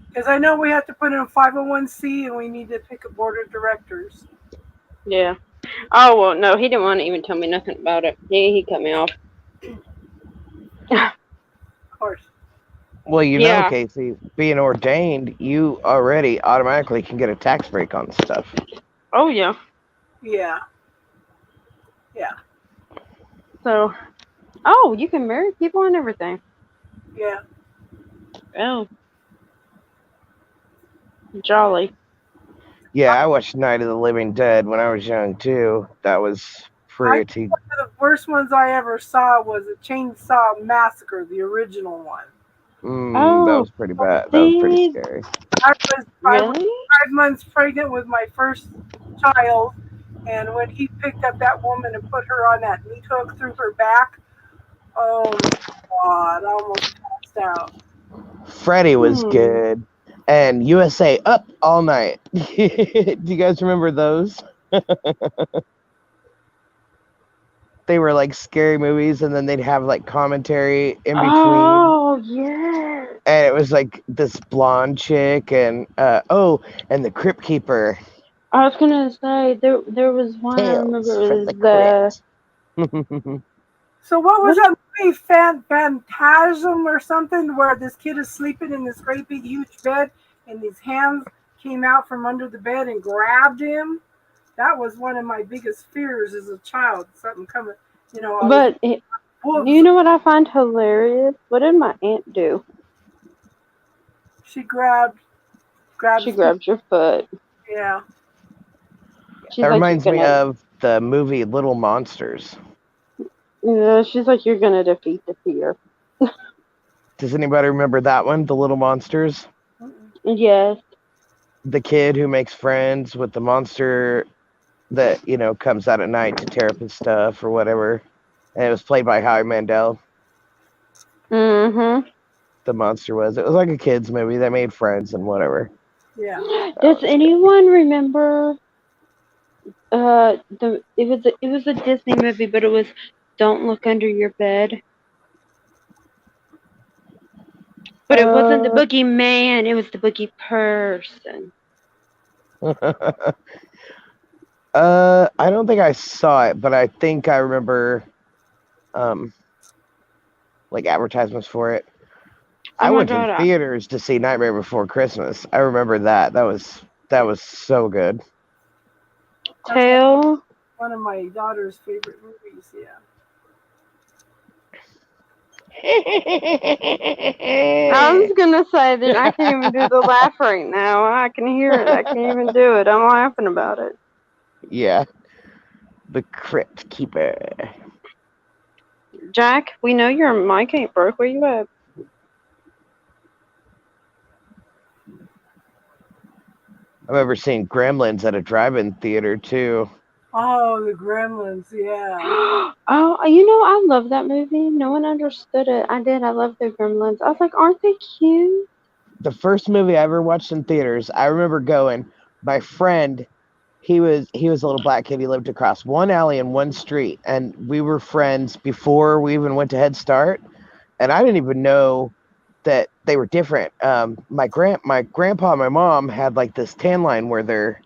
Because I know we have to put in a 501c and we need to pick a board of directors. Yeah. Oh well, no, he didn't want to even tell me nothing about it. He cut me off. Of course. Well, Yeah. Casey, being ordained, you already automatically can get a tax break on stuff. Oh yeah. Yeah. Yeah. So, oh, you can marry people and everything. Yeah. Oh, jolly. Yeah, I watched Night of the Living Dead when I was young too. That was One pretty. of the worst ones I ever saw was a Chainsaw Massacre, the original one. That Oh, was pretty bad. That was pretty see, scary. I was really? 5 months pregnant with my first child, and when he picked up that woman and put her on that meat hook through her back, oh my God, I almost passed out. Freddy was good, and USA Up All Night. Do you guys remember those? They were like scary movies, and then they'd have like commentary in between. Oh, yes. And it was like this blonde chick, and and the Crypt Keeper. I was gonna say there was one I Tales remember from it the was Crypt. So what was what? that movie, Phantasm or something, where this kid is sleeping in this great big huge bed, and these hands came out from under the bed and grabbed him? That was one of my biggest fears as a child. Something coming, I was But wolves. you know what I find hilarious? What did my aunt do? She grabbed She his feet. grabbed your foot. Yeah. She's That like, you're reminds me gonna. of the movie Little Monsters. Yeah, she's like, you're gonna defeat the fear. Does anybody remember that one, The Little Monsters? Mm-mm. Yes. The kid who makes friends with the monster that, comes out at night to tear up his stuff or whatever. And it was played by Howie Mandel. Mm-hmm. The monster was. It was like a kid's movie. They made friends and whatever. Yeah. That Does was good. anyone remember it was a Disney movie, but it was Don't Look Under Your Bed. But it wasn't the Uh, boogeyman, it was the boogie person. I don't think I saw it, but I think I remember, um, like advertisements for it. Oh I my went to the god. theaters to see Nightmare Before Christmas. I remember that. That was so good. That's Tail. one of my daughter's favorite movies. Yeah. I was gonna say that I can't even do the laugh right now. I can hear it. I can't even do it. I'm laughing about it. Yeah, the Crypt Keeper. Jack, we know your mic ain't broke. Where you at? I remember seeing Gremlins at a drive-in theater too. Oh, the Gremlins. Yeah. Oh, I love that movie. No one understood it. I did. I love the Gremlins. I was like, aren't they cute? The first movie I ever watched in theaters, I remember going. My friend, he was a little black kid. He lived across one alley and one street, and we were friends before we even went to Head Start. And I didn't even know that they were different. My grandpa and my mom had like this tan line where their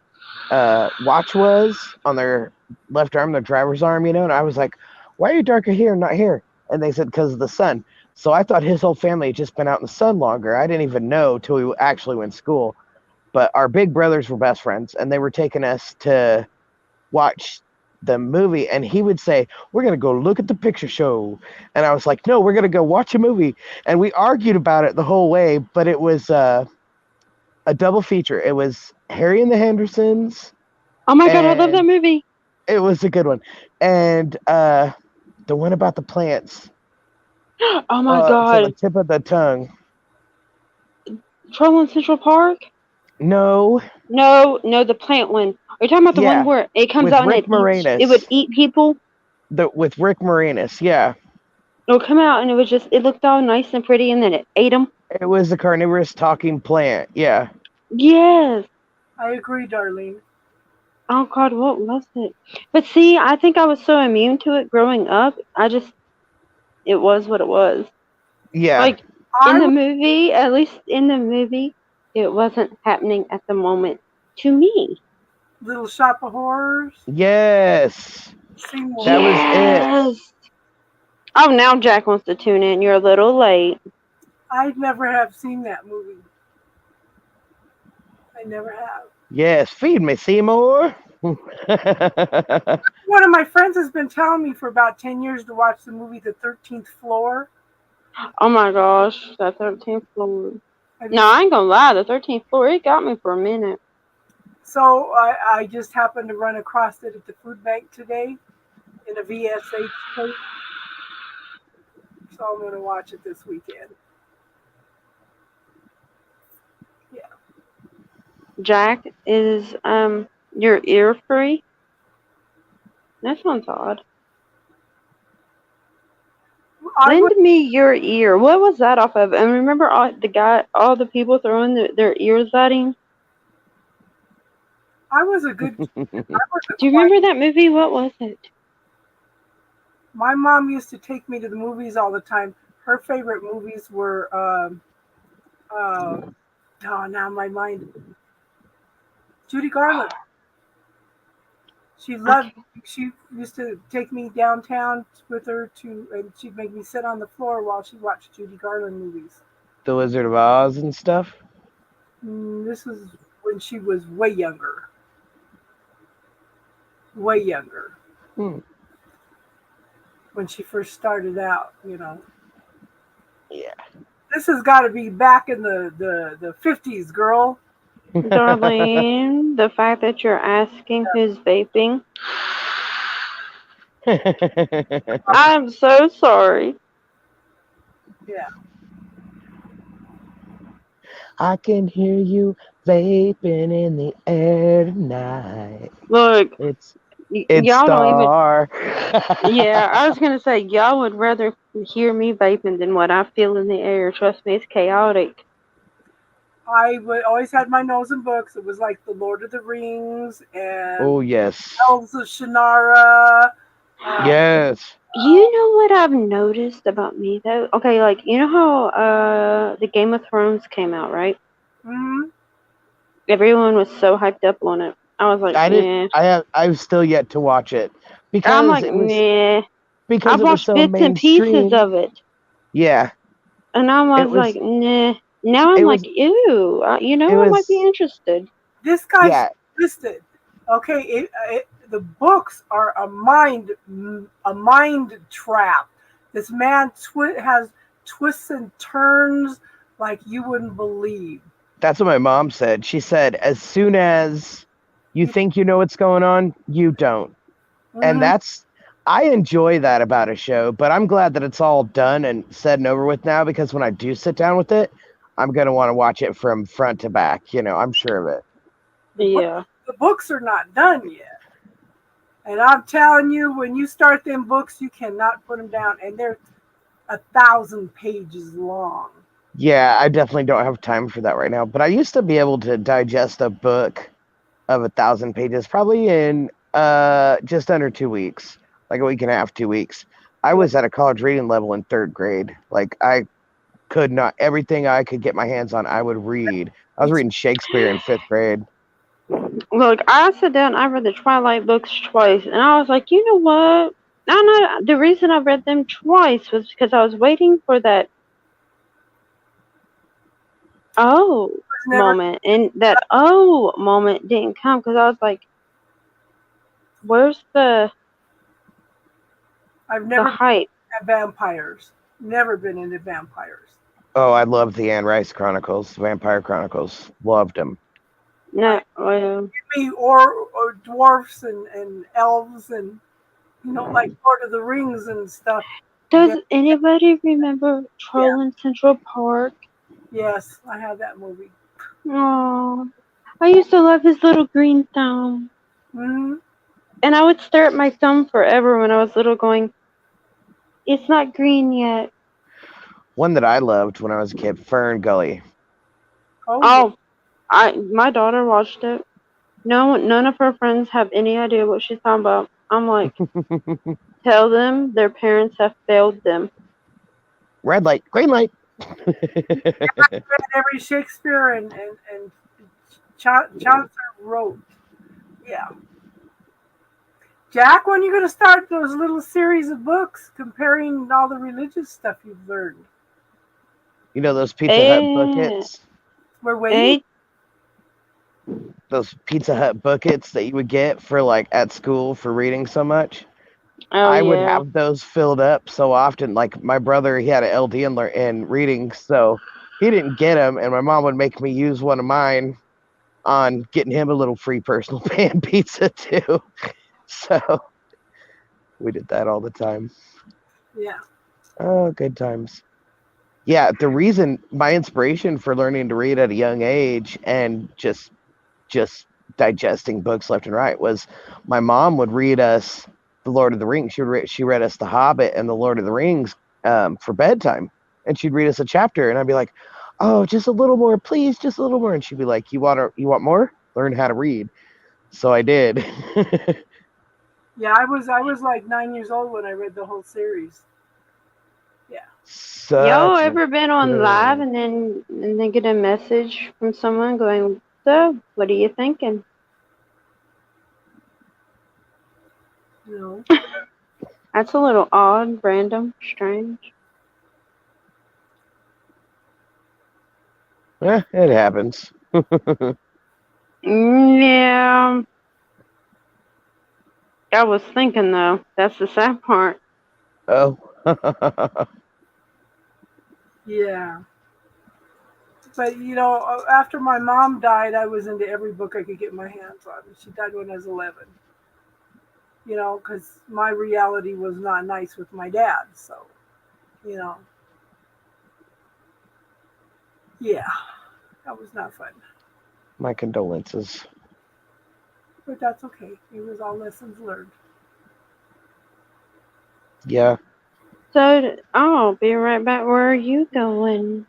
watch was on their left arm, their driver's arm, and I was like, "Why are you darker here and not here?" And they said, "Because of the sun." So I thought his whole family had just been out in the sun longer. I didn't even know till we actually went to school. But our big brothers were best friends, and they were taking us to watch the movie, and he would say, "We're gonna go look at the picture show," and I was like, "No, we're gonna go watch a movie." And we argued about it the whole way, but it was a double feature. It was Harry and the Hendersons, Oh my god, I love that and movie. it was a good one, and the one about the plants. Oh my It's on the god. tip of the tongue. Trouble in Central Park? No, No, no, the plant one. Are you talking about the one yeah, where it comes with out and Rick it would Moranis. eat people? With Rick Moranis, yeah. It would come out and it looked all nice and pretty and then it ate them? It was a carnivorous talking plant. Yeah. Yes. I agree, Darlene. Oh god, what was it? But see, I think I was so immune to it growing up. It was what it was. Yeah. Like, in I the was movie, at least in the movie, it wasn't happening at the moment to me. Little Shop of Horrors. Yes. Seen one. That was it. Yes. Oh, now Jack wants to tune in. You're a little late. I never have seen that movie. I never have. Yes. Feed me, Seymour. One of my friends has been telling me for about 10 years to watch the movie The 13th Floor. Oh my gosh, that 13th floor. Have you No, I ain't gonna lie, the 13th floor, it got me for a minute. So I just happened to run across it at the food bank today in a VSH place. So I'm going to watch it this weekend. Yeah. Jack, is your ear free? That sounds odd. I Lend was, me your ear. What was that off of? And remember all the people throwing their ears at him? I was a good kid. I was a Do you quiet. remember that movie? What was it? My mom used to take me to the movies all the time. Her favorite movies were, oh, now my mind. Judy Garland. She loved. Okay. She used to take me downtown with her and she'd make me sit on the floor while she watched Judy Garland movies. The Wizard of Oz and stuff. This was when she was way younger. way younger Hmm. when she first started out. Yeah. This has got to be back in the 50s, girl. Darlene, the fact that you're asking who's vaping, I'm so sorry. Yeah. I can hear you vaping in the air tonight. Look, It's y'all don't even. Star. Yeah, I was gonna say y'all would rather hear me vaping than what I feel in the air. Trust me, it's chaotic. Always had my nose in books. It was like The Lord of the Rings and Oh yes. Elves of Shannara. Yes. You know what I've noticed about me though? Okay, like you know how the Game of Thrones came out, right? Mhm. Everyone was so hyped up on it. I was like, I did eh. I've still yet to watch it I'm because like, meh. because I've it was watched so bits and pieces mainstream. of it, Yeah. and I It was like, was nah. Now I'm it like, was ew. it I might be was interested. This guy's yeah, twisted. Okay, the books are a mind trap. This man has twists and turns like you wouldn't believe. that's what my mom said. She said as soon as you think you know what's going on, you don't. And Mhm. I enjoy that about a show, but I'm glad that it's all done and said and over with now because when I do sit down with it, I'm going to want to watch it from front to back. I'm sure of it. The book, Yeah. the books are not done yet, and I'm telling you, when you start them books, you cannot put them down, and they're 1,000 pages long. Yeah, I definitely don't have time for that right now, but I used to be able to digest a book of 1,000 pages probably in just under 2 weeks, like a week and a half, 2 weeks. I Yeah, was at a college reading level in third grade. Like I could not everything I could get my hands on, I would read. I was it's, reading Shakespeare in fifth grade. Look, I sat down. I read the Twilight books twice, and I was like, you know what? I know the reason I read them twice was because I was waiting for that oh never. moment, and that oh moment didn't come because I was like, where's I've the never been hype? at vampires. Never been into vampires. Oh, I loved the Anne Rice Chronicles, Vampire Chronicles. Loved them. No, I me or dwarfs and elves and like Lord of the Rings and stuff. does Yeah, anybody remember yeah, Troll in Central Park? yes, I have that movie. Oh, I used to love his little green thumb. Hmm. And I would stare at my thumb forever when I was little, going, it's not green yet. One that I loved when I was a kid, Fern Gully. Oh yeah, Oh, my daughter watched it. No, none of her friends have any idea what she's talking about. I'm like, tell them their parents have failed them. Red light, green light. read every Shakespeare and Chaucer wrote. Yeah, Jack, when are you going to start those little series of books comparing all the religious stuff you've learned? Those Pizza Hut Eh, buckets? We're waiting. eh, Those Pizza Hut buckets that you would get for like at school for reading so much? oh I would yeah. have those filled up so often. Like my brother, he had an LD in reading, so he didn't get them, and my mom would make me use one of mine on getting him a little free personal pan pizza too. So we did that all the time. Yeah. Oh, good times. Yeah, the reason my inspiration for learning to read at a young age and just digesting books left and right was my mom would read us the Lord of the Rings. She read us The Hobbit and the Lord of the Rings for bedtime, and she'd read us a chapter, and I'd be like, "Oh, just a little more, please, just a little more." And she'd be like, you want more? Learn how to read." So I did. Yeah, I was like 9 years old when I read the whole series. Yeah. Y'all Such ever been on live good. and then get a message from someone going, so, what are you thinking? No. That's a little odd, random, strange. It happens. Yeah. I was thinking though. That's the sad part. Oh. Yeah. But after my mom died, I was into every book I could get my hands on. She died when I was 11. Because my reality was not nice with my dad. So, you know, yeah, that was not fun. My condolences. But that's okay. It was all lessons learned. Yeah. So I'll be right back. Where are you going?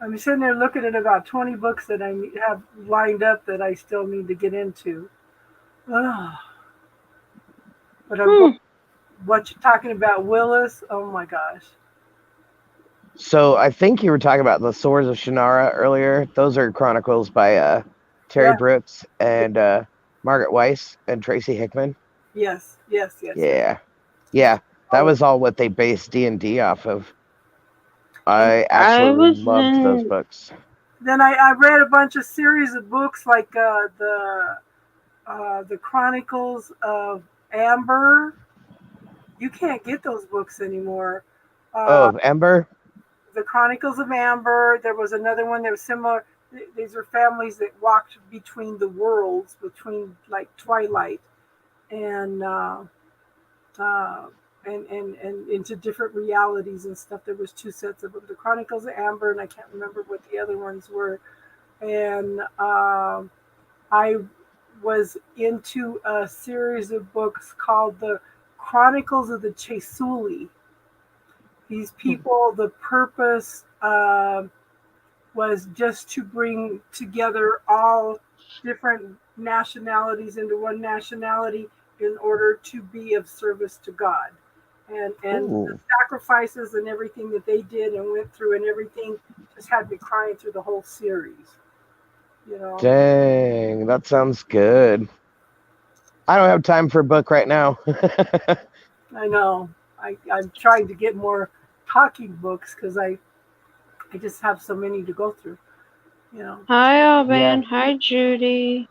I'm sitting there looking at about 20 books that I have lined up that I still need to get into. Ugh. But I'm going, what you're talking about, Willis? Oh my gosh. So I think you were talking about the Swords of Shannara earlier. Those are chronicles by Terry Yeah. Brooks and Margaret Weiss and Tracy Hickman. Yes. Yeah. That was all what they based D&D off of. I I absolutely was loved those in. books. Then I read a bunch of series of books like the Chronicles of Amber. You can't get those books anymore. Of Ember? The Chronicles of Amber. There was another one that was similar. These are families that walked between the worlds, between like Twilight and uh, and into different realities and stuff. There was 2 sets of them. The Chronicles of Amber, and I can't remember what the other ones were. And I was into a series of books called the Chronicles of the Chesuli. These people, the purpose was just to bring together all different nationalities into one nationality in order to be of service to God. And the sacrifices and everything that they did and went through and everything just had me crying through the whole series. Dang, that sounds good. I don't have time for a book right now. I know. I'm trying to get more talking books because I just have so many to go through. Hi, Alban. Yeah. Hi, Judy.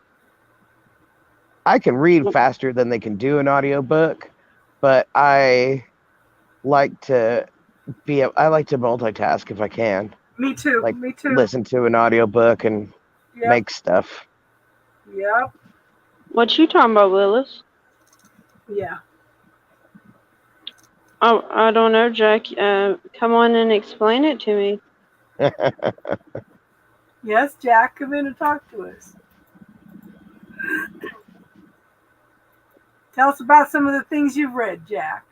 I can read faster than they can do an audiobook, but I like to multitask if I can. Me too. Like Me too. listen to an audiobook and make stuff. Yep. What you talking about, Willis? Yeah. Oh, I don't know, Jack. Come on and explain it to me. Yes, Jack, come in and talk to us. Tell us about some of the things you've read, Jack.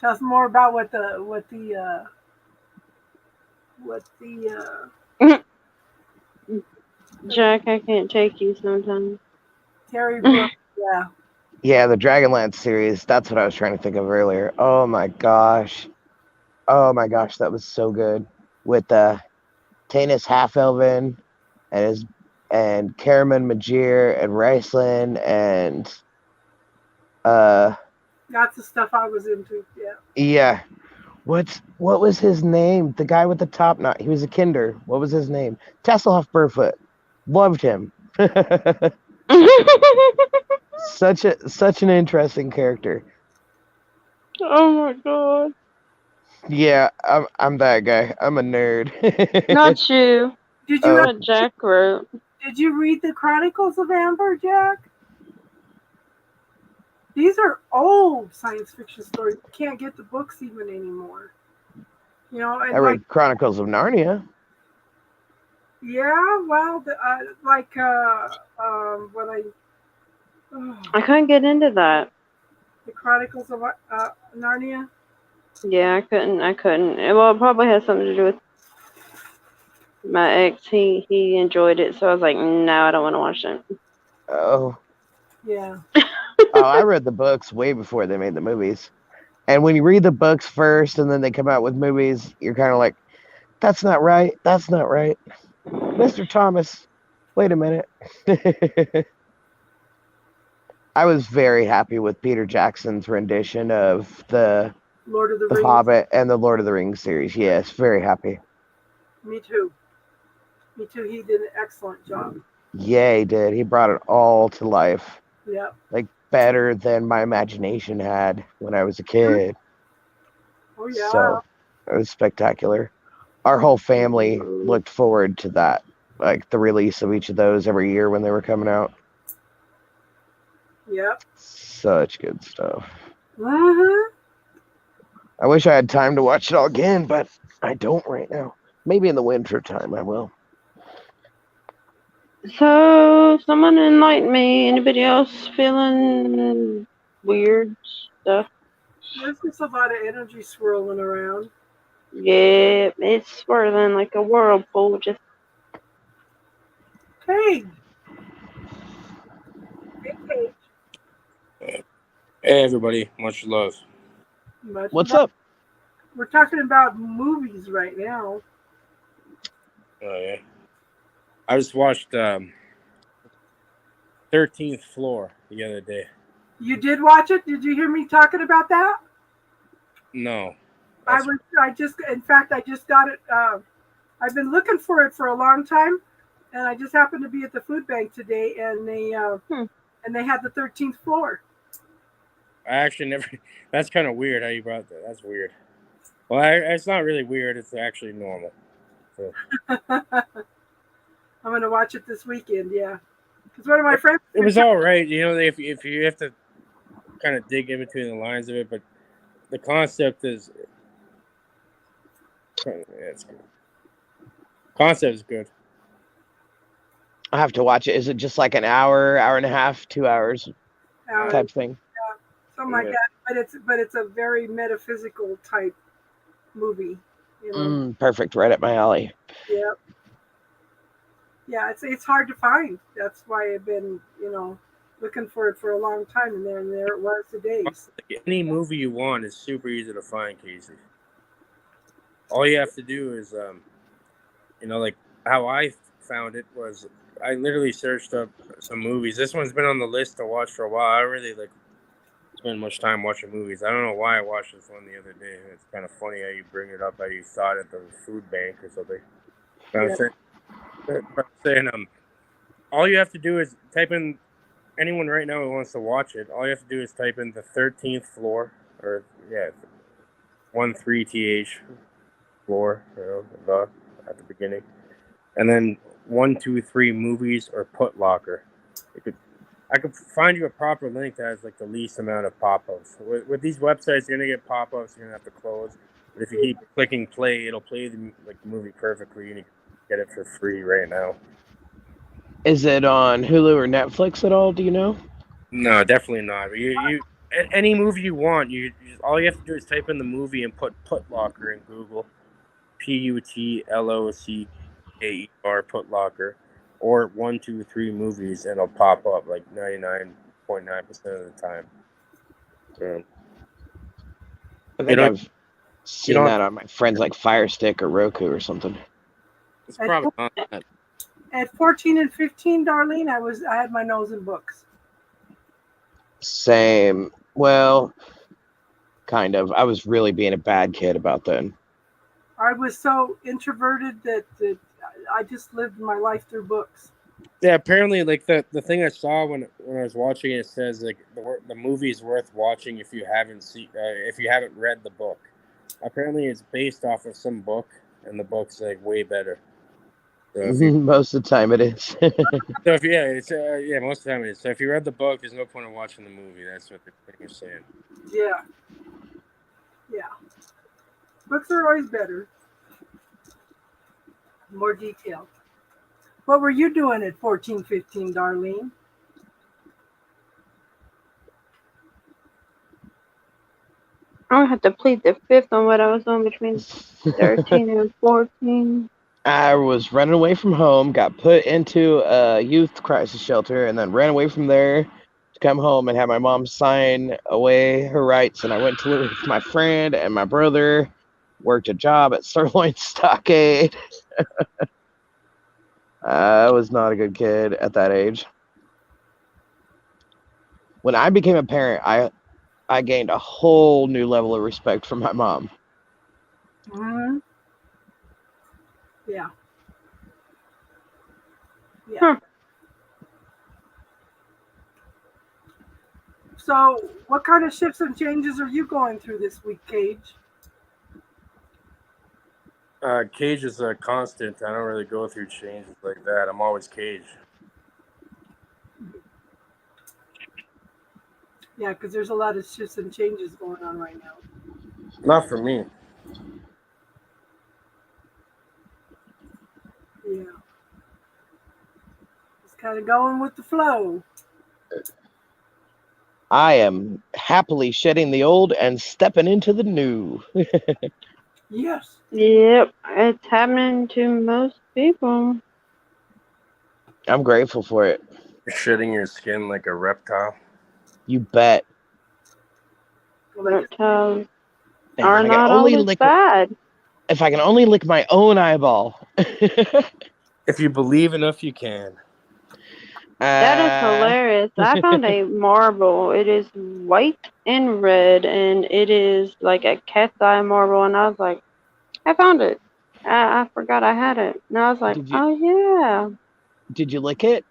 Tell us more about what the Jack, I can't take you sometimes. Terry Brooks. Yeah. Yeah, the Dragonlance series. That's what I was trying to think of earlier. Oh my gosh. That was so good. With Tanis Half-Elven and Karaman Majir and Raistlin and That's the stuff I was into. Yeah. yeah. What was his name? The guy with the top knot. He was a Kinder. What was his name? Tasselhoff Burfoot. Loved him. Such an interesting character. Oh my god. Yeah, I'm that guy. I'm a nerd. Not you. Did you What Jack wrote. Did you read the Chronicles of Amber, Jack? These are old science fiction stories. You can't get the books even anymore. And I read Chronicles of Narnia. Yeah, well, when I couldn't get into that. The Chronicles of Narnia. Yeah, I couldn't. Well, it probably has something to do with my ex. He enjoyed it, so I was like, no, I don't want to watch it. Oh. Yeah. I read the books way before they made the movies. And when you read the books first and then they come out with movies, you're kind of like, that's not right. That's not right. Mr. Thomas, wait a minute. I was very happy with Peter Jackson's rendition of the Lord of the The Rings. Hobbit and the Lord of the Rings series. Yes, very happy. Me too. Me too. He did an excellent job. Yeah, he did. He brought it all to life. Yeah. Like better than my imagination had when I was a kid. Oh yeah. So it was spectacular. Our whole family looked forward to that, like the release of each of those every year when they were coming out. Yep. Such good stuff. Mm-hmm. I wish I had time to watch it all again, but I don't right now. Maybe in the winter time I will. So, someone enlighten me. Anybody else feeling weird stuff? There's just a lot of energy swirling around. Yeah, it's swirling like a whirlpool. Just Hey. Hey, Hey everybody, much love. much What's love. up? We're talking about movies right now. Oh yeah, I just watched 13th Floor the other day. You did watch it? Did you hear me talking about that? No, I that's was. In fact, I just got it. I've been looking for it for a long time, and I just happened to be at the food bank today, and they had the 13th floor. I actually never. That's kind of weird how you brought that. That's weird. Well, it's not really weird. It's actually normal. So, I'm gonna watch it this weekend. Yeah, because one of my friends. it was all right. You know, if you have to kind of dig in between the lines of it, but the concept is. Yeah, it's good. Concept is good. I have to watch it. Is it just like an hour, hour and a half, 2 hours type thing? Something like that. But it's a very metaphysical type movie. You know. Perfect. Right up my alley. Yeah. Yeah, it's hard to find. That's why I've been, looking for it for a long time, and there it was today. Any movie you want is super easy to find, Casey. All you have to do is, like how I found it was I literally searched up some movies. This one's been on the list to watch for a while. I really spend much time watching movies. I don't know why I watched this one the other day. It's kind of funny how you bring it up, how you saw it at the food bank or something. I'm saying, all you have to do is type in anyone right now who wants to watch it. All you have to do is type in the 13th floor, or 13th floor, at the beginning, and then 123 movies or Put Locker. I could find you a proper link that has like the least amount of pop-ups. With these websites, you're gonna get pop-ups. You're gonna have to close. But if you keep clicking play, it'll play the movie perfectly, and you can get it for free right now. Is it on Hulu or Netflix at all? Do you know? No, definitely not. You any movie you want, all you have to do is type in the movie and put Locker in Google, PUTLOCKER Put Locker, or 123 movies, and it'll pop up like 99.9% of the time. I think I've seen that on my friend's like Fire Stick or Roku or something. It's probably not that. At 14 and 15, Darlene, I had my nose in books. Same. Well, kind of. I was really being a bad kid about then. I was so introverted that I just lived my life through books. Yeah, apparently, like the thing I saw when I was watching it says like the movie is worth watching if you haven't read the book. Apparently, it's based off of some book, and the book's like way better. So most of the time it is. So if most of the time it is. So if you read the book, there's no point in watching the movie. That's what they're saying. Yeah. Books are always better, more detailed. What were you doing at 14, 15, Darlene? I have to plead the fifth on what I was doing between 13 and 14. I was running away from home, got put into a youth crisis shelter, and then ran away from there to come home and have my mom sign away her rights. And I went to live with my friend and my brother, worked a job at Sirloin Stockade. I was not a good kid at that age. When I became a parent, I gained a whole new level of respect for my mom. Mm-hmm. Yeah. Yeah. Huh. So, what kind of shifts and changes are you going through this week, Cage? Cage is a constant. I don't really go through changes like that. I'm always Cage. Yeah, because there's a lot of shifts and changes going on right now. Not for me. Yeah. Just kind of going with the flow. I am happily shedding the old and stepping into the new. Yes. Yep, it's happening to most people. I'm grateful for it. You're shedding your skin like a reptile. You bet. Reptiles And are not always bad. if I can only lick my own eyeball. If you believe enough, you can. That is hilarious. I found a marble. It is white and red, and it is like a cat's eye marble. And I was like, I found it. I forgot I had it. And I was like, oh yeah. Did you lick it?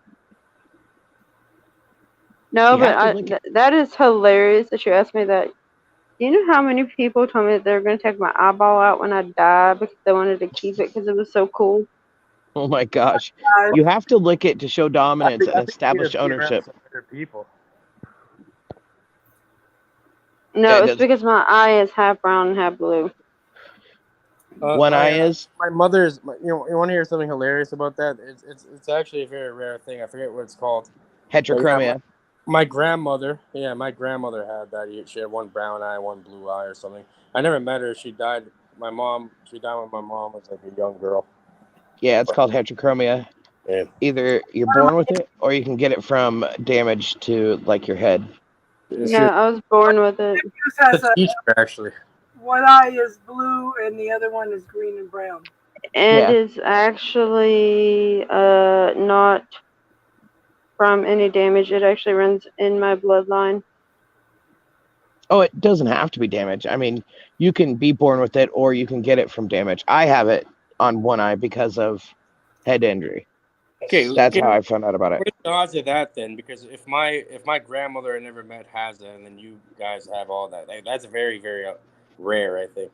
No, You have to but lick it. that is hilarious that you asked me that. Do you know how many people told me that they were going to take my eyeball out when I die because they wanted to keep it because it was so cool? Oh my gosh. You have to lick it to show dominance and establish ownership. Some other people. No, Yeah, it's because my eye is half brown and half blue. One eye is? My mother's. You want to hear something hilarious about that? It's actually a very rare thing. I forget what it's called. Heterochromia. My grandmother, my grandmother had that. She had one brown eye, one blue eye, or something. I never met her. She died. She died when my mom was like a young girl. Yeah, it's called heterochromia. Yeah. Either you're born with it, or you can get it from damage to like your head. No, I was born with it. Has a teacher, actually. one eye is blue and the other one is green and brown. And it's actually not from any damage. It actually runs in my bloodline. Oh, it doesn't have to be damage. I mean, you can be born with it, or you can get it from damage. I have it on one eye because of head injury. Okay, That's how I found out about it. What are the odds of that then? Because if my grandmother I never met has that, and then you guys have all that, that's very, very rare, I think.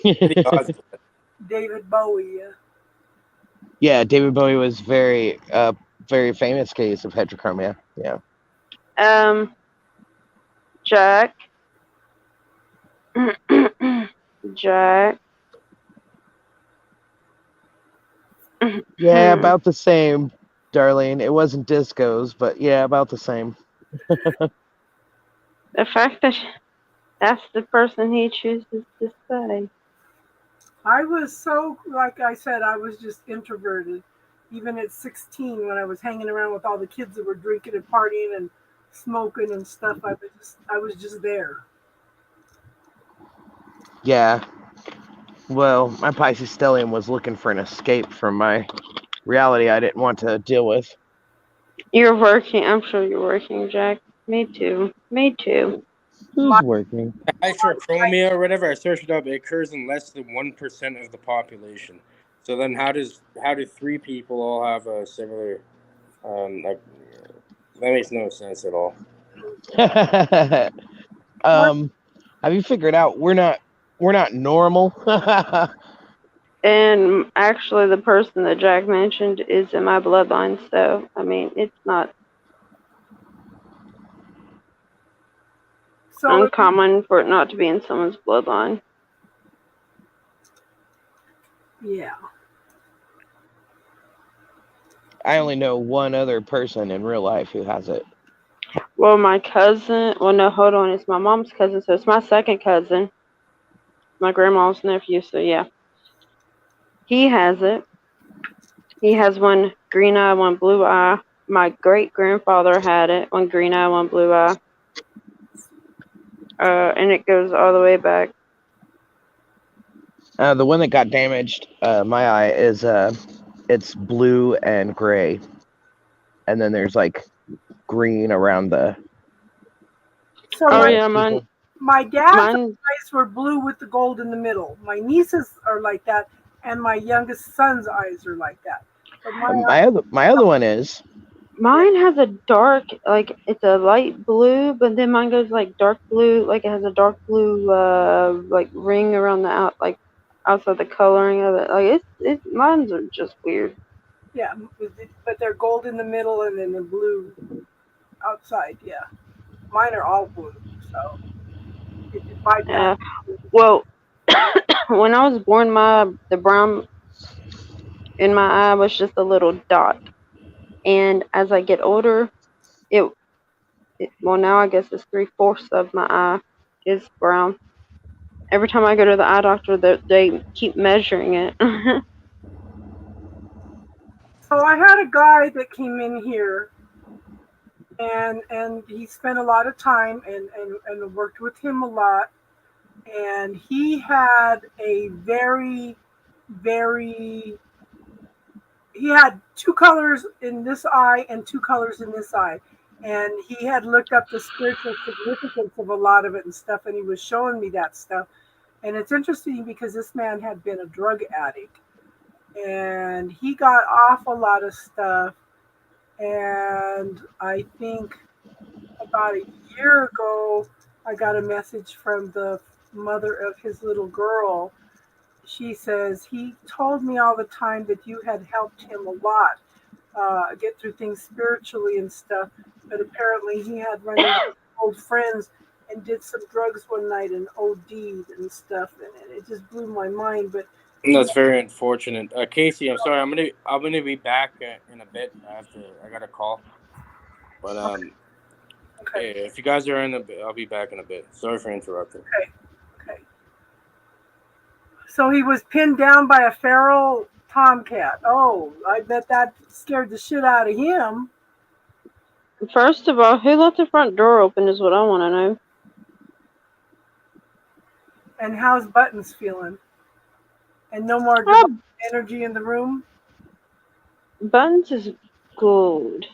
What are the odds of that? David Bowie. Yeah, David Bowie was very famous case of heterochromia. Yeah. Jack. Jack. Yeah, about the same, Darlene. It wasn't discos, but yeah, about the same. The fact that that's the person he chooses to say. I was so, like I said, I was just introverted. Even at 16, when I was hanging around with all the kids that were drinking and partying and smoking and stuff, I was just there. Yeah. Well, my Pisces stellium was looking for an escape from my reality I didn't want to deal with. You're working. I'm sure you're working, Jack. Me too. Who's working? Heterochromia or whatever, I searched it up. It occurs in less than 1% of the population. So then, how do three people all have a similar? That makes no sense at all. Have you figured out we're not normal? And actually, the person that Jack mentioned is in my bloodline, so I mean, it's not uncommon for it not to be in someone's bloodline. Yeah. I only know one other person in real life who has it. Well, my cousin. Well, no, hold on. It's my mom's cousin, so it's my second cousin. My grandma's nephew. So yeah, he has it. He has one green eye, one blue eye. My great grandfather had it. One green eye, one blue eye. And it goes all the way back. The one that got damaged, my eye is it's blue and gray, and then there's like green around the. So my dad's eyes were blue with the gold in the middle. My nieces are like that, And my youngest son's eyes are like that. But My other one is. Mine has a dark, like it's a light blue, but then mine goes like dark blue, like it has a dark blue, like ring around the outside the coloring of it. Like mine's are just weird. yeah, but they're gold in the middle and then the blue outside. Yeah, mine are all blue. So my dad. Yeah. Well, when I was born, the brown in my eye was just a little dot, and as I get older, it, well now I guess it's 3/4 of my eye is brown. Every time I go to the eye doctor, they keep measuring it. So I had a guy that came in here, and he spent a lot of time and worked with him a lot, and he had a very he had two colors in this eye and two colors in this eye. And he had looked up the spiritual significance of a lot of it and stuff, and he was showing me that stuff. And it's interesting because this man had been a drug addict and he got off a lot of stuff. And I think about a year ago, I got a message from the mother of his little girl. She says, he told me all the time that you had helped him a lot get through things spiritually and stuff. But apparently he had run into old friends and did some drugs one night and OD'd and stuff. And it just blew my mind. But That's very unfortunate. Casey, I'm sorry. I'm gonna be back in a bit. I got a call. But okay. yeah, if you guys are I'll be back in a bit. Sorry for interrupting. Okay. So he was pinned down by a feral tomcat. Oh, I bet that scared the shit out of him. First of all, who left the front door open is what I want to know. And how's Buttons feeling? And no more energy in the room? Buttons is good.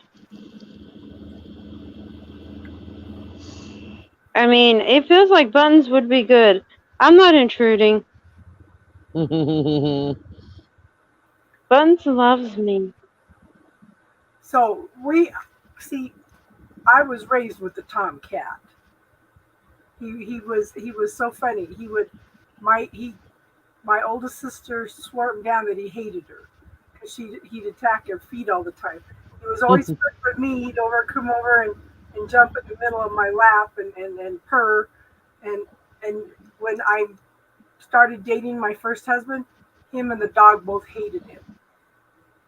I mean, it feels like Buttons would be good. I'm not intruding. Buttons loves me. So I was raised with the tomcat. He was so funny. My oldest sister swore him down that he hated her because he'd attack her feet all the time. He was always friends with me. He'd come over and jump in the middle of my lap and purr. And when I started dating my first husband, him and the dog both hated him.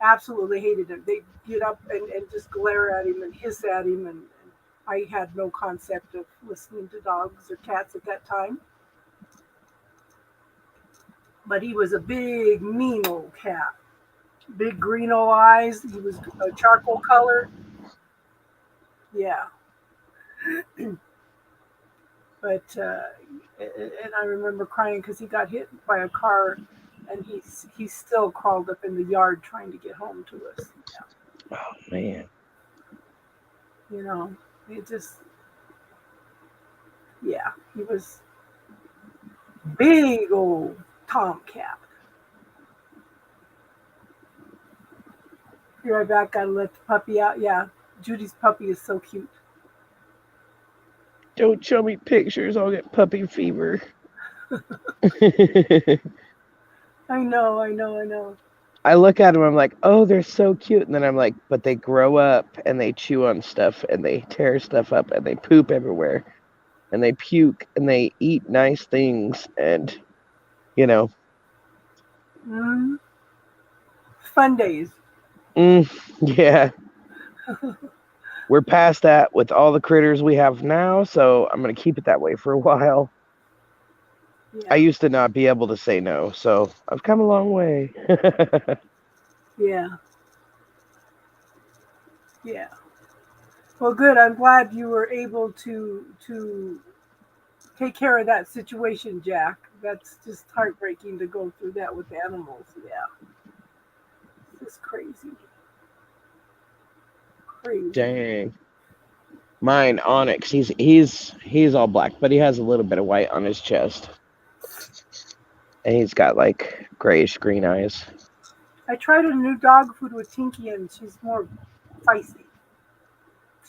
Absolutely hated him. They'd get up and just glare at him and hiss at him. And I had no concept of listening to dogs or cats at that time. But he was a big, mean old cat. Big green old eyes. He was a charcoal color. Yeah. But, and I remember crying because he got hit by a car and he still crawled up in the yard trying to get home to us. Yeah. Oh, man. You know, it just, yeah, he was big old tomcat. Be right back. Gotta let the puppy out. Yeah, Judy's puppy is so cute. Don't show me pictures. I'll get puppy fever. I know. I look at them, I'm like, oh, they're so cute. And then I'm like, but they grow up and they chew on stuff and they tear stuff up and they poop everywhere and they puke and they eat nice things and, you know. Fun days. Yeah. We're past that with all the critters we have now, so I'm going to keep it that way for a while. Yeah. I used to not be able to say no, so I've come a long way. Yeah. Well, good. I'm glad you were able to take care of that situation, Jack. That's just heartbreaking to go through that with animals. Yeah. It's crazy. Dang. Mine, Onyx, he's all black, but he has a little bit of white on his chest. And he's got like grayish green eyes. I tried a new dog food with Tinky, and she's more feisty.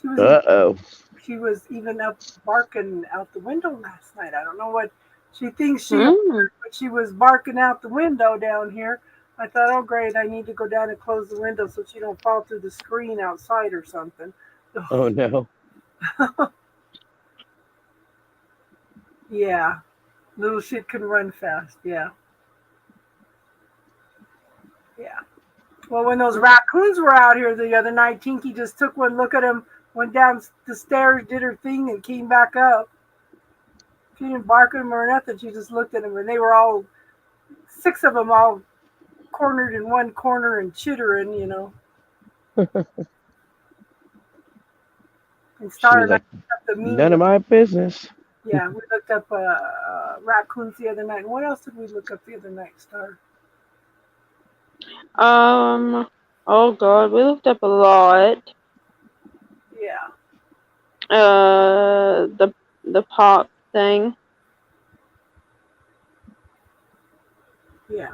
She was even, Uh-oh. she was even up barking out the window last night. I don't know what she thinks she heard, Mm. but she was barking out the window down here. I thought, oh great, I need to go down and close the window so she don't fall through the screen outside or something. Oh no. Yeah, little shit can run fast. Yeah, yeah. Well, when those raccoons were out here the other night, Tinky just took one look at him, went down the stairs, did her thing, and came back up. She didn't bark at him or nothing. She just looked at him, and they were all 6 of them, all cornered in one corner and chittering, And She was started like, up the meaning none of of. my business. Yeah, we looked up raccoons the other night. And what else did we look up the other night, Star? Oh God, we looked up a lot. Yeah, The pop thing. yeah.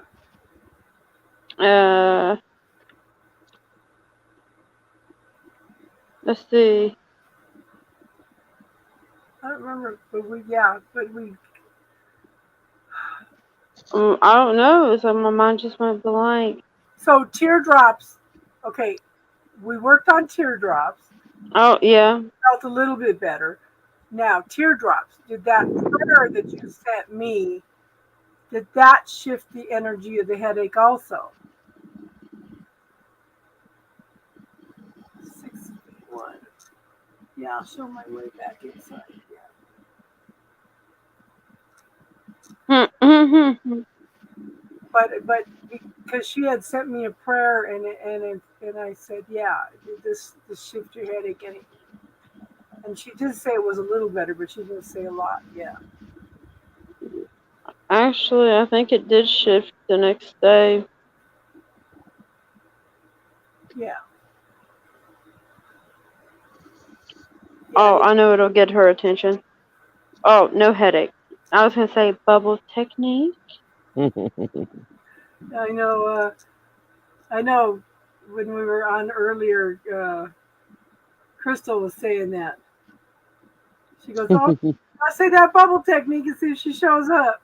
Let's see. I don't remember, but we. I don't know. So my mind just went blank. So teardrops. Okay, we worked on teardrops. Oh yeah. Felt a little bit better. Now, teardrops. Did that prayer that you sent me? Did that shift the energy of the headache also? 6 1. Yeah, I'll show my way back inside. Yeah. But because she had sent me a prayer and I said, yeah, this shift your headache and she did say it was a little better, but she didn't say a lot. Yeah. Actually, I think it did shift the next day. Yeah. Oh, I know it'll get her attention. Oh, no headache. I was gonna say bubble technique. I know. I know. When we were on earlier, Crystal was saying that. She goes, "Oh, I say that bubble technique and see if she shows up."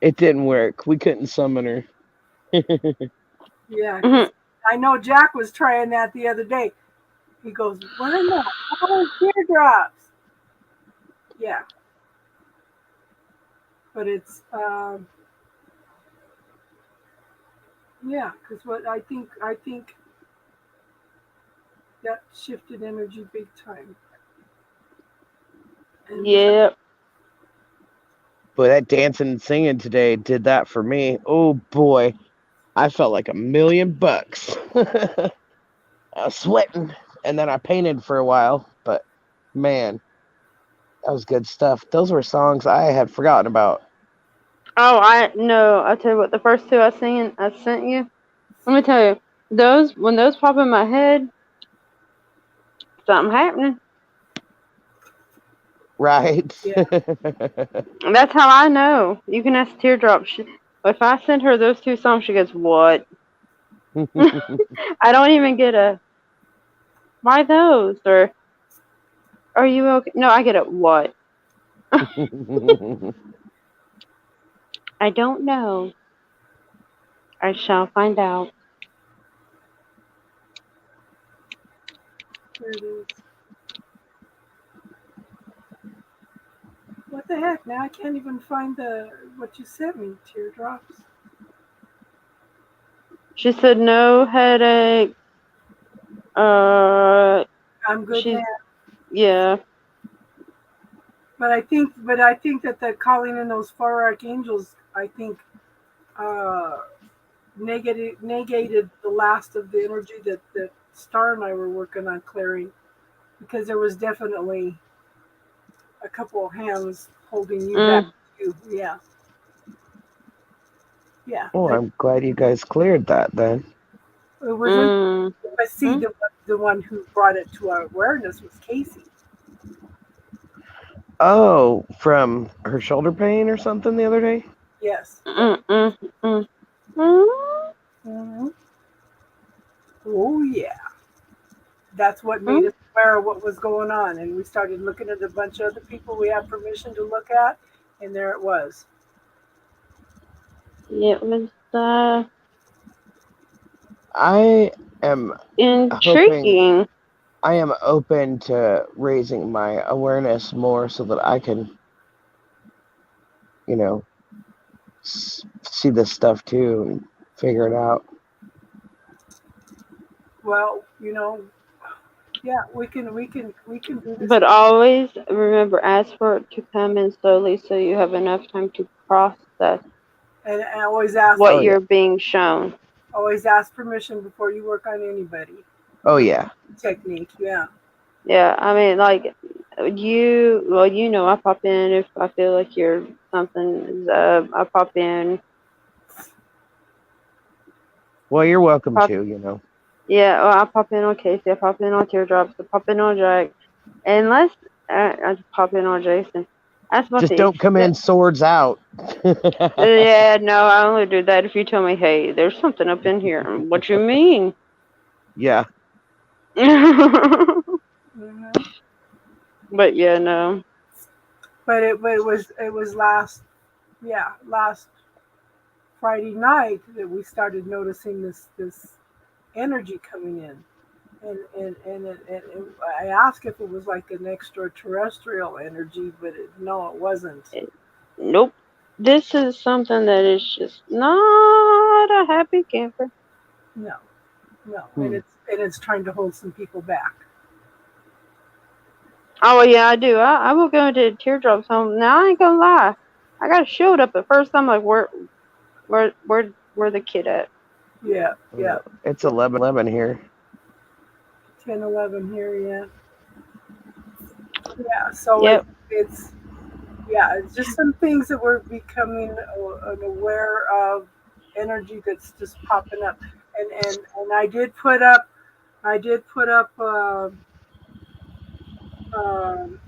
It didn't work. We couldn't summon her. Yeah, 'cause I know Jack was trying that the other day. He goes, "What are the teardrops?" Yeah, but it's yeah, because what I think that shifted energy big time. And Yep. But that dancing and singing today did that for me. Oh boy. I felt like $1,000,000. I was sweating. And then I painted for a while. But man, that was good stuff. Those were songs I had forgotten about. Oh, I know. I tell you what, the first two I sent you. Let me tell you, when those pop in my head, something happening. Right? Yeah. That's how I know. You can ask Teardrop. If I send her those two songs, she goes, "What?" I don't even get a why those or are you okay? No, I get a what? I don't know. I shall find out. There it is. What the heck? Now I can't even find what you sent me. Teardrops. She said no headache. I'm good She's now. yeah. But I think that the calling in those far archangels, I think, negated the last of the energy that Star and I were working on clearing, because there was definitely a couple of hands holding you back too. Yeah. Yeah. Oh, I'm glad you guys cleared that then. It was but see, the one who brought it to our awareness was Casey. Oh, from her shoulder pain or something the other day? Yes. Mm-mm-mm. Mm-hmm. Oh yeah. That's what made us aware of what was going on, and we started looking at a bunch of other people we had permission to look at, and there it was. It was I am hoping intriguing. I am open to raising my awareness more so that I can, you know, see this stuff too and figure it out. Well, yeah, we can do this. But always remember, ask for it to come in slowly so you have enough time to process And always ask, what Oh yeah. you're being shown. always ask permission before you work on anybody. Oh yeah. Technique, yeah. Yeah, I mean, like, I pop in if I feel like something is up. I pop in. Well, you're welcome Pop, to. yeah, well, I pop in on Casey. I pop in on Teardrops. I pop in on Jack. Unless I just pop in on Jason. That's about Just the don't come in swords out. Yeah, no, I only do that if you tell me, hey, there's something up in here. What you mean? Yeah. Mm-hmm. But yeah, no. But it was last Friday night that we started noticing this energy coming in, and I asked if it was like an extraterrestrial energy, but no, it wasn't. Nope. This is something that is just not a happy camper. No, no, and Hmm. it's trying to hold some people back. Oh yeah, I do. I will go into Teardrops home. Now I ain't gonna lie. I got a shield up at first. I'm like, where the kid at? Yeah, yeah. It's 11 here. 10, 11 here, yeah. Yeah, so Yep. it's it's just some things that we're becoming aware of, energy that's just popping up, and I did put up um,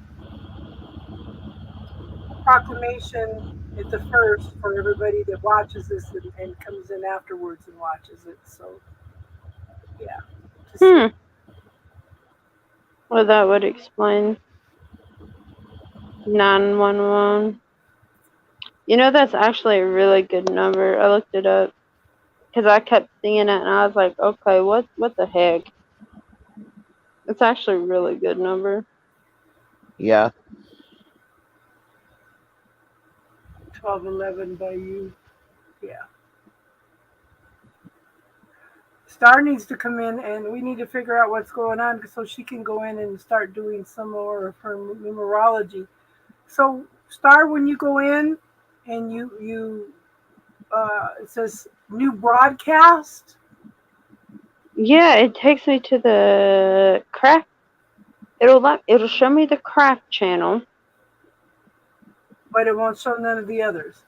a proclamation at the first for everybody that watches this and comes in afterwards and watches it. So yeah, just Hmm. Well, that would explain 911. That's actually a really good number. I looked it up because I kept seeing it and I was like, okay, what the heck? It's actually a really good number. Yeah. 1211 by you. Yeah. Star needs to come in, and we need to figure out what's going on so she can go in and start doing some more of her numerology. So, Star, when you go in and it says new broadcast, Yeah, it takes me to the craft. It'll show me the craft channel. but it won't show none of the others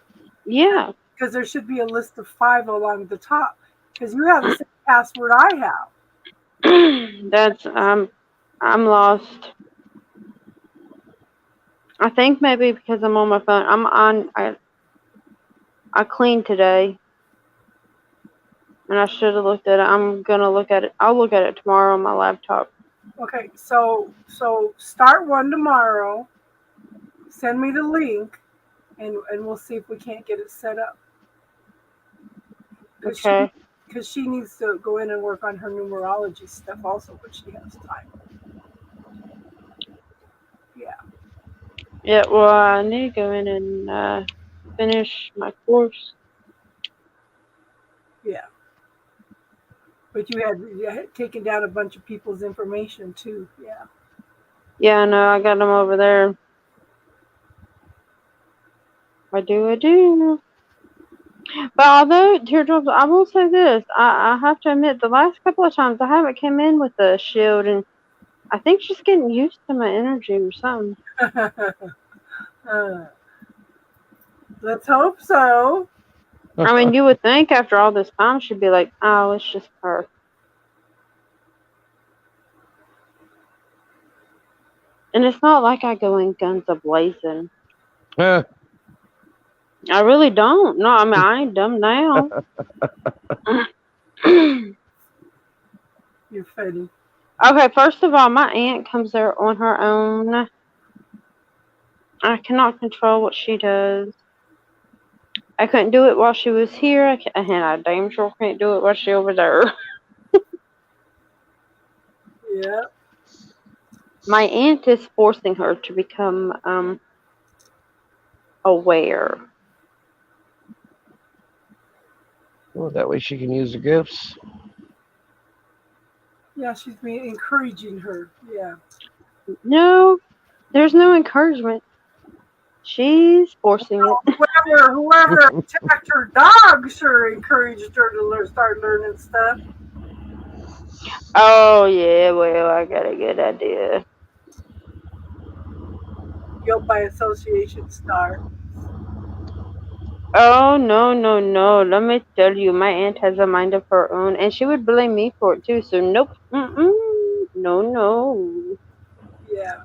Yeah. because there should be a list of 5 along the top because you have the same password I have. That's I'm lost. I think maybe because I'm on my phone. I cleaned today and I should have looked at it. I'm gonna look at it. I'll look at it tomorrow on my laptop. Okay, so start one tomorrow. Send me the link, and we'll see if we can't get it set up. Okay. Because she needs to go in and work on her numerology stuff also when she has time. Yeah. Yeah, well, I need to go in and finish my course. Yeah. But you had taken down a bunch of people's information too. Yeah. Yeah, no, I got them over there. I do. But although Teardrops, I will say this. I have to admit, the last couple of times I haven't came in with a shield, and I think she's getting used to my energy or something. Let's hope so. I mean, you would think after all this time she'd be like, oh, it's just her. And it's not like I go in guns a blazing. Uh, I really don't. No, I mean I ain't dumb now. You're funny. Okay, first of all, my aunt comes there on her own. I cannot control what she does. I couldn't do it while she was here, and I damn sure can't do it while she over there. Yeah. My aunt is forcing her to become aware. well, that way she can use her gifts. Yeah, she's been encouraging her. Yeah. No, there's no encouragement. She's forcing it. Whoever attacked her dog sure encouraged her to start learning stuff. Oh yeah, well I got a good idea. Guilt by association star. Oh no no no! Let me tell you, my aunt has a mind of her own, and she would blame me for it too. So nope, no no. Yeah.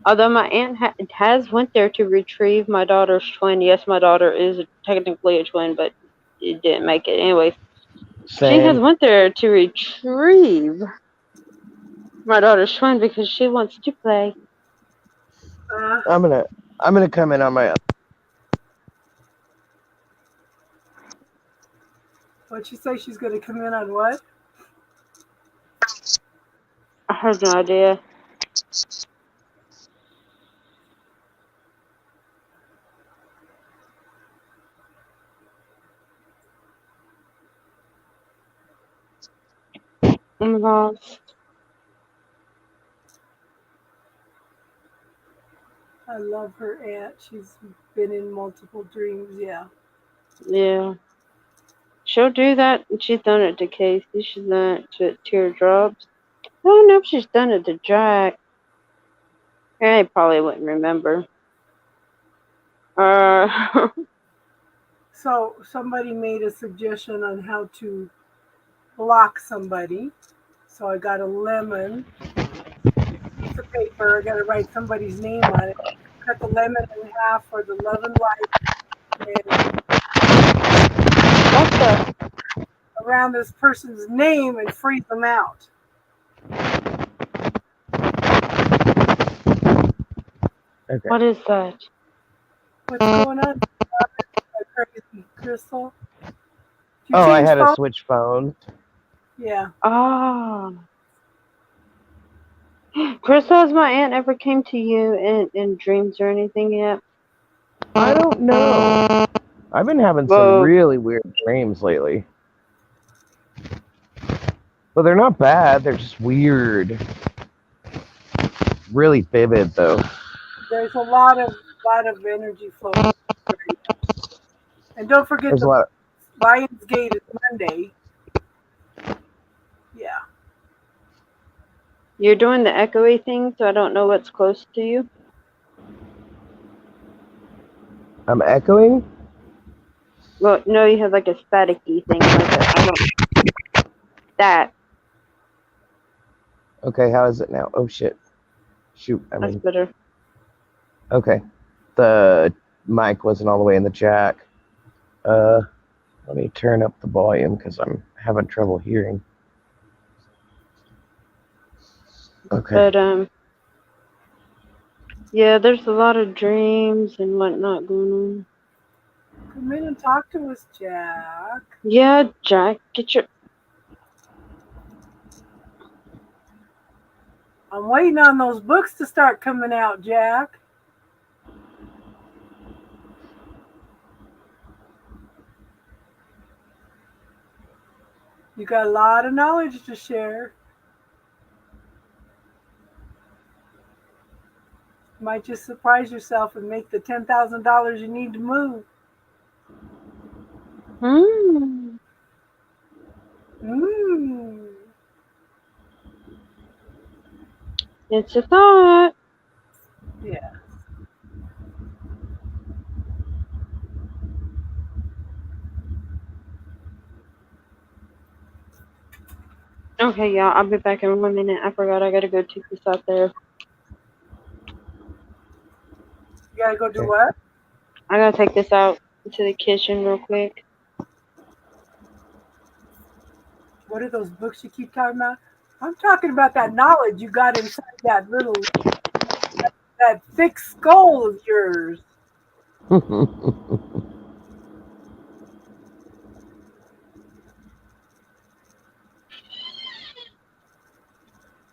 Although my aunt has went there to retrieve my daughter's twin. Yes, my daughter is technically a twin, but it didn't make it anyway. She has Same. went there to retrieve my daughter's twin because she wants to play. Uh, I'm gonna come in on my. what'd she say? She's going to come in on what? I have no idea. I'm lost. I love her aunt. She's been in multiple dreams. Yeah. Yeah. She'll do that. She's done it to Casey. She's done it to Teardrops. I don't know if she's done it to Jack. I probably wouldn't remember. So somebody made a suggestion on how to block somebody. So I got a lemon piece of paper. I got to write somebody's name on it. Cut the lemon in half for the love and light, and what the? around this person's name and freeze them out. Okay. What is that? What's going on? Crazy Crystal. Did you Oh, I change had to phone? switch phones. Yeah. Oh. Crystal, has my aunt ever came to you in dreams or anything yet? I don't know. I've been having some Well, really weird dreams lately. But they're not bad. They're just weird. Really vivid though. There's a lot of energy flowing. And don't forget There's a the lot. Lions Gate is Monday. Yeah. you're doing the echoey thing, so I don't know what's close to you. I'm echoing. Well, no, you have like a staticky thing, that. Okay, how is it now? Oh shit. Shoot. That's better. Okay. The mic wasn't all the way in the jack. Let me turn up the volume because I'm having trouble hearing. Okay. But yeah, there's a lot of dreams and whatnot going on. Come in and talk to us, Jack. Yeah, Jack, get your. I'm waiting on those books to start coming out, Jack. You got a lot of knowledge to share. Might just surprise yourself and make the $10,000 you need to move. Hmm. Mmm. It's a thought. Yeah. Okay, yeah, I'll be back in 1 minute. I forgot I gotta go take this out there. You gotta go do what? I gotta take this out to the kitchen real quick. What are those books you keep talking about? I'm talking about that knowledge you got inside that little, that thick skull of yours.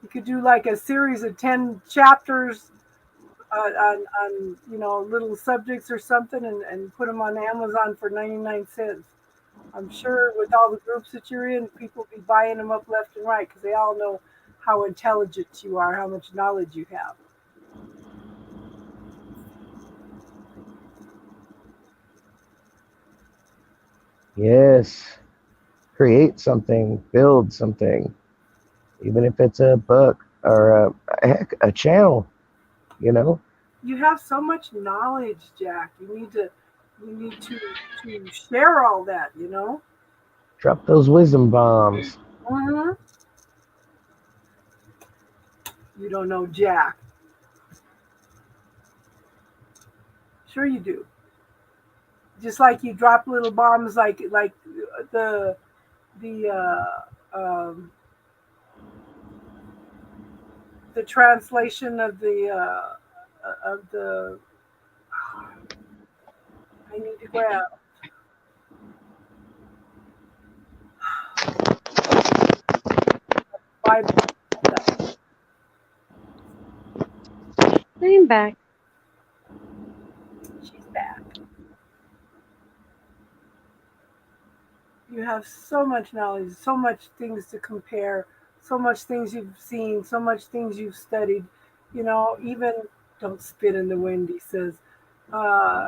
You could do like a series of 10 chapters on little subjects or something, and put them on Amazon for 99 cents. I'm sure with all the groups that you're in, people be buying them up left and right because they all know how intelligent you are, how much knowledge you have. Yes. Create something, build something, even if it's a book or a channel, you know. You have so much knowledge, Jack. You need to share all that, you know. Drop those wisdom bombs. Mm-hmm. You don't know Jack. Sure you do. Just like you drop little bombs, like the the translation of the. I need to grab. Bible. I'm back. She's back. You have so much knowledge, so much things to compare, so much things you've seen, so much things you've studied. Even don't spit in the wind, he says. Uh,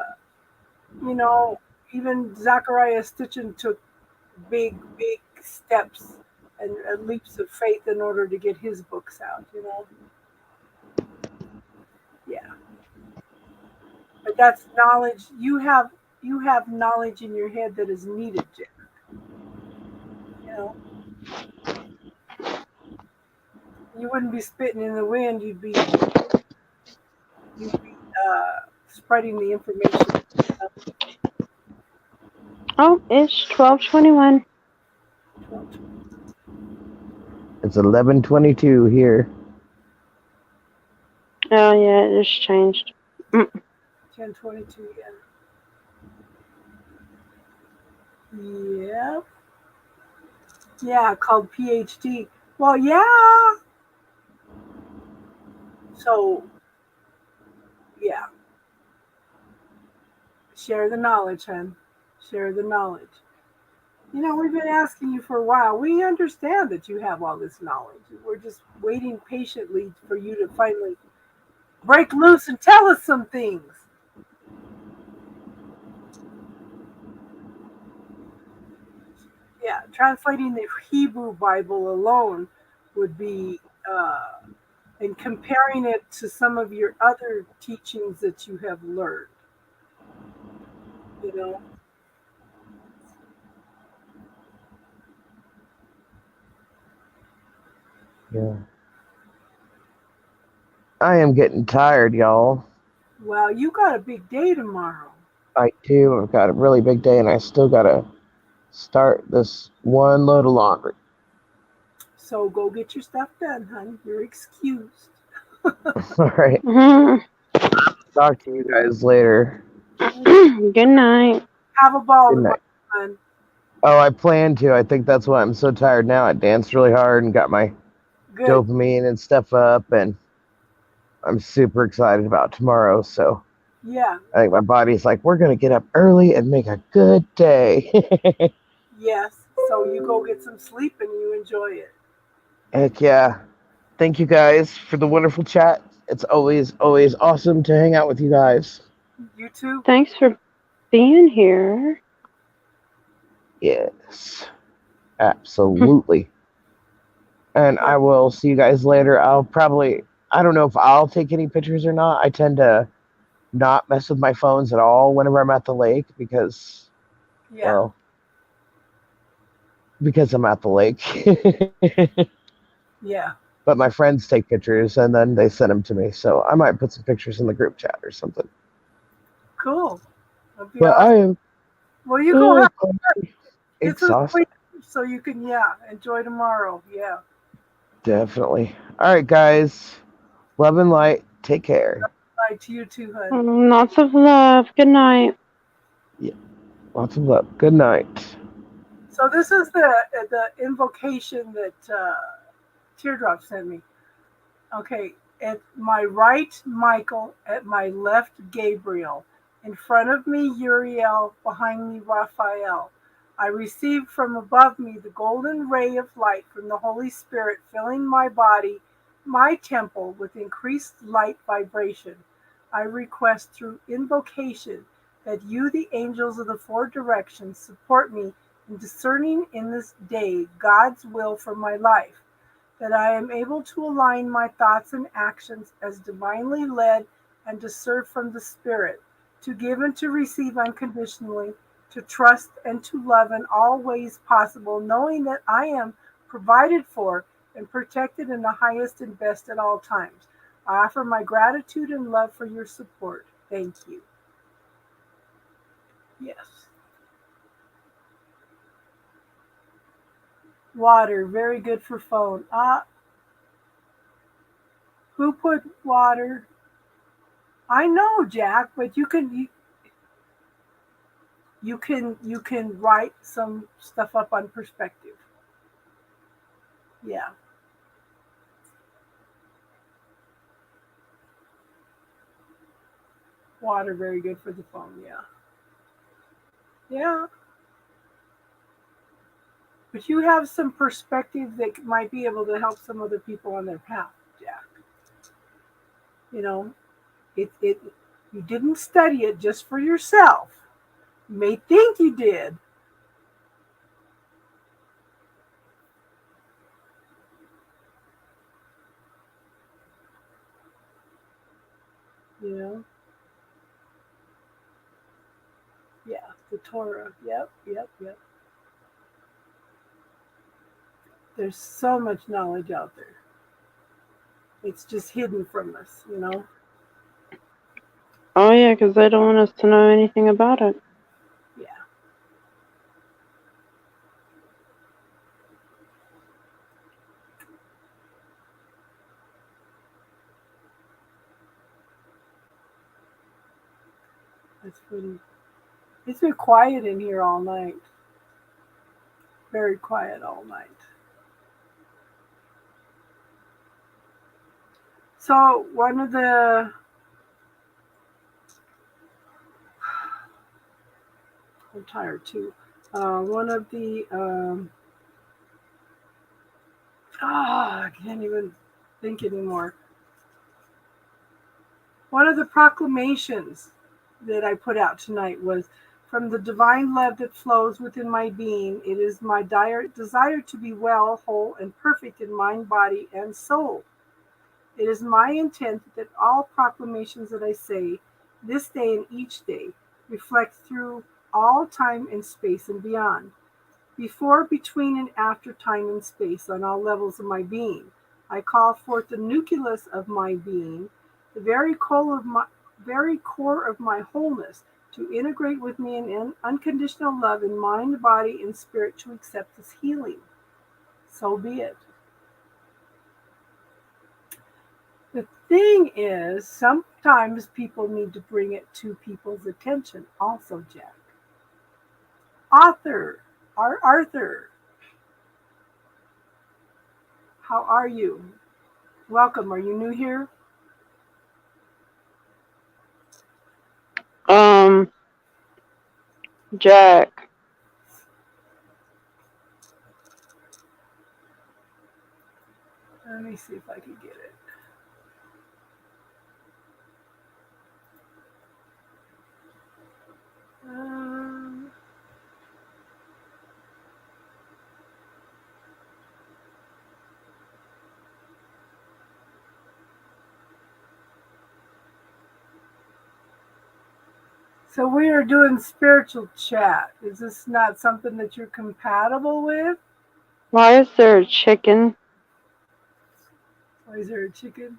you know, even Zachariah Stitchin took big, big steps and leaps of faith in order to get his books out, Yeah. But that's knowledge. You have knowledge in your head that is needed, Jack. You know, you wouldn't be spitting in the wind. You'd be spreading the information. Oh, it's 12:21. It's 11:22 here. Oh yeah, it just changed. 10:22. Yeah. Yeah, called PhD. Well, yeah. So, yeah. Share the knowledge, hon. Share the knowledge. We've been asking you for a while. We understand that you have all this knowledge. We're just waiting patiently for you to finally break loose and tell us some things. Yeah, translating the Hebrew Bible alone would be, and comparing it to some of your other teachings that you have learned. You know, Yeah. I am getting tired, y'all. well, you got a big day tomorrow. I do. I've got a really big day, and I still gotta start this one load of laundry. So go get your stuff done, honey. You're excused. All right. Talk to you guys later. Good night. Have a ball Good tomorrow, night. hon. Oh, I plan to. I think that's why I'm so tired now. I danced really hard and got my Good. dopamine and stuff up, and I'm super excited about tomorrow. So Yeah. I think my body's like, we're gonna get up early and make a good day. Yes. So you go get some sleep and you enjoy it. Heck yeah. Thank you guys for the wonderful chat. It's always awesome to hang out with you guys. You too. Thanks for being here. Yes. Absolutely. And I will see you guys later. I don't know if I'll take any pictures or not. I tend to not mess with my phones at all whenever I'm at the lake because, Yeah. well, because I'm at the lake. Yeah. But my friends take pictures and then they send them to me. So I might put some pictures in the group chat or something. Cool. That'd be But awesome. I am Well, you go have get some exhausted. sleep so you can enjoy tomorrow. Yeah. Definitely. All right, guys. Love and light. Take care. Bye to you too, hon. Lots of love. Good night. Yeah. Lots of love. Good night. So this is the invocation that Teardrop sent me. Okay, at my right, Michael. At my left, Gabriel. In front of me, Uriel. Behind me, Raphael. I received from above me the golden ray of light from the Holy Spirit, filling my body, my temple, with increased light vibration. I request through invocation that you, the angels of the four directions, support me in discerning in this day God's will for my life, that I am able to align my thoughts and actions as divinely led and to serve from the Spirit, to give and to receive unconditionally, to trust and to love in all ways possible, knowing that I am provided for and protected in the highest and best at all times. I offer my gratitude and love for your support. Thank you. Yes. Water, very good for phone. Who put water? I know, Jack, but you can write some stuff up on perspective. Yeah. Water, very good for the phone. Yeah. Yeah. But you have some perspective that might be able to help some other people on their path, Jack. You know, it you didn't study it just for yourself. You may think you did. You know. Yeah. The Torah. Yep. Yep. Yep. There's so much knowledge out there. It's just hidden from us. You know. Oh yeah, because they don't want us to know anything about it. Yeah. That's pretty. It's been quiet in here all night. Very quiet all night. So one of the I'm tired too. One of the I can't even think anymore. One of the proclamations that I put out tonight was from the divine love that flows within my being. It is my desire to be well, whole, and perfect in mind, body, and soul. It is my intent that all proclamations that I say this day and each day reflect through all time and space and beyond, before, between, and after time and space on all levels of my being. I call forth the nucleus of my being, the very core of my wholeness, to integrate with me in unconditional love in mind, body, and spirit to accept this healing. So be it. The thing is, sometimes people need to bring it to people's attention also, Jack. Arthur, how are you? Welcome. Are you new here? Jack. Let me see if I can get it. Um, so we are doing spiritual chat. Is this not something that you're compatible with? Why is there a chicken? Why is there a chicken?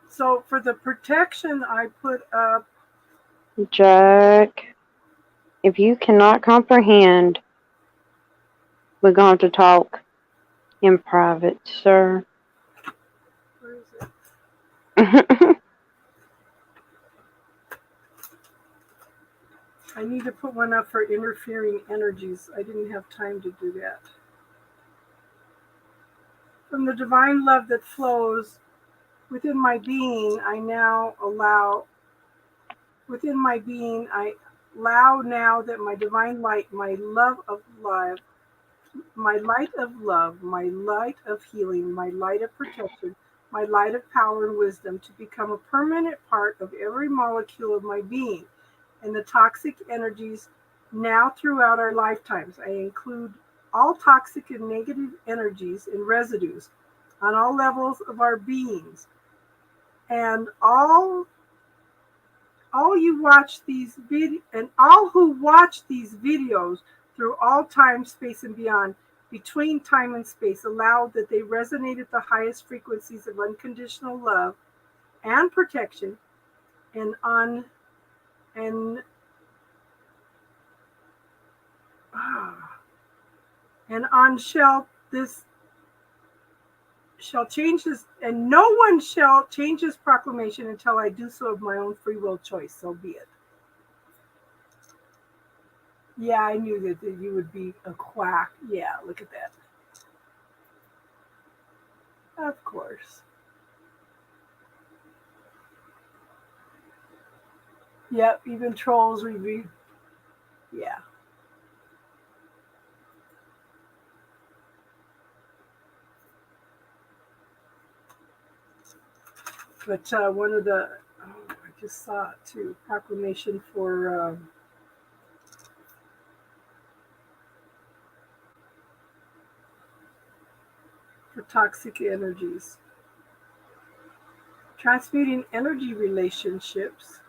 So for the protection, I put up. Jack, if you cannot comprehend, we're going to talk in private, sir. Where is it? I need to put one up for interfering energies. I didn't have time to do that. From the divine love that flows within my being, I allow now that my divine light, my love of love, my light of love, my light of healing, my light of protection, my light of power and wisdom to become a permanent part of every molecule of my being. And the toxic energies now throughout our lifetimes. I include all toxic and negative energies and residues on all levels of our beings. And all you watch these and all who watch these videos through all time, space, and beyond, between time and space, allow that they resonate at the highest frequencies of unconditional love and protection, and on shall change this, and no one shall change this proclamation until I do so of my own free will choice. So be it. Yeah, I knew that you would be a quack. Yeah, look at that. Of course. Yep, even trolls review. Yeah. But one of the, I just saw it too, proclamation for toxic energies. Transmuting energy relationships.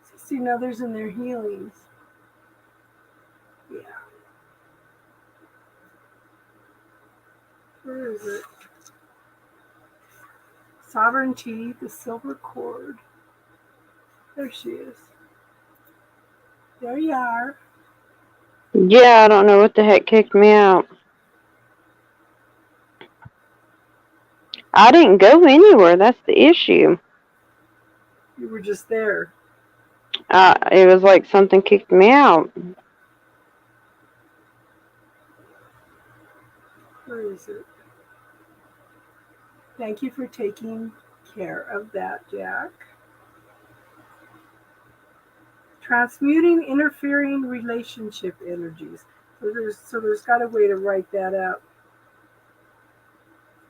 16 others in their healings. Yeah. Where is it? Sovereignty, the silver cord. There she is. There you are. Yeah, I don't know what the heck kicked me out. I didn't go anywhere. That's the issue. You were just there. It was like something kicked me out. Where is it? Thank you for taking care of that, Jack. Transmuting interfering relationship energies. So there's got a way to write that out.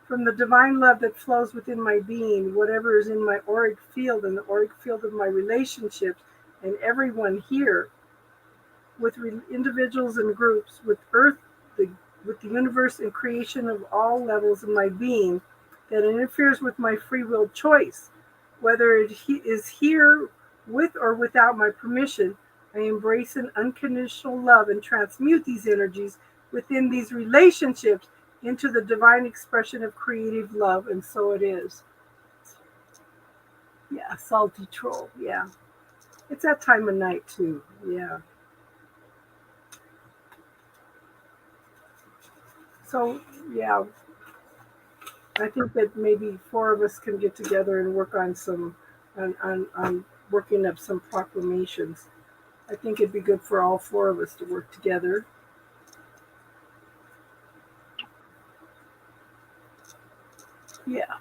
From the divine love that flows within my being, whatever is in my auric field and the auric field of my relationships, and everyone here, with individuals and groups, with Earth, with the universe and creation of all levels of my being, that interferes with my free will choice, whether it is here with or without my permission. I embrace an unconditional love and transmute these energies within these relationships into the divine expression of creative love, and so it is. Yeah, salty troll. Yeah. It's that time of night, too. Yeah. So, yeah, I think that maybe 4 of us can get together and work on on working up some proclamations. I think it'd be good for all 4 of us to work together. Yeah.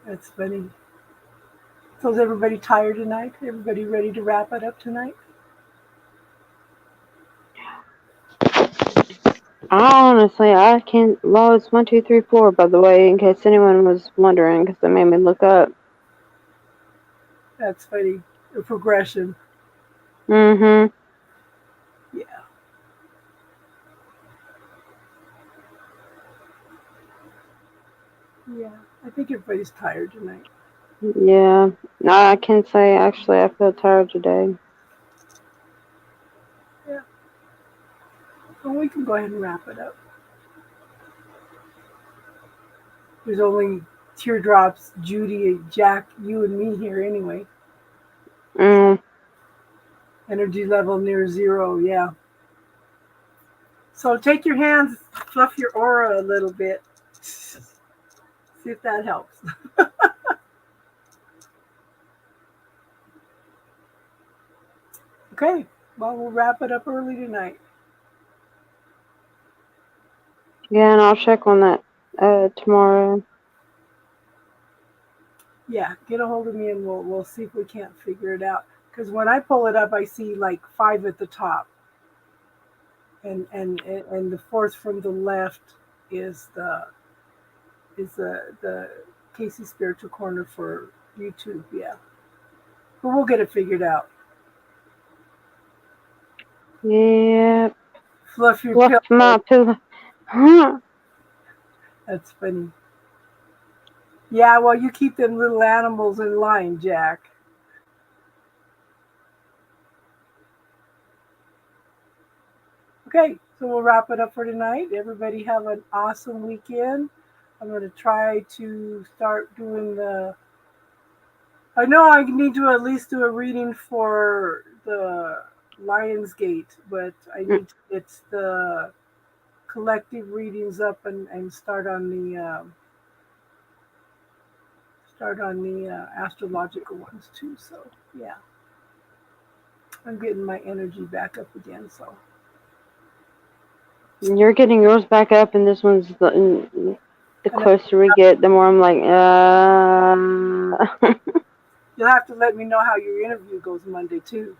That's funny. So is everybody tired tonight? Everybody ready to wrap it up tonight? Honestly, I can't. Well, it's 1, 2, 3, 4. By the way, in case anyone was wondering, because they made me look up. That's funny. The progression. Mm-hmm. Yeah. Yeah. I think everybody's tired tonight. Yeah. No, I can say actually I feel tired today. Yeah. Well, we can go ahead and wrap it up. There's only teardrops, Judy, Jack, you, and me here anyway. Mm. Energy level near zero. Yeah. So take your hands, fluff your aura a little bit. See if that helps. Okay. Well, we'll wrap it up early tonight. Yeah, and I'll check on that tomorrow. Yeah, get a hold of me and we'll see if we can't figure it out. Because when I pull it up, I see like 5 at the top, and the fourth from the left is the Casey Spiritual Corner for YouTube. Yeah, but we'll get it figured out. Yeah. Fluff your Fluff my pillow. pillow. That's funny. Yeah, well, you keep them little animals in line, Jack. Okay, so we'll wrap it up for tonight. Everybody have an awesome weekend. I'm going to try to start doing I know I need to at least do a reading for the Lionsgate, but I need to get the collective readings up and start on the astrological ones too. So yeah, I'm getting my energy back up again. So You're getting yours back up, and this one's the and closer we get, the more I'm like, you'll have to let me know how your interview goes Monday too.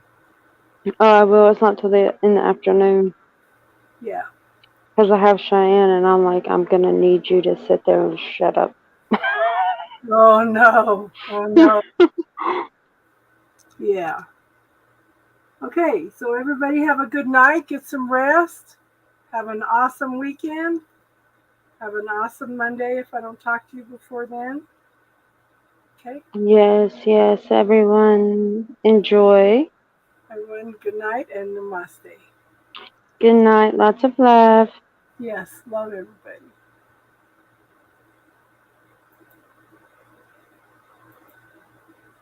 Oh, I will. It's not till in the afternoon. Yeah. Because I have Cheyenne, and I'm like, I'm gonna need you to sit there and shut up. Oh no. Oh no. Yeah. Okay, so everybody have a good night. Get some rest. Have an awesome weekend. Have an awesome Monday if I don't talk to you before then. Okay. Yes, everyone. Enjoy. Everyone, good night and namaste. Good night. Lots of love. Yes, love everybody.